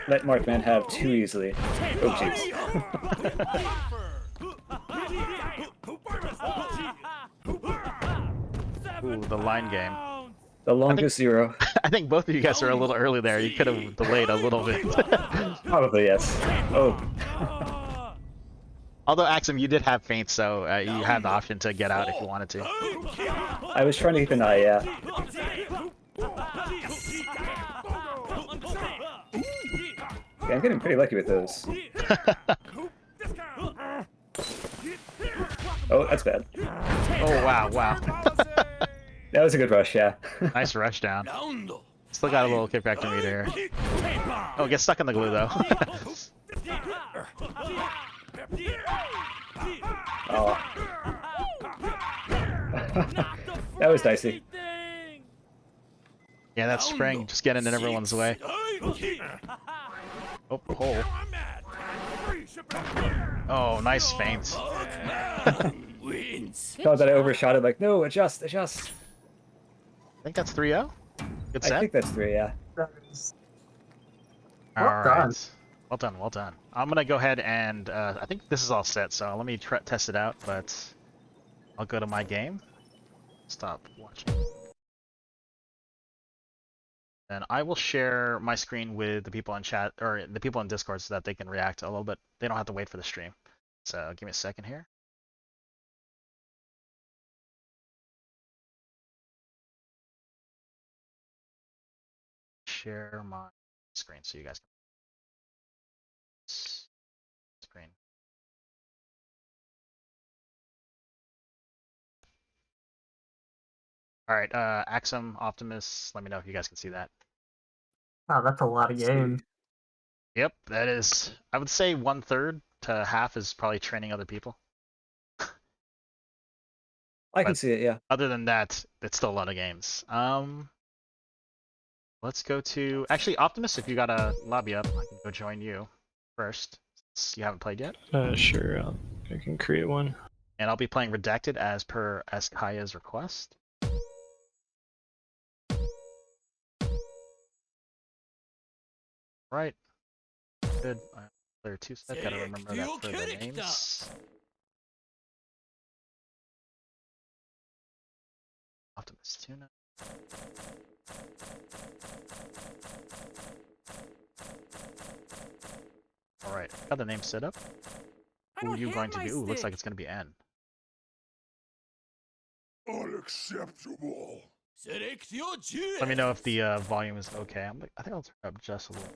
let Markman have too easily. Oh, jeez. Ooh, the line game. The longest zero. I think both of you guys are a little early there. You could have delayed a little bit. Probably, yes. Oh. Although, Axem, you did have feint, so you had the option to get out if you wanted to. I was trying to keep an eye, yeah. Yeah, I'm getting pretty lucky with those. Oh, that's bad. Oh, wow. That was a good rush, yeah. Nice rush down. Still got a little kickback to meter here. Oh, get stuck in the glue, though. Oh. That was dicey. Yeah, that spring just getting in everyone's way. Oh, hole. Oh, nice feint. Thought that I overshot it, like, no, adjust. I think that's 3-0. Good set. I think that's 3, yeah. Alright. Well done. I'm gonna go ahead and I think this is all set, so let me test it out, but I'll go to my game. Stop watching. And I will share my screen with the people in chat, or the people in Discord, so that they can react a little bit. They don't have to wait for the stream. So give me a second here. Share my screen so you guys can screen. All right, Axem, Optimus, let me know if you guys can see that. Wow, that's a lot of game. Yep, that is. I would say 1/3 to half is probably training other people. I can see it, yeah. Other than that, it's still a lot of games. Let's go to actually Optimus. If you got a lobby up, I can go join you first. Since you haven't played yet. Sure. I can create one. And I'll be playing Redacted as per Kaya's request. Right. Good. Player 2 set. Gotta remember that for the names. Optimus Tuna. Alright, got the name set up. Who are you going to be? Ooh, looks like it's going to be N. Unacceptable. Select your choice. Let me know if the volume is okay. I think I'll turn it up just a little.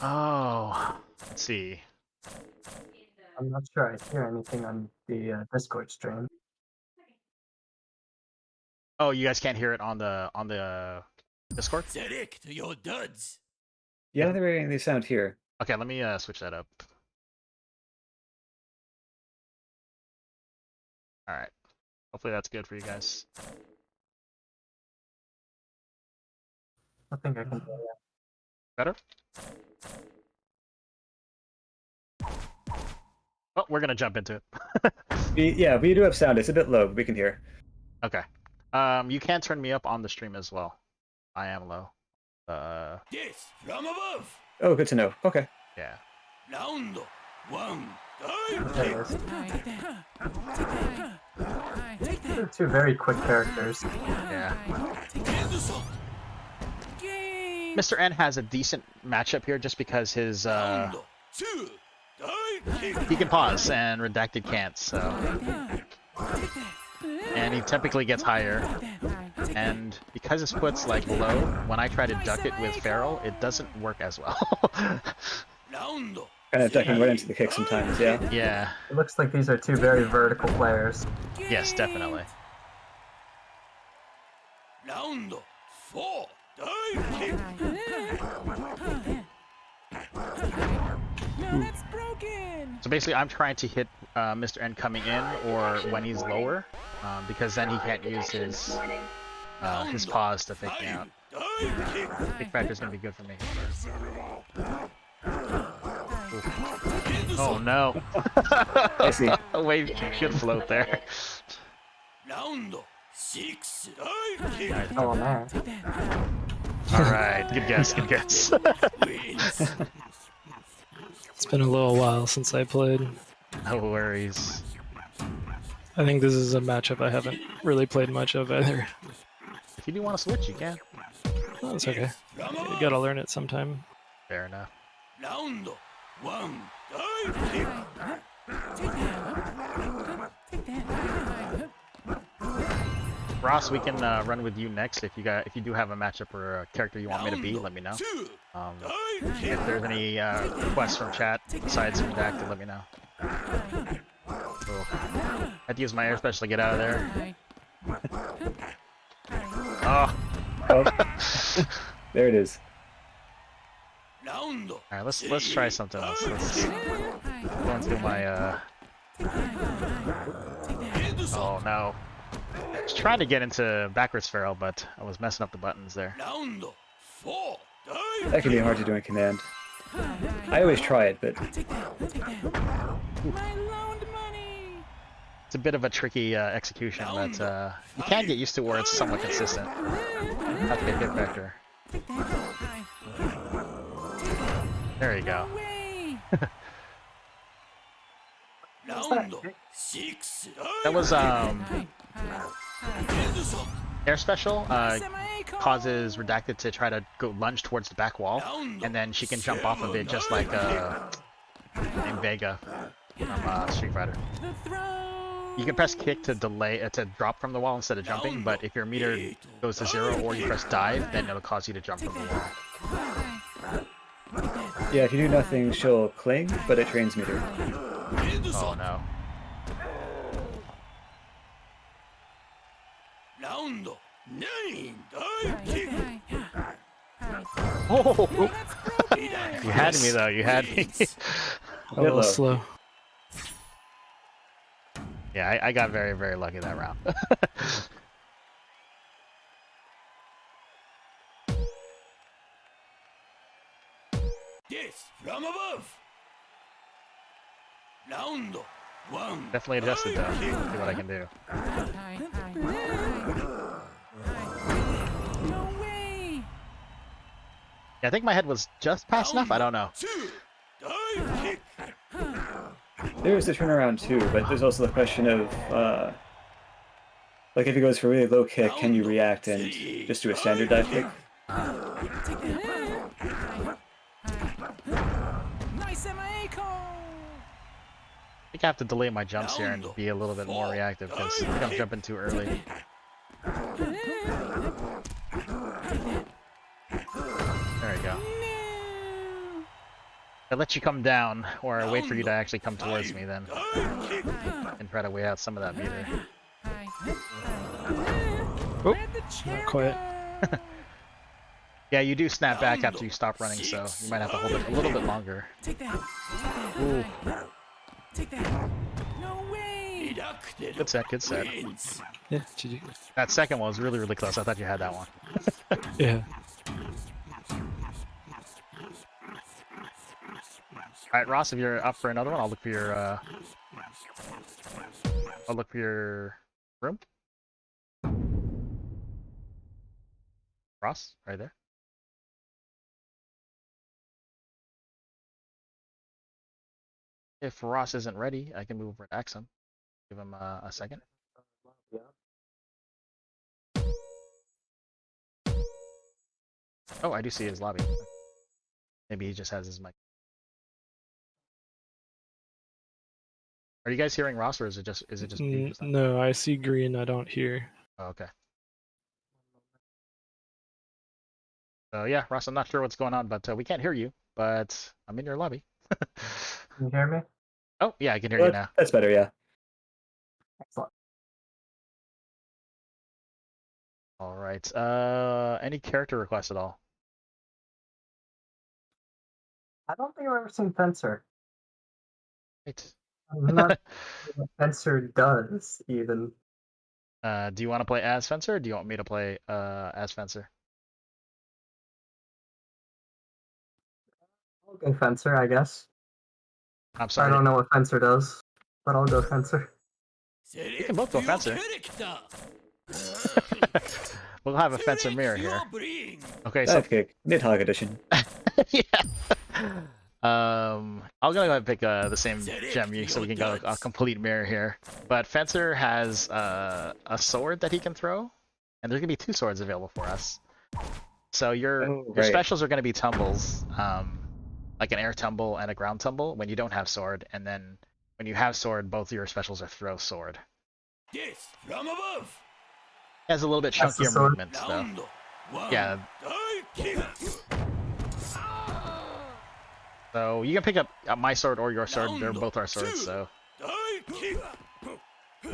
Oh, let's see. I'm not sure I hear anything on the Discord stream. Oh, you guys can't hear it on the Discord? Select your duds. Yeah, I don't think we're getting any sound here. Okay, let me switch that up. All right. Hopefully that's good for you guys. I think I can hear you. Better? Oh, we're gonna jump into it. We do have sound. It's a bit low, but we can hear. Okay. You can turn me up on the stream as well. I am low. Yes, from above. Oh, good to know. Okay. Yeah. Round one. There it is. They're two very quick characters. Yeah. Mr. N has a decent matchup here just because his he can pause and Redacted can't, so. And he typically gets higher. And because his foot's like low, when I try to duck it with Feral, it doesn't work as well. Kind of ducking right into the kick sometimes, yeah. Yeah. It looks like these are two very vertical players. Yes, definitely. Round four. It's broken. So basically, I'm trying to hit Mr. N coming in or when he's lower, because then he can't use his pause to fake me out. Kick factor is gonna be good for me. Oh no! I see. Way good float there. Round six. Oh man. All right, good guess, good guess. It's been a little while since I played. No worries. I think this is a matchup I haven't really played much of either. If you do want to switch, you can. Oh, it's okay. You gotta learn it sometime. Fair enough. Round one. Ross, we can run with you next if you do have a matchup or a character you want me to be. Let me know. If there's any requests from chat besides Redacted, let me know. Cool. I had to use my air special to get out of there. Oh. There it is. All right, let's try something else. Let's go into my Oh no. I was trying to get into backwards Feral, but I was messing up the buttons there. Round four. That can be hard to do in command. I always try it, but My loaned money. It's a bit of a tricky execution, but you can get used to where it's somewhat consistent. Have to get hit vector. There you go. Round six. That was air special causes Redacted to try to go lunge towards the back wall, and then she can jump off of it just like named Vega from Street Fighter. You can press kick to delay to drop from the wall instead of jumping, but if your meter goes to 0 or you press dive, then it'll cause you to jump from the wall. yeah, if you do nothing, she'll cling, but it trains meter. Oh no. Round nine. Oh! You had me though, you had me. A little slow. Yeah, I got very, very lucky that round. Yes, from above. Round one. Definitely adjusted though. See what I can do. No way. Yeah, I think my head was just past enough. I don't know. There's the turnaround too, but there's also the question of, like if he goes for a really low kick, can you react and just do a standard dive kick? Nice think I have to delay my jumps here and be a little bit more reactive because I think I'm jumping too early. There you go. I let you come down, or I wait for you to actually come towards me, then and try to weigh out some of that meter. Oh, not quite. Yeah, you do snap back after you stop running, so you might have to hold it a little bit longer. Take that. Ooh, Take that. No way. good set, good set. Yeah, GG. That second one was really, really close. I thought you had that one. Yeah. All right, Ross, if you're up for another one, I'll look for your room. Ross, right there. If Ross isn't ready, I can move over to Axem. Give him a second. Oh, I do see his lobby. Maybe he just has his mic. Are you guys hearing Ross, or is it just me just now? No, I see green. I don't hear. Oh, okay. So yeah, Ross, I'm not sure what's going on, but we can't hear you. But I'm in your lobby. Can you hear me? Oh yeah, I can hear you now. That's better, yeah. Excellent. All right. Any character requests at all? I don't think I've ever seen Fencer. Right. I'm not sure what Fencer does, even. Do you want to play as Fencer, or do you want me to play as Fencer? I'll go Fencer, I guess. I'm I sorry. don't know what Fencer does, but I'll go Fencer. You can both go Fencer. We'll have a Fencer mirror here. Okay, so Divekick, Nidhogg edition. yeah. I'll go ahead and pick the same gem so we can go a complete mirror here. But Fencer has a sword that he can throw, and there's gonna be 2 swords available for us. So your specials are gonna be tumbles, like an air tumble and a ground tumble when you don't have sword, and then when you have sword, both of your specials are throw sword. Yes, from above. It has a little bit That's the chunkier sword. movement, though. Yeah. So you can pick up my sword or your sword. They're both our swords, so.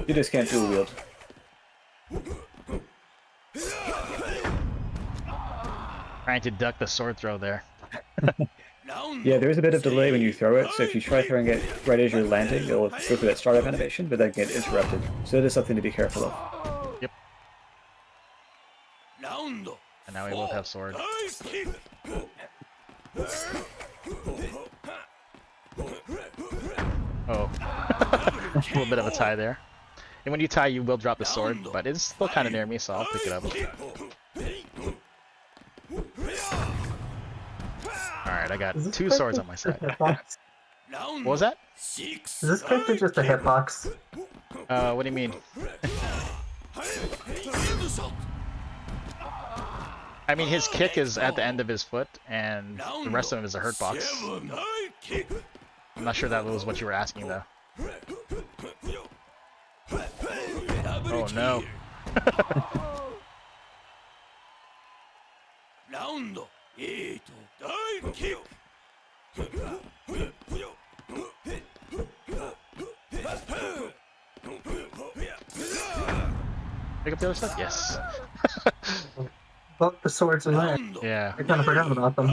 You just can't dual wield. Trying to duck the sword throw there. Yeah, there is a bit of delay when you throw it, so if you try throwing it right as you're landing, it'll go through that startup animation, but then get interrupted. So it is something to be careful of. Yep. And now we both have sword. Oh. A little bit of a tie there. And when you tie, you will drop the sword, but it's still kind of near me, so I'll pick it up. Alright, I got 2 swords on my side. What was that? Is this character just a hitbox? What do you mean? I mean, his kick is at the end of his foot, and the rest of him is a hurt box. I'm not sure that was what you were asking, though. Oh no. Pick up the other stuff? Yes. Both the swords in there. Yeah. I kind of forgot about them.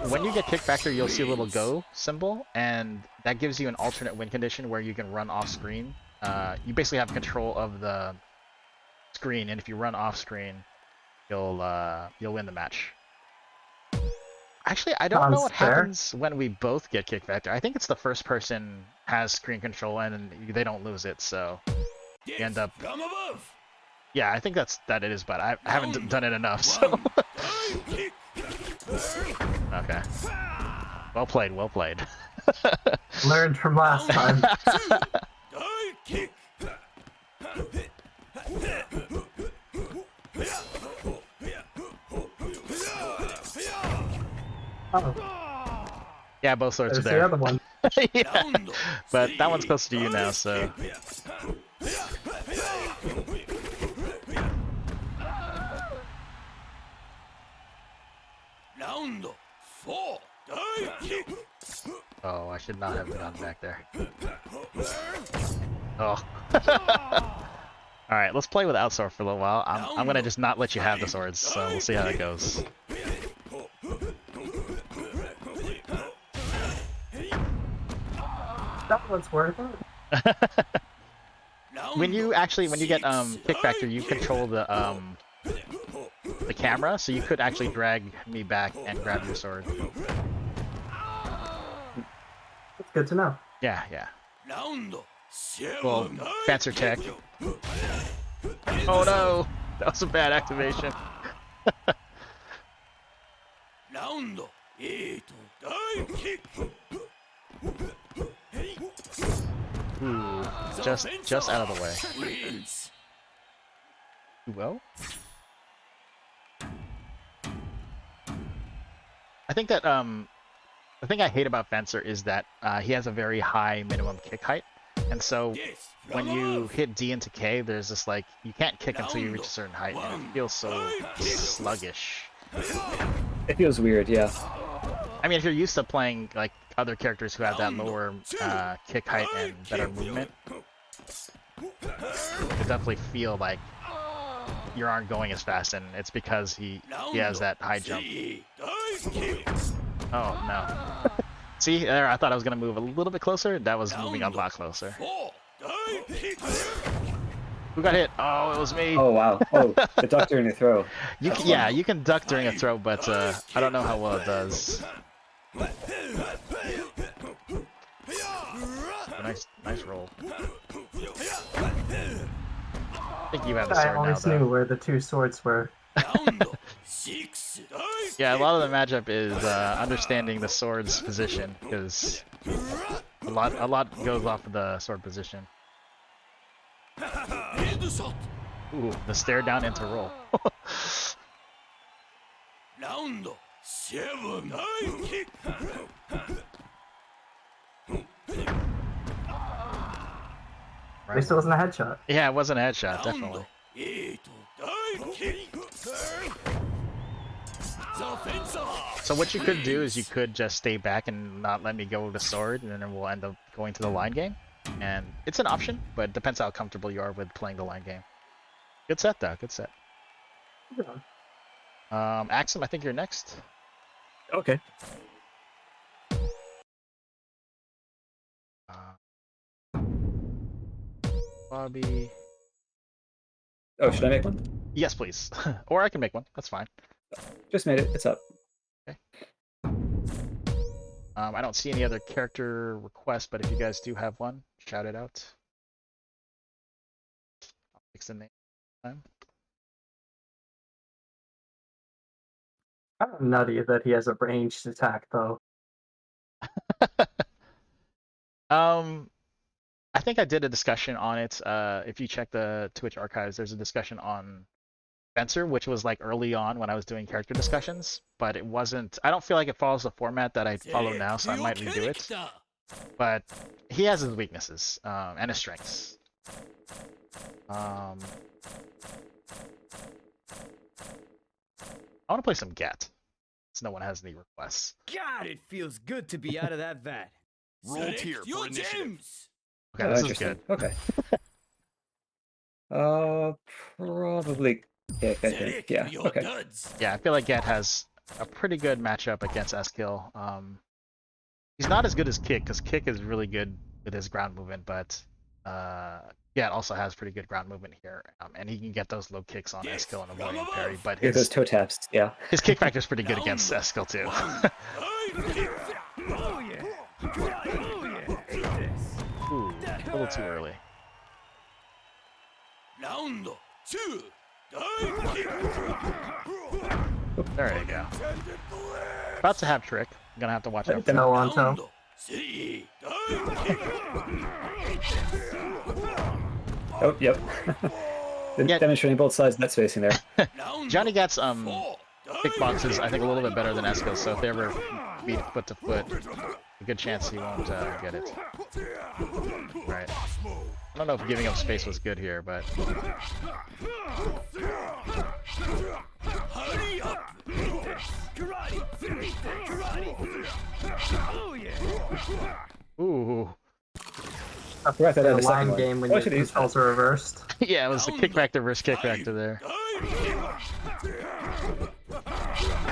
When you get kicked back there, you'll see a little go symbol, and that gives you an alternate win condition where you can run off screen. You basically have control of the screen, and if you run off screen, you'll win the match. Actually, I don't know what happens when we both get kicked back there. I think it's the first person has screen control and they don't lose it, so you end up. Yeah, I think that it is, but I haven't done it enough, so. Okay. Well played, well played. Learned from last time. Oh, Yeah, both swords are there's the there. other one. Yeah, but that one's closer to you now, so. Round 4. Divekick. Oh, I should not have gone back there. Oh. Alright, let's play without sword for a little while. I'm gonna just not let you have the swords, so we'll see how that goes. That one's worth it. when you get kick factor, you control the camera, so you could actually drag me back and grab your sword. It's good to know. Yeah, yeah. Well, Fencer tech. Oh no! That was a bad activation. Ooh, just out of the way. Well, I think that the thing I hate about Fencer is that he has a very high minimum kick height, and so when you hit D into K, there's this like you can't kick until you reach a certain height, and it feels so sluggish. It feels weird, yeah. I mean, if you're used to playing like other characters who have that lower kick height and better movement, you definitely feel like you aren't going as fast, and it's because he has that high jump. Oh no. See, there I thought I was gonna move a little bit closer. That was moving a lot closer. Who got hit? Oh, it was me. Oh wow. Oh, the duck during the throw. You can duck during a throw, but I don't know how well it does. Nice roll. I think you have the sword I always now, knew though. where the two swords were. Yeah, a lot of the matchup is understanding the sword's position, because a lot goes off of the sword position. Ooh, the stare down into roll. At least it wasn't a headshot. Yeah, it wasn't a headshot, definitely. So what you could do is you could just stay back and not let me go with the sword, and then we'll end up going to the line game. And it's an option, but it depends how comfortable you are with playing the line game. Good set, though. Good set. Axem, I think you're next. Okay. Bobby. Oh, should I make one? Yes, please. Or I can make one. That's fine. Just made it. It's up. Okay. I don't see any other character requests, but if you guys do have one, shout it out. I'll fix the name time. Kind of nutty that he has a ranged attack, though. I think I did a discussion on it. If you check the Twitch archives, there's a discussion on Fencer, which was like early on when I was doing character discussions, but it wasn't. I don't feel like it follows the format that I follow now, so I might redo it. But he has his weaknesses and his strengths. I want to play some Get, since no one has any requests. God, it feels good to be out of that vat. Roll tier for initiative. Okay, this is Interesting. good. Okay. Probably Kick, I think. Yeah. Okay. Yeah, I feel like Get has a pretty good matchup against Skill. He's not as good as Kick, because Kick is really good with his ground movement, but Get also has pretty good ground movement here, and he can get those low kicks on Skill and avoid parry. But Get those toe taps. Yeah. his kick factor is pretty good against Skill too. Ooh, a little too early. There you go. About to have trick. I'm gonna have to watch out for No on toe. Oh, yep. Yeah. Demonstrating both sides of that spacing there. Johnny gets kickbox is, I think, a little bit better than Eskil, so if they ever meet foot to foot, a good chance he won't get it. Right. I don't know if giving up space was good here, but... Hurry up! Karate! Karate! Oh yeah! Ooh. I forgot that I had The a second line one. game when Oh, I your should use that. controls are reversed. Yeah, it was the kick factor versus kick factor there.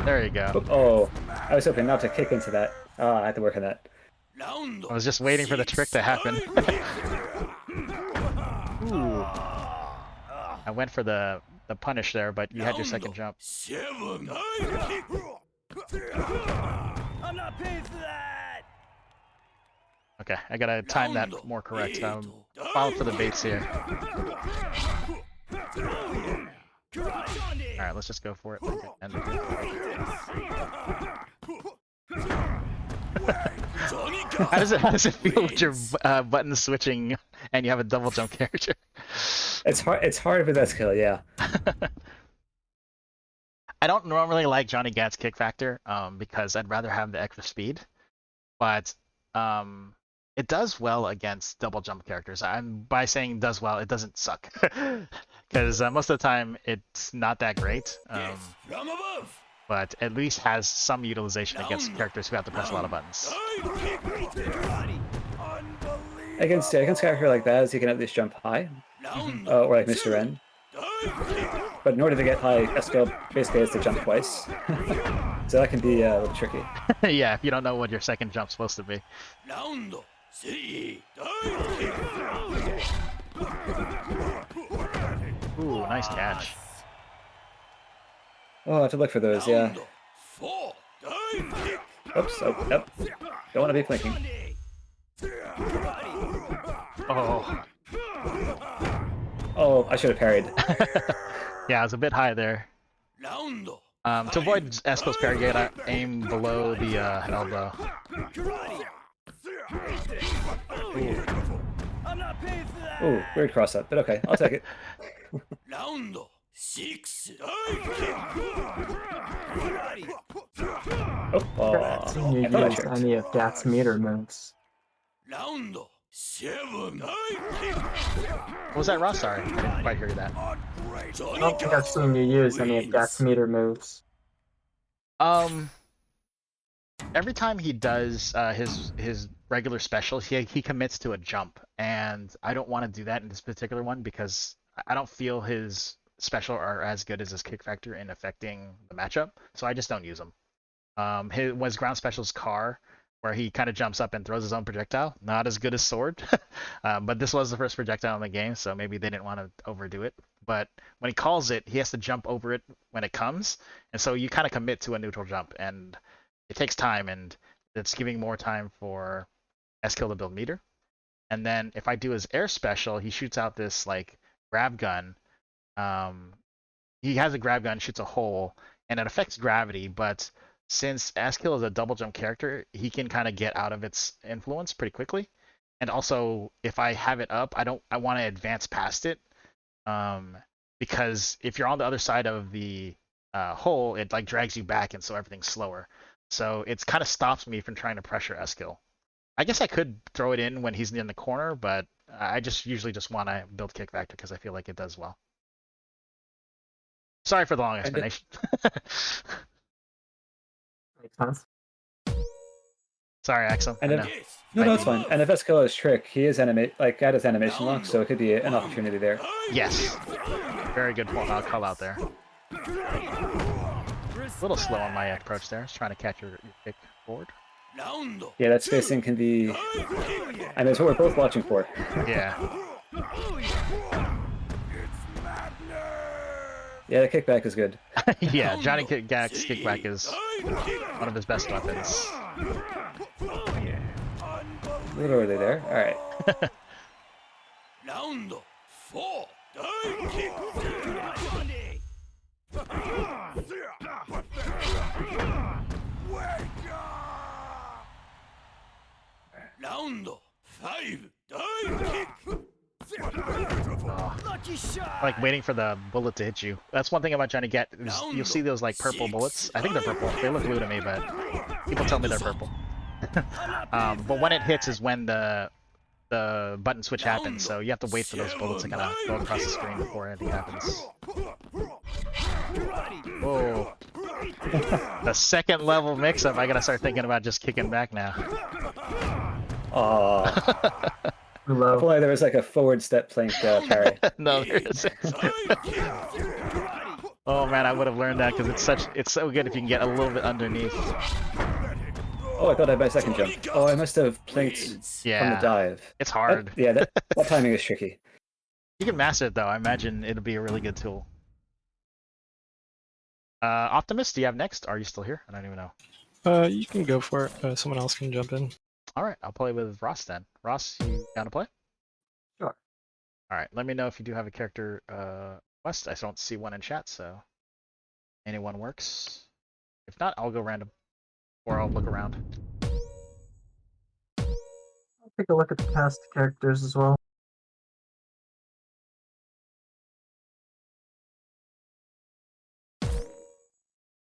There you go. Oh, I was hoping not to kick into that. I had to work on that. I was just waiting for the trick to happen. Ooh. I went for the punish there, but you had your second jump. I'm not paying for that! Okay, I gotta time that more correct. Follow for the baits here. Alright, let's just go for it. End it. How does it feel with your button switching and you have a double jump character? It's hard with that skill, yeah. I don't normally like Johnny Gat's kick factor because I'd rather have the extra speed, but it does well against double jump characters. By saying does well, it doesn't suck because most of the time it's not that great. From above! But at least has some utilization against characters who have to press a lot of buttons. Against a character like that, you can at least jump high, or like Mr. N. But in order to get high, Eskil basically has to jump twice, so that can be a little tricky. Yeah, if you don't know what your second jump's supposed to be. Ooh, nice catch. Oh, I have to look for those, yeah. Oops, oh, yep. Don't want to be flanking. Oh. Oh, I should have parried. Yeah, I was a bit high there. To avoid Eskil's parry gate, I aim below the elbow. Ooh, weird cross up, but okay, I'll take it. Oh, Can you I thought I use tricked. any of Gat's meter moves? What was that, Ross? Sorry, I didn't quite hear that. I don't think I've seen you use any of Gat's meter moves. Every time he does his regular special, he commits to a jump, and I don't want to do that in this particular one because I don't feel his special are as good as his kick factor in affecting the matchup, so I just don't use him. His ground special's car, where he kind of jumps up and throws his own projectile, not as good as sword, but this was the first projectile in the game, so maybe they didn't want to overdo it. But when he calls it, he has to jump over it when it comes, and so you kind of commit to a neutral jump, and it takes time, and it's giving more time for Eskil to build meter. And then if I do his air special, he shoots out this like grab gun. He has a grab gun, shoots a hole, and it affects gravity, but since Eskil is a double jump character, he can kind of get out of its influence pretty quickly. And also, if I have it up, I want to advance past it, because if you're on the other side of the hole, it like drags you back, and so everything's slower. So it's kind of stops me from trying to pressure Eskil. I guess I could throw it in when he's in the corner, but I just usually just want to build kick factor because I feel like it does well. Sorry for the long explanation. Makes sense. Sorry, Axem. And no, it's fine. And if Eskil is trick, he is got his animation lock, so it could be an opportunity there. Yes. Very good call out there. A little slow on my approach there. I was trying to catch your kick forward. Yeah, that spacing can be... I mean, it's what we're both watching for. Yeah. Yeah, the kickback is good. Yeah, Johnny Gat's kickback is one of his best weapons. A little early there. Alright. Lucky shot! Like waiting for the bullet to hit you. That's one thing about trying to get. You'll see those like purple bullets. I think they're purple. They look blue to me, but people tell me they're purple. But when it hits is when the button switch happens. So you have to wait for those bullets to kind of go across the screen before anything happens. Whoa. The second level mix-up. I gotta start thinking about just kicking back now. Oh. I feel like there was like a forward step plank parry. No, there isn't. Oh man, I would have learned that because it's so good if you can get a little bit underneath. Oh, I thought I had my second jump. Oh, I must have planked from the dive. It's hard. That timing is tricky. You can master it though. I imagine it'll be a really good tool. Optimus, do you have next? Are you still here? I don't even know. You can go for it. Someone else can jump in. Alright, I'll play with Ross then. Ross, you down to play? Sure. Alright, let me know if you do have a character quest. I don't see one in chat, so anyone works. If not, I'll go random. Or I'll look around. I'll take a look at the cast characters as well.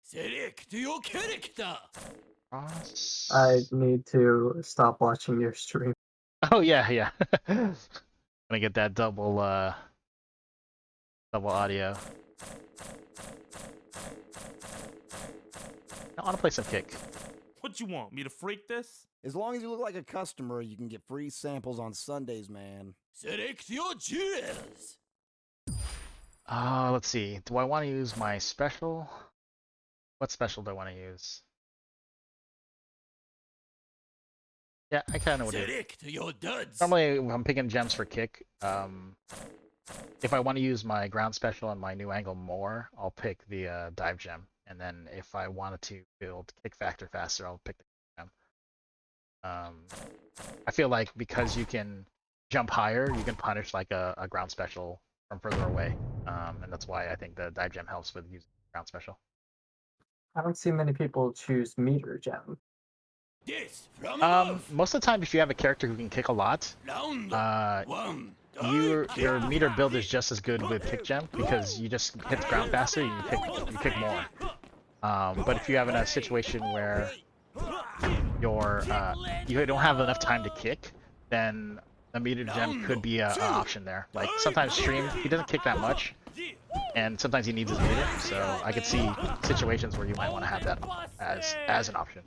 Select your character. Ross. I need to stop watching your stream. Oh yeah. Gonna get that double audio. I want to play some kick. What you want? Me to freak this? As long as you look like a customer, you can get free samples on Sundays, man. Select your jewels. Let's see. Do I want to use my special? What special do I want to use? Yeah, I kind of know what it is. Select your duds. Normally, when I'm picking gems for kick, if I want to use my ground special and my new angle more, I'll pick the dive gem. And then if I wanted to build kick factor faster, I'll pick the gem. I feel like because you can jump higher, you can punish like a ground special from further away. And that's why I think the dive gem helps with using ground special. I don't see many people choose meter gem. Yes, from above. Most of the time, if you have a character who can kick a lot, your meter build is just as good with kick gem because you just hit the ground faster, you kick more. But if you have in a situation where you don't have enough time to kick, then the meter gem could be an option there. Like sometimes Stream, he doesn't kick that much, and sometimes he needs his meter. So I could see situations where you might want to have that as an option.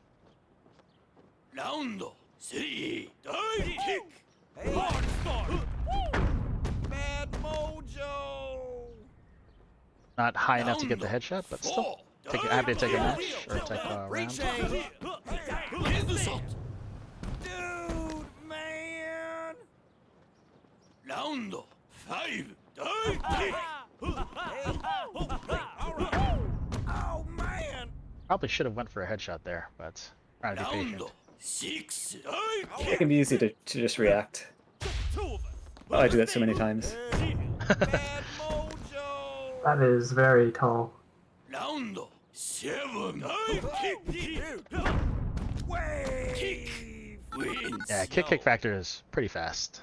Round 3, Divekick. Bad mojo. Not high enough to get the headshot, but still happy to take a match or take a round. Dude, man. Round 5, Divekick. Oh man. Probably should have went for a headshot there, but trying to be patient. 6, It can be easy to just react. Oh, I do that so many times. Bad mojo. That is very tall. Round 7, Divekick. Kick wins. Yeah, kick factor is pretty fast.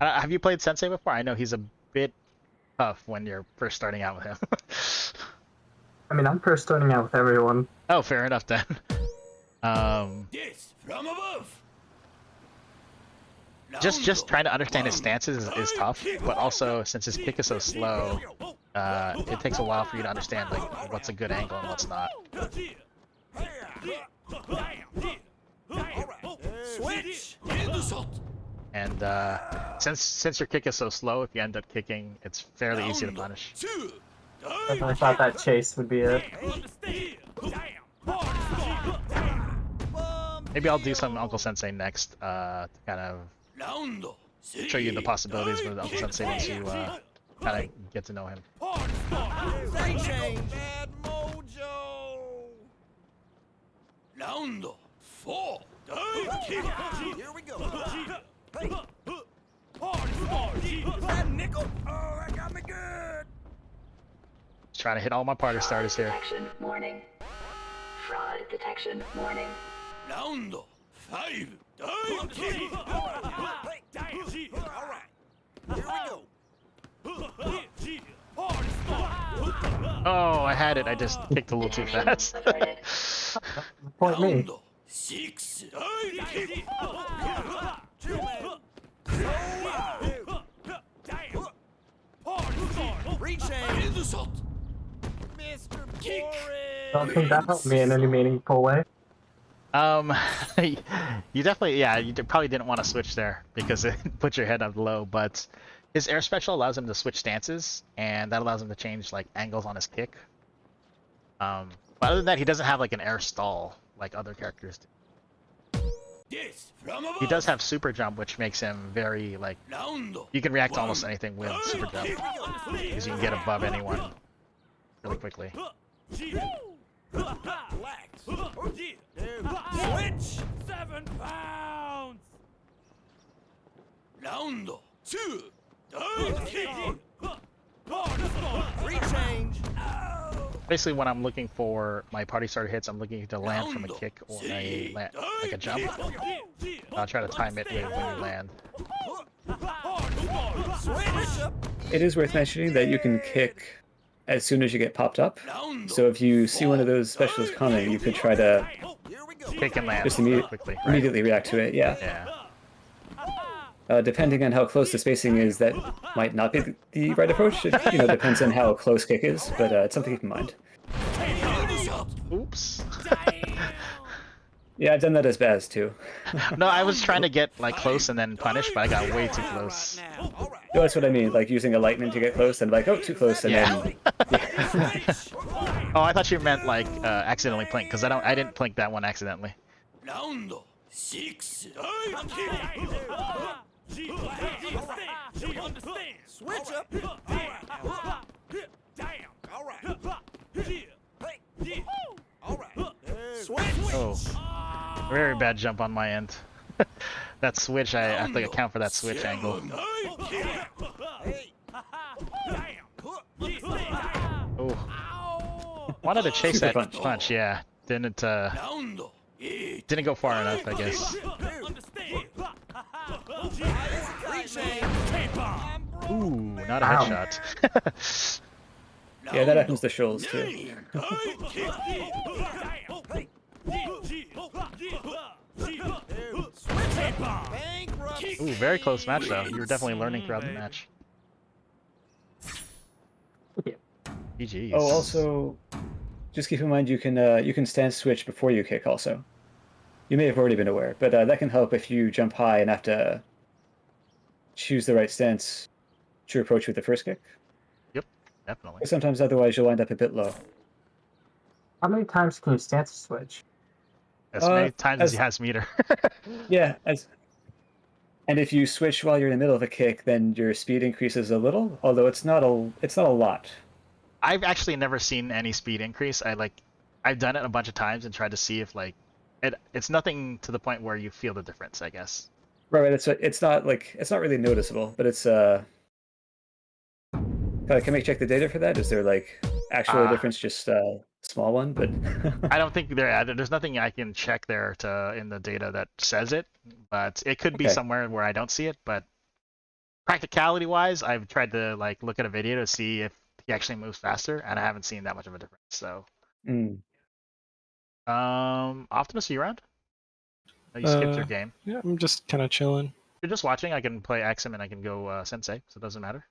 Have you played Sensei before? I know he's a bit tough when you're first starting out with him. I mean, I'm first starting out with everyone. Oh, fair enough then. Yes, from above. Just trying to understand his stances is tough, but also since his kick is so slow, it takes a while for you to understand like what's a good angle and what's not. Switch. And since your kick is so slow, if you end up kicking, it's fairly easy to punish. I thought that chase would be it. Maybe I'll do some Uncle Sensei next to kind of show you the possibilities with Uncle Sensei once you kind of get to know him. Bad mojo. Round 4, Here we go. That nickel. Oh, that got me good. Just trying to hit all my party starters here. Detection warning. Fraud detection warning. Round 5, All right. Here we go. Oh, I had it. I just kicked a little too fast. Point me. Six. Reach in the shot. Mr. Don't think that helped me in any meaningful way. You definitely, yeah, you probably didn't want to switch there because it put your head up low, but his air special allows him to switch stances, and that allows him to change like angles on his kick. But other than that, he doesn't have like an air stall like other characters do. He does have super jump, which makes him very like, you can react to almost anything with super jump because you can get above anyone really quickly. Relax. Switch! 7 pounds! Round 2. Rechange. Basically, when I'm looking for my party starter hits, I'm looking to land from a kick or like a jump. I'll try to time it with when you land. It is worth mentioning that you can kick as soon as you get popped up. So if you see one of those specials coming, you could try to Kick and land just quickly. Right? immediately react to it. Yeah. Yeah. Depending on how close the spacing is, that might not be the right approach. It depends on how close kick is, but it's something to keep in mind. Oops. Yeah, I've done that as Baz too. No, I was trying to get like close and then punish, but I got way too close. No, that's what I mean, like using a lightning to get close and like, oh, too close, and then... Oh, I thought you meant like accidentally plink, because I didn't plink that one accidentally. Round 6. Switch up. All right. All right. Switch. Oh, very bad jump on my end. That switch, I have to account for that switch angle. Oh, wanted to chase Super that punch, yeah. Didn't go far enough, I guess. Ooh, not a headshot. Yeah, that happens to Shoals too. Ooh, very close match though. You were definitely learning throughout the match. GG's. Oh, also, just keep in mind you can stance switch before you kick also. You may have already been aware, but that can help if you jump high and have to choose the right stance to approach with the first kick. Yep, definitely. But sometimes otherwise you'll end up a bit low. How many times can you stance switch? As many times as he has meter. Yeah, and if you switch while you're in the middle of a kick, then your speed increases a little, although it's not a lot. I've actually never seen any speed increase. I've done it a bunch of times and tried to see if like it's nothing to the point where you feel the difference, I guess. Right, it's not really noticeable, but it's can we check the data for that? Is there like actual difference, just a small one? But I don't think there's nothing I can check there in the data that says it, but it could be somewhere where I don't see it. But practicality wise, I've tried to like look at a video to see if he actually moves faster, and I haven't seen that much of a difference. So, Optimus, are you around? Oh, you skipped your game. Yeah, I'm just kind of chilling. If you're just watching, I can play Axem and I can go Sensei, so it doesn't matter.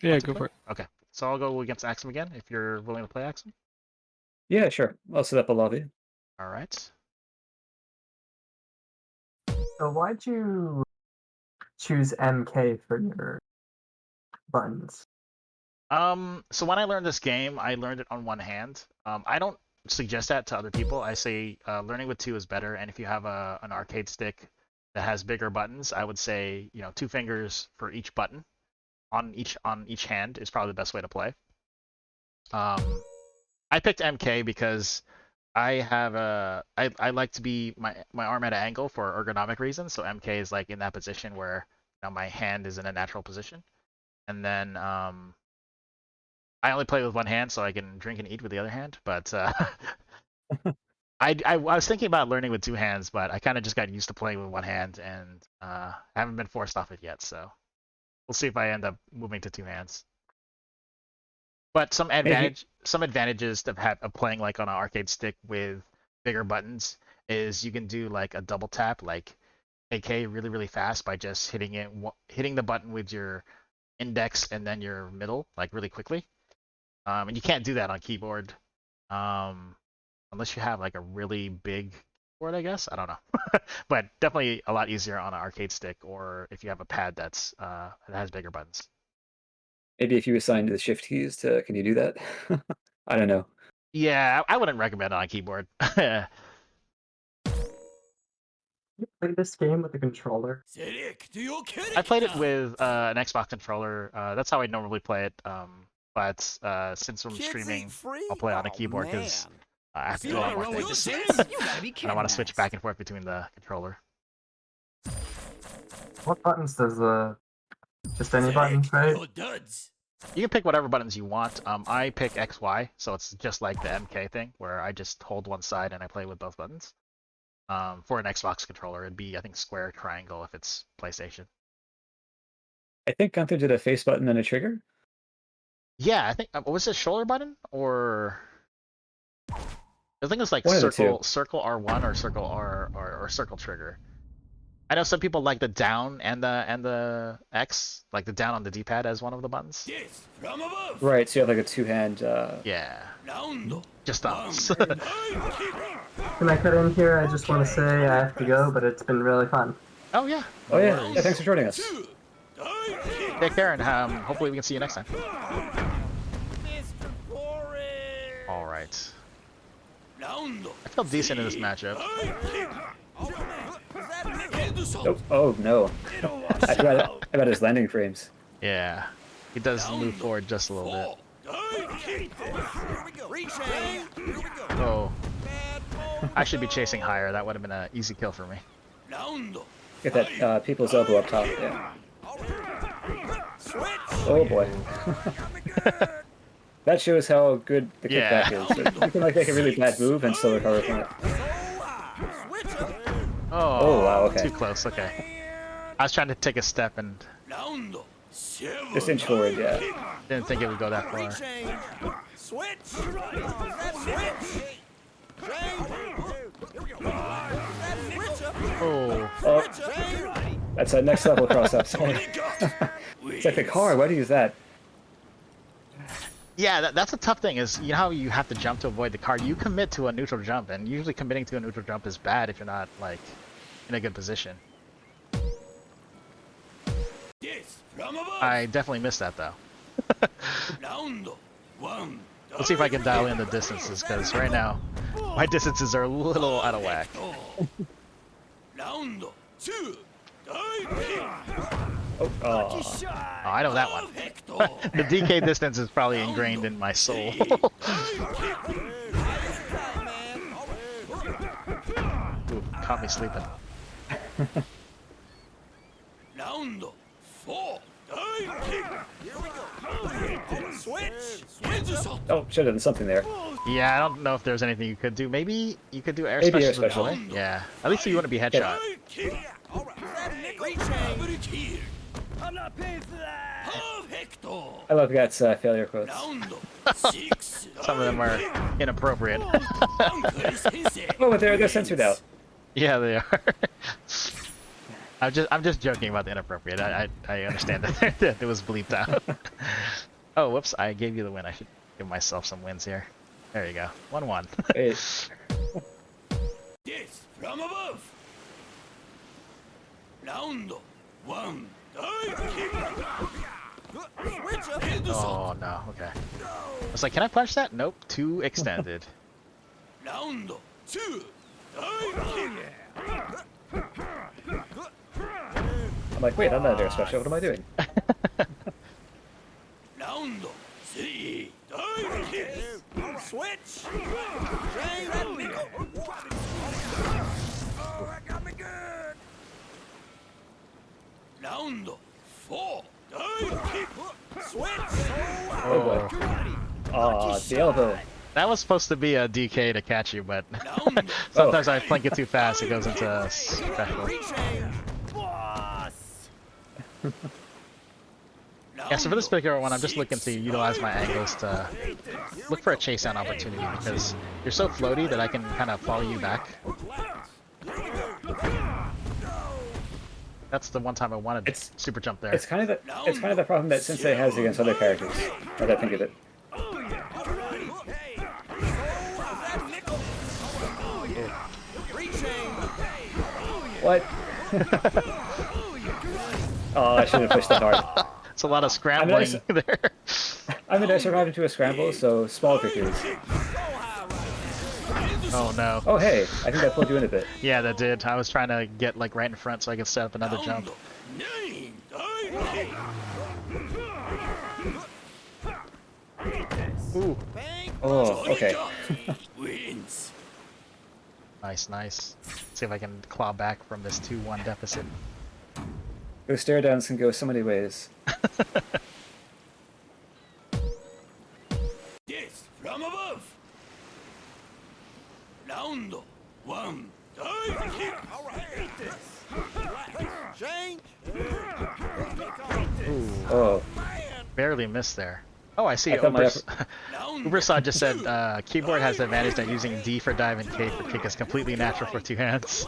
Yeah, go for it. Okay, so I'll go against Axem again if you're willing to play Axem. yeah, sure. I'll set up a lobby. All right. So why'd you choose MK for your buttons? So when I learned this game, I learned it on one hand. I don't suggest that to other people. I say learning with two is better, and if you have an arcade stick that has bigger buttons, I would say 2 fingers for each button on each hand is probably the best way to play. I picked MK because I like to be my arm at an angle for ergonomic reasons. So MK is like in that position where my hand is in a natural position, and then I only play with one hand, so I can drink and eat with the other hand. But I was thinking about learning with two hands, but I kind of just got used to playing with one hand, and haven't been forced off it yet. So we'll see if I end up moving to two hands. But some advantages of playing like on an arcade stick with bigger buttons is you can do like a double tap, like AK really fast by just hitting the button with your index and then your middle like really quickly. And you can't do that on keyboard. Unless you have like a really big board, I guess. I don't know. But definitely a lot easier on an arcade stick, or if you have a pad that has bigger buttons. Maybe if you assign the shift keys to, can you do that? I don't know. Yeah, I wouldn't recommend it on keyboard. You play this game with a controller? I played it with an Xbox controller. That's how I normally play it. But since I'm streaming, I'll play on a keyboard because I have to do a lot more things. And I want to switch back and forth between the controller. What buttons does just any buttons, right? You can pick whatever buttons you want. I pick XY, so it's just like the MK thing, where I just hold one side and I play with both buttons. For an Xbox controller, it'd be, I think, square, triangle if it's PlayStation. I think Gunther did a face button and a trigger. Yeah, I think was it shoulder button or I think it's like One of the circle two. circle R1 or circle R or circle trigger. I know some people like the down and the X, like the down on the D-pad as one of the buttons. Right, so you have like a two-hand. Yeah. Just thumbs. Can I cut in here? I just want to say I have to go, but it's been really fun. Oh yeah. Oh yeah. Yeah. Thanks for joining us. Take care, and hopefully we can see you next time. All right. I feel decent in this matchup. Nope. Oh no. I forgot about his landing frames. Yeah, he does move forward just a little bit. Oh, I should be chasing higher. That would have been an easy kill for me. Get that people's elbow up top. Yeah. Oh boy. That shows how good the kickback is. You can like make a really bad move and still recover from it. Oh wow, okay. Too close. Okay. I was trying to take a step and Just inch forward, yeah. didn't think it would go that far. Oh, that's a next level cross up. Sorry. It's like the car. Why do you use that? Yeah, that's a tough thing. Is you know how you have to jump to avoid the car. You commit to a neutral jump, and usually committing to a neutral jump is bad if you're not like in a good position. I definitely missed that though. Let's see if I can dial in the distances, because right now my distances are a little out of whack. Oh, I know that one. The DK distance is probably ingrained in my soul. Ooh, caught me sleeping. Oh, should have done something there. Yeah, I don't know if there's anything you could do. Maybe you could do air Maybe special. air special. Yeah, at least you wouldn't be headshot. I'm not paying for that. I love Gat's failure quotes. Some of them are inappropriate. Oh, but they're censored out. Yeah, they are. I'm just joking about the inappropriate. I understand that it was bleeped out. Oh, whoops! I gave you the win. I should give myself some wins here. There you go. 1-1. Wait. This from above. Round one. Oh no. Okay. I was like, can I punch that? Nope. Too extended. Round two. I'm like, wait, I'm not air special. What am I doing? Round three. Switch! Round four. Switch! Oh boy. Aw, the elbow. That was supposed to be a DK to catch you, but sometimes I flank it too fast. It goes into special. Yeah, so for this particular one, I'm just looking to utilize my angles to look for a chase down opportunity because you're so floaty that I can kind of follow you back. That's the one time I wanted to super jump there. It's kind of the problem that Sensei has against other characters. Now that I think of it. What? Oh, I should have pushed that hard. It's a lot of scrambling there. I mean, I survived into a scramble, so small victories. Oh no. Oh hey, I think that pulled you in a bit. Yeah, that did. I was trying to get like right in front so I could set up another jump. Ooh. Oh, okay. Nice, nice. See if I can claw back from this 2-1 deficit. Those stare downs can go so many ways. Yes, from above. Round 1. Divekick. All right. Change. Oh. Barely missed there. Oh, I see. I Ubersaw just said keyboard has the advantage that using D for dive and K for kick is completely natural for two hands.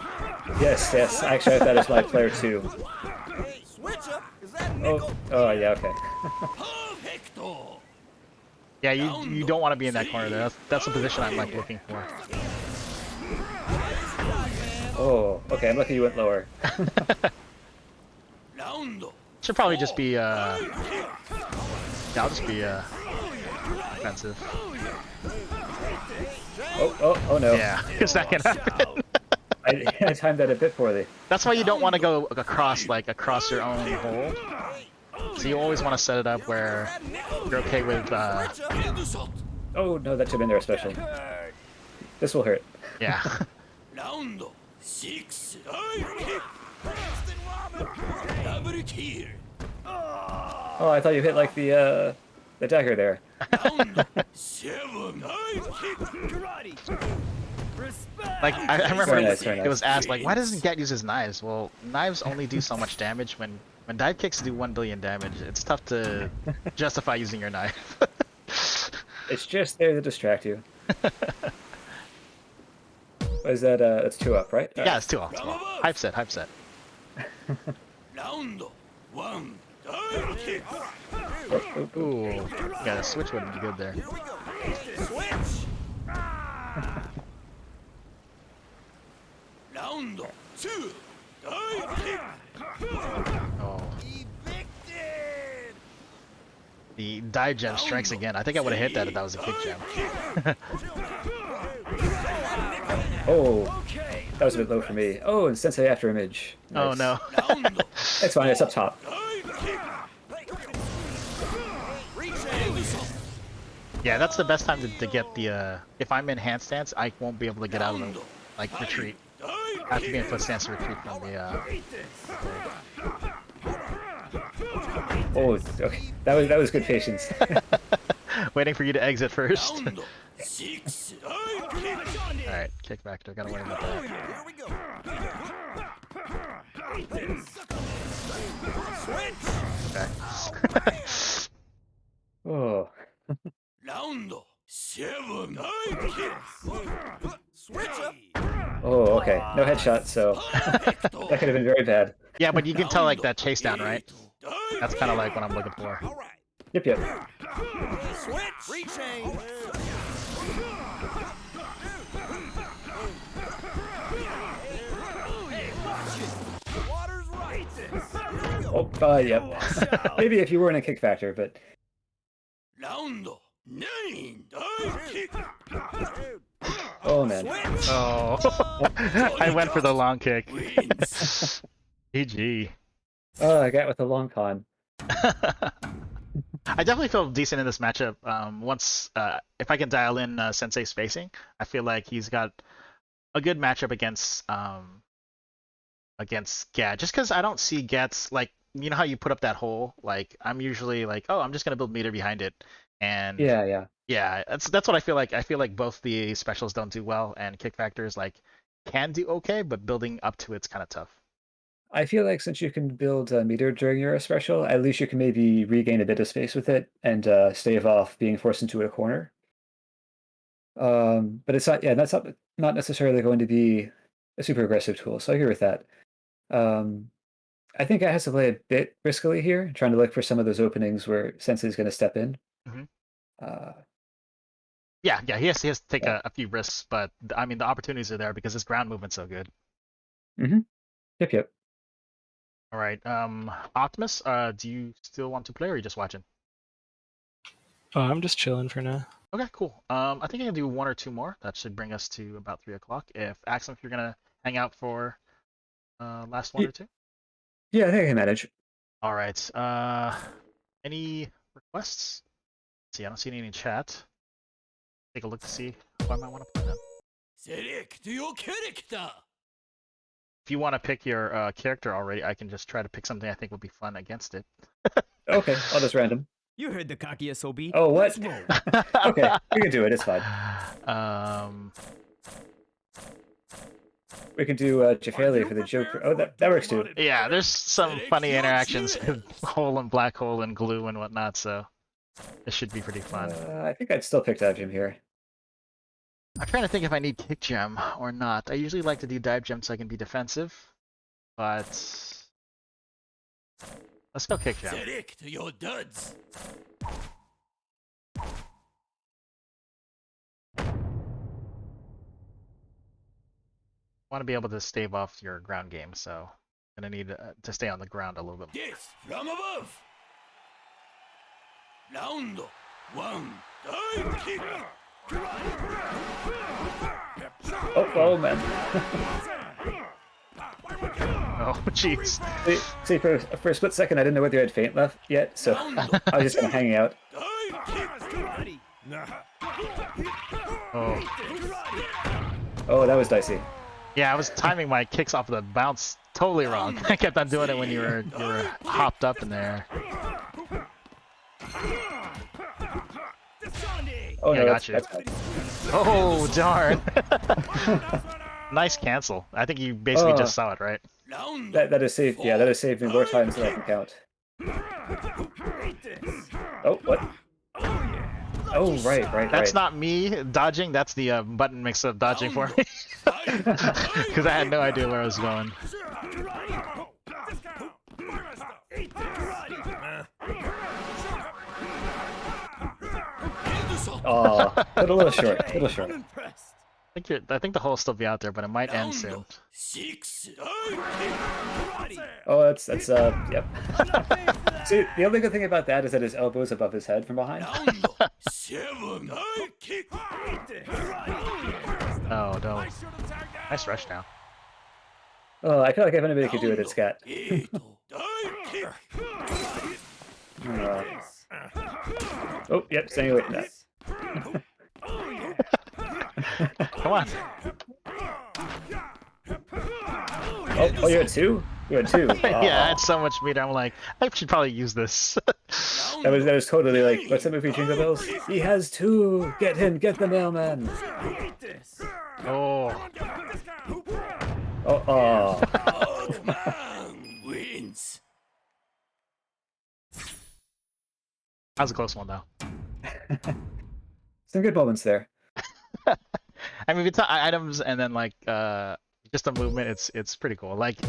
Yes, yes. Actually, I thought that is my player too. Oh, yeah, okay. Yeah, you don't want to be in that corner there. That's the position I'm like looking for. Oh, okay. I'm lucky you went lower. Should probably just be yeah, I'll just be defensive. Oh no. Yeah, because that can happen. I timed that a bit poorly. That's why you don't want to go across your own hole. So you always want to set it up where you're okay with Oh no, that should have been there special. This will hurt. Yeah. Oh, I thought you hit like the dagger there. Like I remember Very nice. It was asked like, why doesn't Get use his knives? Well, knives only do so much damage. When dive kicks do 1 billion damage, it's tough to justify using your knife. It's just there to distract you. What is that? It's 2 up, right? Yeah, it's 2 up. Hype set, hype set. Ooh, yeah, the switch wouldn't be good there. Oh. The dive gem strikes again. I think I would have hit that if that was a kick gem. Oh, that was a bit low for me. Oh, and Sensei after image. Nice. Oh no. It's fine, it's up top. Yeah, that's the best time to get the, if I'm in handstance, I won't be able to get out of the, like, retreat. I have to be in foot stance to retreat from the, Oh, okay. That was good patience. Waiting for you to exit first. Alright, kick back. I gotta worry about that. Okay. Oh. Oh, okay. No headshot, so that could have been very bad. Yeah, but you can tell like that chase down, right? That's kind of like what I'm looking for. Yep, yep. Oh, yep. Maybe if you were in a kick factor, but. Oh man. Oh, I went for the long kick. GG. Oh, I got with the long con. I definitely feel decent in this matchup. Once, if I can dial in Sensei spacing, I feel like he's got a good matchup against Gat. Just because I don't see Gat's, like, how you put up that hole. Like, I'm usually like, oh, I'm just gonna build meter behind it, and yeah. Yeah, that's what I feel like. I feel like both the specials don't do well, and kick factors like can do okay, but building up to it's kind of tough. I feel like since you can build a meter during your special, at least you can maybe regain a bit of space with it and stave off being forced into a corner. But it's not, yeah, that's not necessarily going to be a super aggressive tool, so I agree with that. I think it has to play a bit riskily here, trying to look for some of those openings where Sensei is going to step in. Mhm. Uh, Yeah, he has to take Yeah. a few risks, but I mean the opportunities are there because his ground movement's so good. Yep. All right, Optimus, do you still want to play, or are you just watching? I'm just chilling for now. Okay, cool. I think I can do one or two more. That should bring us to about 3 o'clock. If Axem, if you're gonna hang out for last one or two. Yeah, I think I can manage. All right. Any requests? Let's see, I don't see any in chat. Take a look to see who I might want to play them. Select your character. If you want to pick your character already, I can just try to pick something I think would be fun against it. Okay, I'll just random. You heard the cocky SOB. Oh, what? Okay, we can do it. It's fine. We can do Jefailey for the Joker. Oh, that works too. Yeah, there's some funny interactions with hole and black hole and glue and whatnot, so it should be pretty fun. I think I'd still pick Dive Gem here. I'm trying to think if I need kick gem or not. I usually like to do dive gem so I can be defensive, but let's go kick gem. Select your duds. Want to be able to stave off your ground game, so I'm gonna need to stay on the ground a little bit more. Yes, from above. Round one. Divekick. Oh man. Oh, jeez. See, for a split second, I didn't know whether you had feint left yet, so I was just kind of hanging out. Oh, that was dicey. Yeah, I was timing my kicks off of the bounce totally wrong. I kept on doing it when you were hopped up in there. Oh yeah, no, got you. Oh darn! Nice cancel. I think you basically just saw it, right? That is saved. Yeah, that has saved me more times than I can count. Oh, what? Oh, right. That's not me dodging. That's the button mix-up dodging for me. Because I had no idea where I was going. Oh, a little short. I think the hole will still be out there, but it might end soon. Oh, that's yep. See, the only good thing about that is that his elbow is above his head from behind. Oh no! Nice rush now. Oh, I feel like if anybody could do it, it's Scat. Oh, yep, staying away from that. Come on. Oh, you're at 2? You're at 2. Yeah, I had so much meter. I'm like, I should probably use this. That was totally like, what's that movie, Jingle Bells? He has 2. Get him. Get the mailman. Oh. Oh. Wins. That was a close one, though. Some good moments there. I mean, if it's items and then like just a movement, it's pretty cool. Like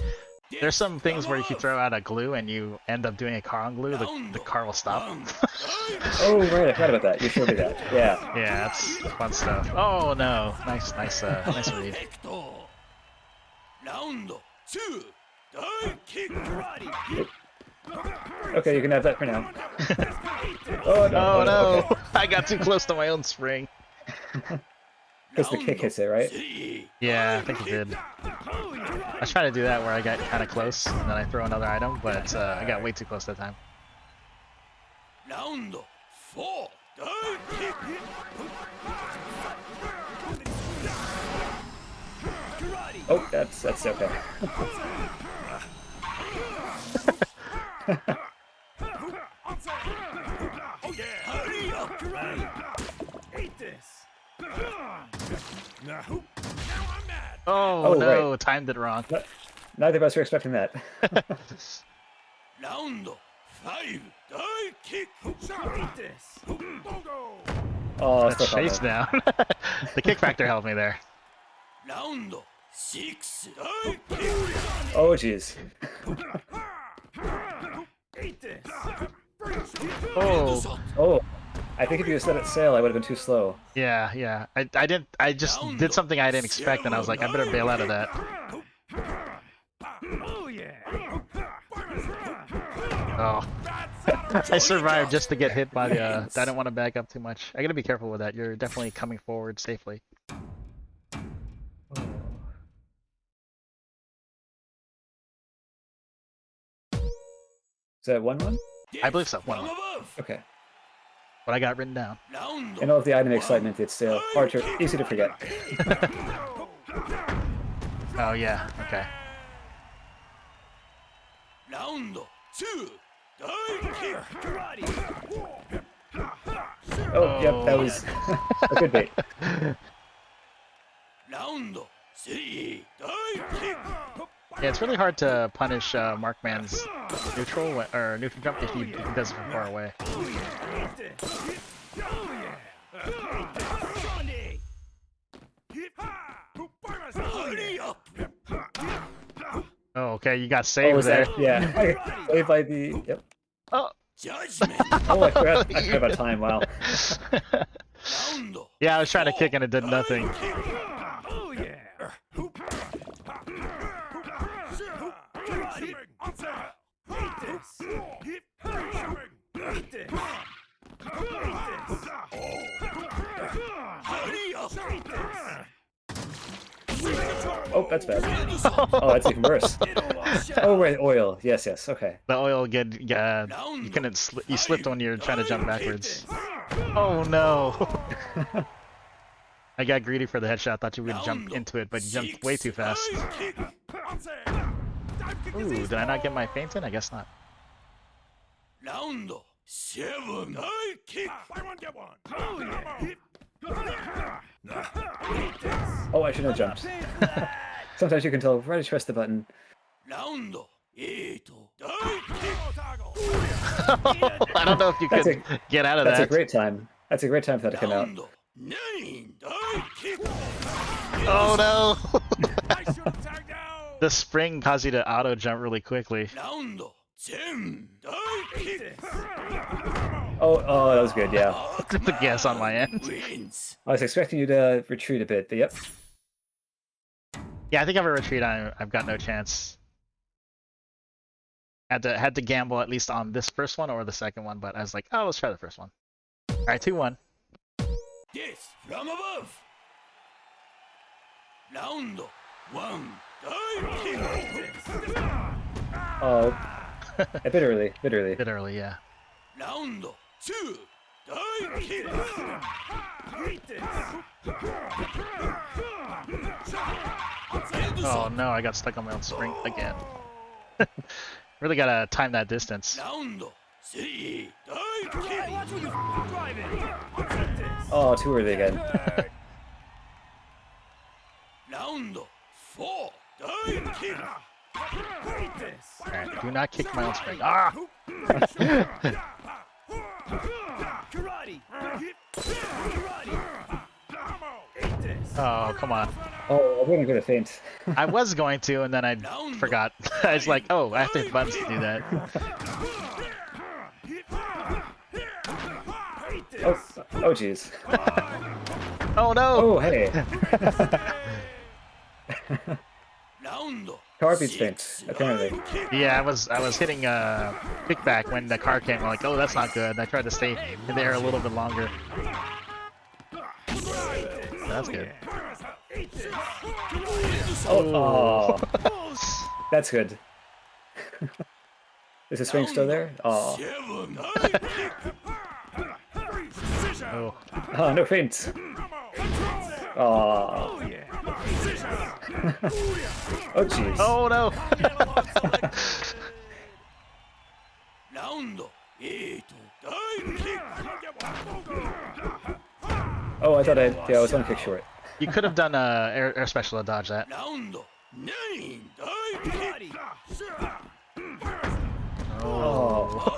there's some things where if you throw out a glue and you end up doing a car on glue, the car will stop. Oh right, I forgot about that. You showed me that. Yeah. Yeah, that's fun stuff. Oh no, nice read. Round 2. Divekick. Okay, you can have that for now. Oh no! Okay. I got too close to my own spring. Because the kick hits it, right? Yeah, I think it did. I was trying to do that where I got kind of close and then I throw another item, but I got way too close that time. Round 4. Divekick. Oh, that's okay. Eat this. Now I'm mad. Oh, Oh, no, right. timed it wrong. Neither of us were expecting that. Round 5 Divekick. Eat this. Bogo. Oh, A still chase coming. down. The kick factor helped me there. Round 6 Divekick. Oh, jeez. Eat this. Oh, Oh, I think if you had set it sail, I would have been too slow. yeah. I just did something I didn't expect, and I was like, I better bail out of that. Oh yeah. Oh. I survived just to get hit by the, I didn't want to back up too much. I gotta be careful with that. You're definitely coming forward safely. Is that 1-1? I believe so, From 1-1. above. Okay. What I got written down. Round In all of the item excitement, it's hard to, easy to forget. Oh, yeah, okay. Round 2 Divekick. Oh, yep, that was a good bait. Round 3 Divekick. Yeah, it's really hard to punish Markman's neutral or neutral jump if he does it from far away. Hurry up. Oh, okay, you got Oh, saved was there. that? Yeah. Saved by the. Yep. Oh. Judgment. Oh, I forgot about time. Wow. Round Yeah, I was trying to kick and it did nothing. Oh yeah. Eat this. Eat this. hurry up. Oh, that's bad. Oh, that's even worse. Oh, wait, oil. Yes, yes. Okay. The oil you couldn't you slipped when you're trying to jump backwards. Oh no. I got greedy for the headshot, thought you would jump into it, but you jumped way too fast. Ooh, did I not get my feint in? I guess not. Round 7 Divekick. Buy one, get one. Oh yeah. Oh, I shouldn't have jumped. Sometimes you can tell right as you press the button. Round 8 Divekick. I don't know if you could get out of That's that. a great time. That's a great time for that to come out. Round 9 Divekick. Oh no! I should have tagged out. The spring caused you to auto jump really quickly. Round 10 Divekick. Oh, that was good. Yeah. The guess on my end. Wins. I was expecting you to retreat a bit, but yep. Yeah, I think if I retreat, I've got no chance. Had to gamble at least on this first one or the second one, but I was like, oh, let's try the first one. All right, 2-1. This from above. Round 1 Divekick. Oh, a bit early. Bit early. Bit early, yeah. Round 2 Divekick. Eat this. Oh no, I got stuck on my own spring again. Really gotta time that distance. Round 3 Divekick. Watch where you driving. Oh, too early again. Round 4 Divekick. Eat this. Alright, do not kick my own spring. Ah! Karate. Karate. Eat this. Oh, come on. Oh, I'm gonna go to feint. I was going to, and then I forgot. I was like, oh, I have to hit buttons to do that. Oh, jeez. Oh no! Oh, hey. Round Car beats feint, apparently. Yeah, I was hitting kickback when the car came. I'm like, oh, that's not good. I tried to stay in the air a little bit longer. That's good. Oh, that's good. Is the swing still there? Oh, 7 Oh. oh, no feint. Oh. Oh, jeez. Oh no! Round 8 Divekick. Oh, I thought I was on kick short. You could have done air special to dodge that. ラウンド9大キック Oh.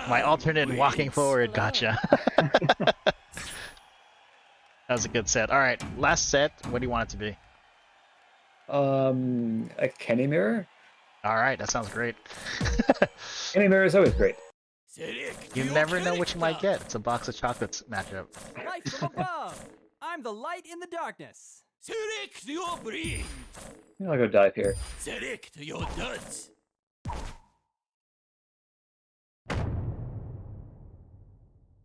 My alternate walking forward, gotcha. That was a good set. All right, last set. What do you want it to be? A Kenny mirror? All right, that sounds great. Kenny mirror is always great. You never know what you might get. It's a box of chocolates matchup. Light from above. I'm the light in the darkness. Select your brain. I'll go dive here. Select your nuts.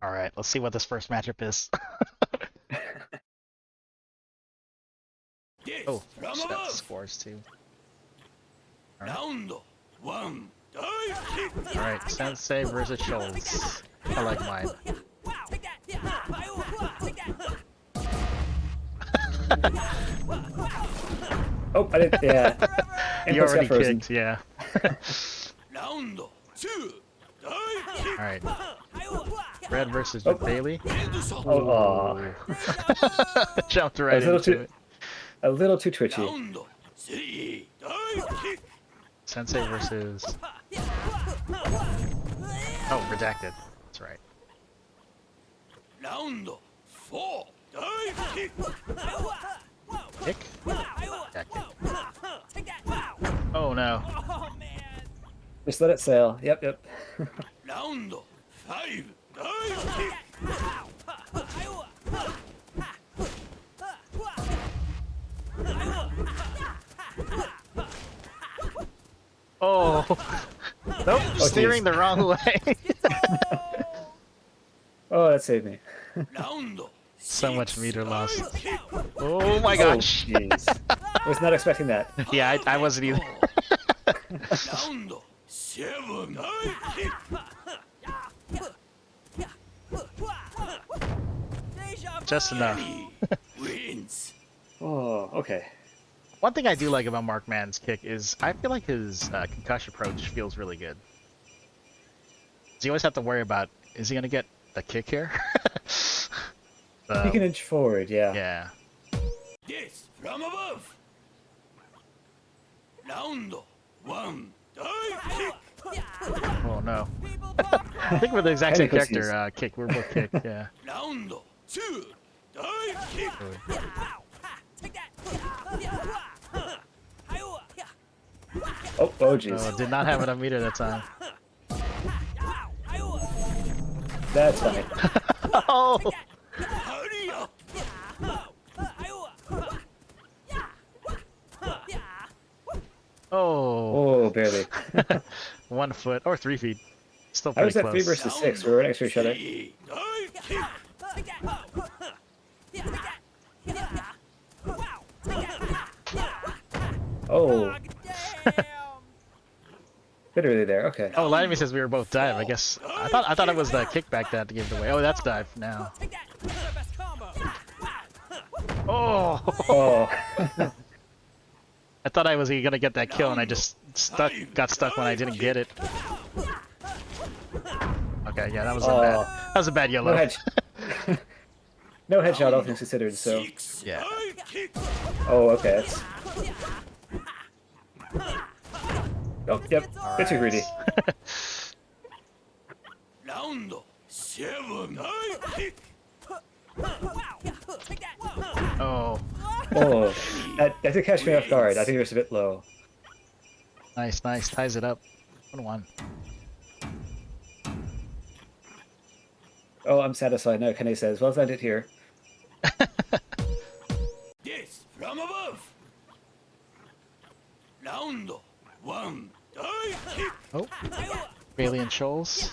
All right, let's see what this first matchup is. Oh, that scores too. All right, Sensei versus Shoals. I like mine. Oh, I didn't. Yeah. You Inputs already got frozen. kicked, yeah. Alright. Red versus Jebailey. Oh, Jumped right into it. A little too twitchy. Sensei versus... Oh, redacted. That's right. Kick? Yeah, kick. Oh no. Just let it sail. Yep, yep. Round 5 Oh. Nope, steering the wrong way. Oh, that saved me. So much meter loss. Oh my gosh. Jeez. Was not expecting that. Yeah, I wasn't either. Round 7 Just enough. wins. Oh, okay. One thing I do like about Markman's kick is I feel like his concussion approach feels really good. So you always have to worry about, is he going to get a kick here? He can inch forward, yeah. Yeah. This from above. Round 1 kick. Oh no. I think we're the exact same character, kick. We're both kick, yeah. Round 2 kick. Oh, jeez. Oh, did not have it on meter that time. That's funny. Oh! Hurry up. Oh. Oh, barely. 1 foot or 3 feet. Still How pretty was that close. 3 versus 6? We were right next to each other. Oh. Literally there. Okay. Oh, Laitome says we were both dive. I guess I thought it was the kickback that gave it away. Oh, that's dive now. Oh. Oh. I thought I was gonna get that kill, and I just got stuck when I didn't get it. Okay, yeah, that was a bad. That was a bad yellow. No no headshot, all things considered. So. Yeah. Oh, okay. That's... Oh, yep. Bit too greedy. Round 7 kick. Oh. Oh, that did catch me off guard. I think it was a bit low. Nice, nice. Ties it up. 1-1. Oh, I'm satisfied now. Kenny says, "Well, I did here." This from above. Round 1 kick. Oh. Bailey and Shoals.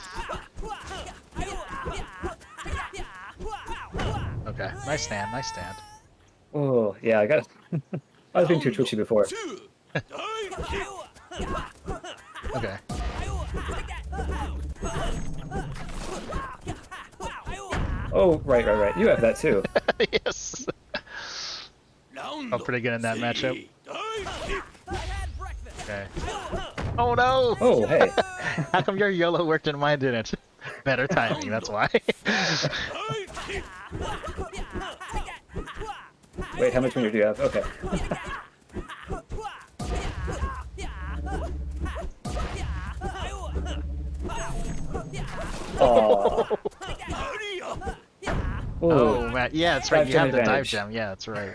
Okay, nice stand, nice stand. Oh, yeah, I got it. I was being too twitchy before. Okay. Oh, right. You have that too. Yes. Oh, pretty good in that matchup. Okay. Oh no! Oh, hey. How come your YOLO worked and mine didn't? Better timing, that's why. Wait, how much meter do you have? Okay. Oh. Oh, man. Yeah, that's right. Dive You gem have the dive advantage. gem. Yeah, that's right.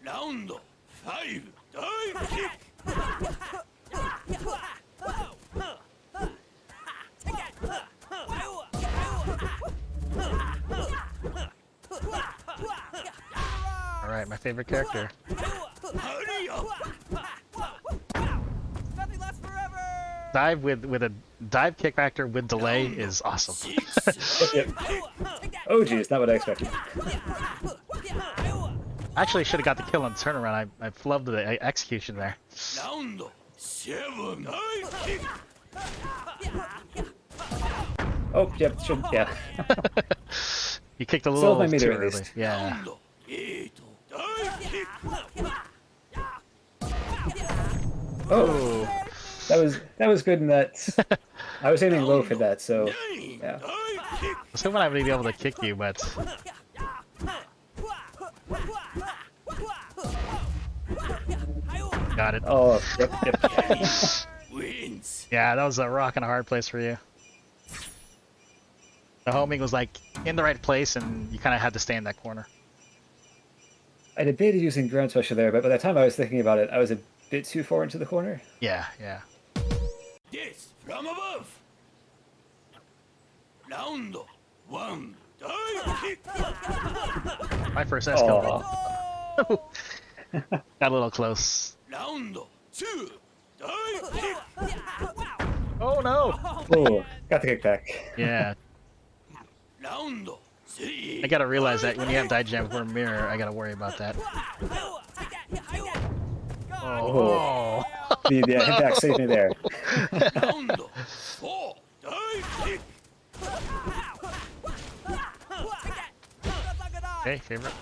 Round 5. Dive kick. All right, my favorite character. Hurry up. Nothing lasts forever. Dive with a dive kick factor with delay is awesome. 6. Yep. Oh geez, not what I expected. Actually, should have got the kill on the turnaround. I flubbed the execution there. Round 7. Dive kick. Oh, yep, should, yeah. You kicked a Still little have my meter too at early. least. Yeah. Round 8. Dive kick. Oh, that was good in that. I was aiming low for that, so 9. yeah. Dive kick. I was hoping I would be able to kick you, but got it. Oh, yep, yep. Wins. Yeah, that was a rock and a hard place for you. The homing was like in the right place, and you kind of had to stay in that corner. I debated using ground special there, but by the time I was thinking about it, I was a bit too far into the corner. Yeah, yeah. This from above. Round 1. Dive kick. My first S kill. Aw. Got a little close. Round 2. Dive kick. Oh no! Oh, got the kickback. Yeah, Round 3. I gotta realize that when you have dive jam for a mirror, I gotta worry about that. Oh. The hitback saved me there. Round 4. Dive kick. Okay, favorite.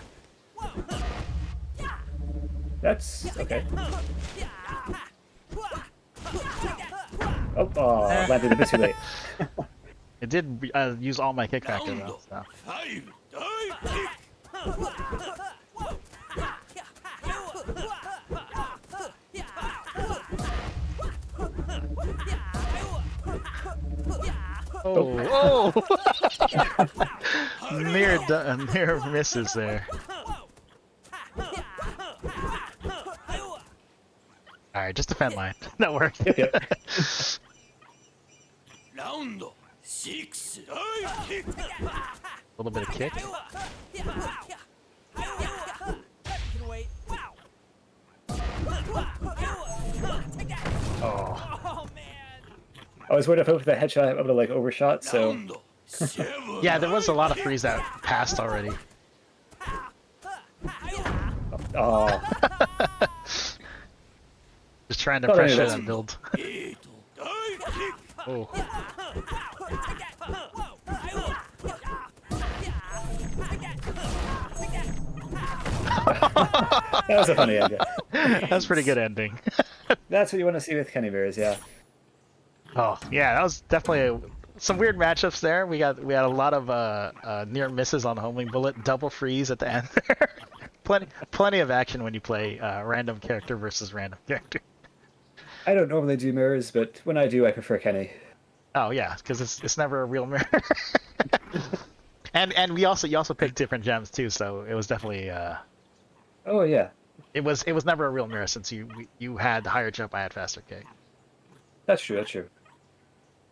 That's okay. Oh, landed a bit too late. It did use all my kick factor though. So. 5. Dive kick. Oh, oh! Mirror misses there. All right, just defend line. That worked. Yep. Round 6. Dive kick. A little bit of kick. Oh. Oh man. I was worried if I went for the headshot, I would have like overshot. So Round 7. Yeah, there was a lot of threes that passed already. oh, Just trying to Not pressure really. and build. 8. Dive kick. Oh. that was a funny ending. That's pretty good ending. That's what you want to see with Kenny Bears, yeah. Oh yeah, that was definitely some weird matchups there. We had a lot of near misses on homing bullet, double freeze at the end there. plenty of action when you play random character versus random character. I don't normally do mirrors, but when I do, I prefer Kenny. Oh yeah, because it's never a real mirror. and you also picked different gems too, so it was definitely Oh yeah, it was never a real mirror since you had higher jump, I had faster kick. that's true. That's true.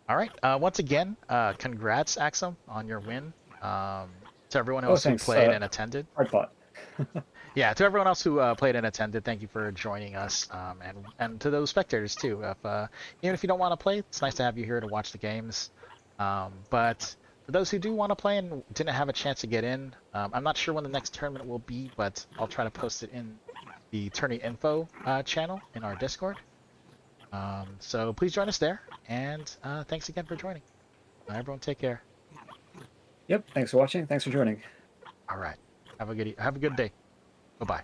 All right. Once again, congrats, Axem, on your win. To everyone else who thanks. played and attended. Hard fought. Yeah, to everyone else who played and attended, thank you for joining us. And to those spectators too. Even if you don't want to play, it's nice to have you here to watch the games. But for those who do want to play and didn't have a chance to get in, I'm not sure when the next tournament will be, but I'll try to post it in the tourney info channel in our Discord. So please join us there, and thanks again for joining. Everyone take care. Yep. Thanks for watching. Thanks for joining. All right. Have a good day. Bye-bye.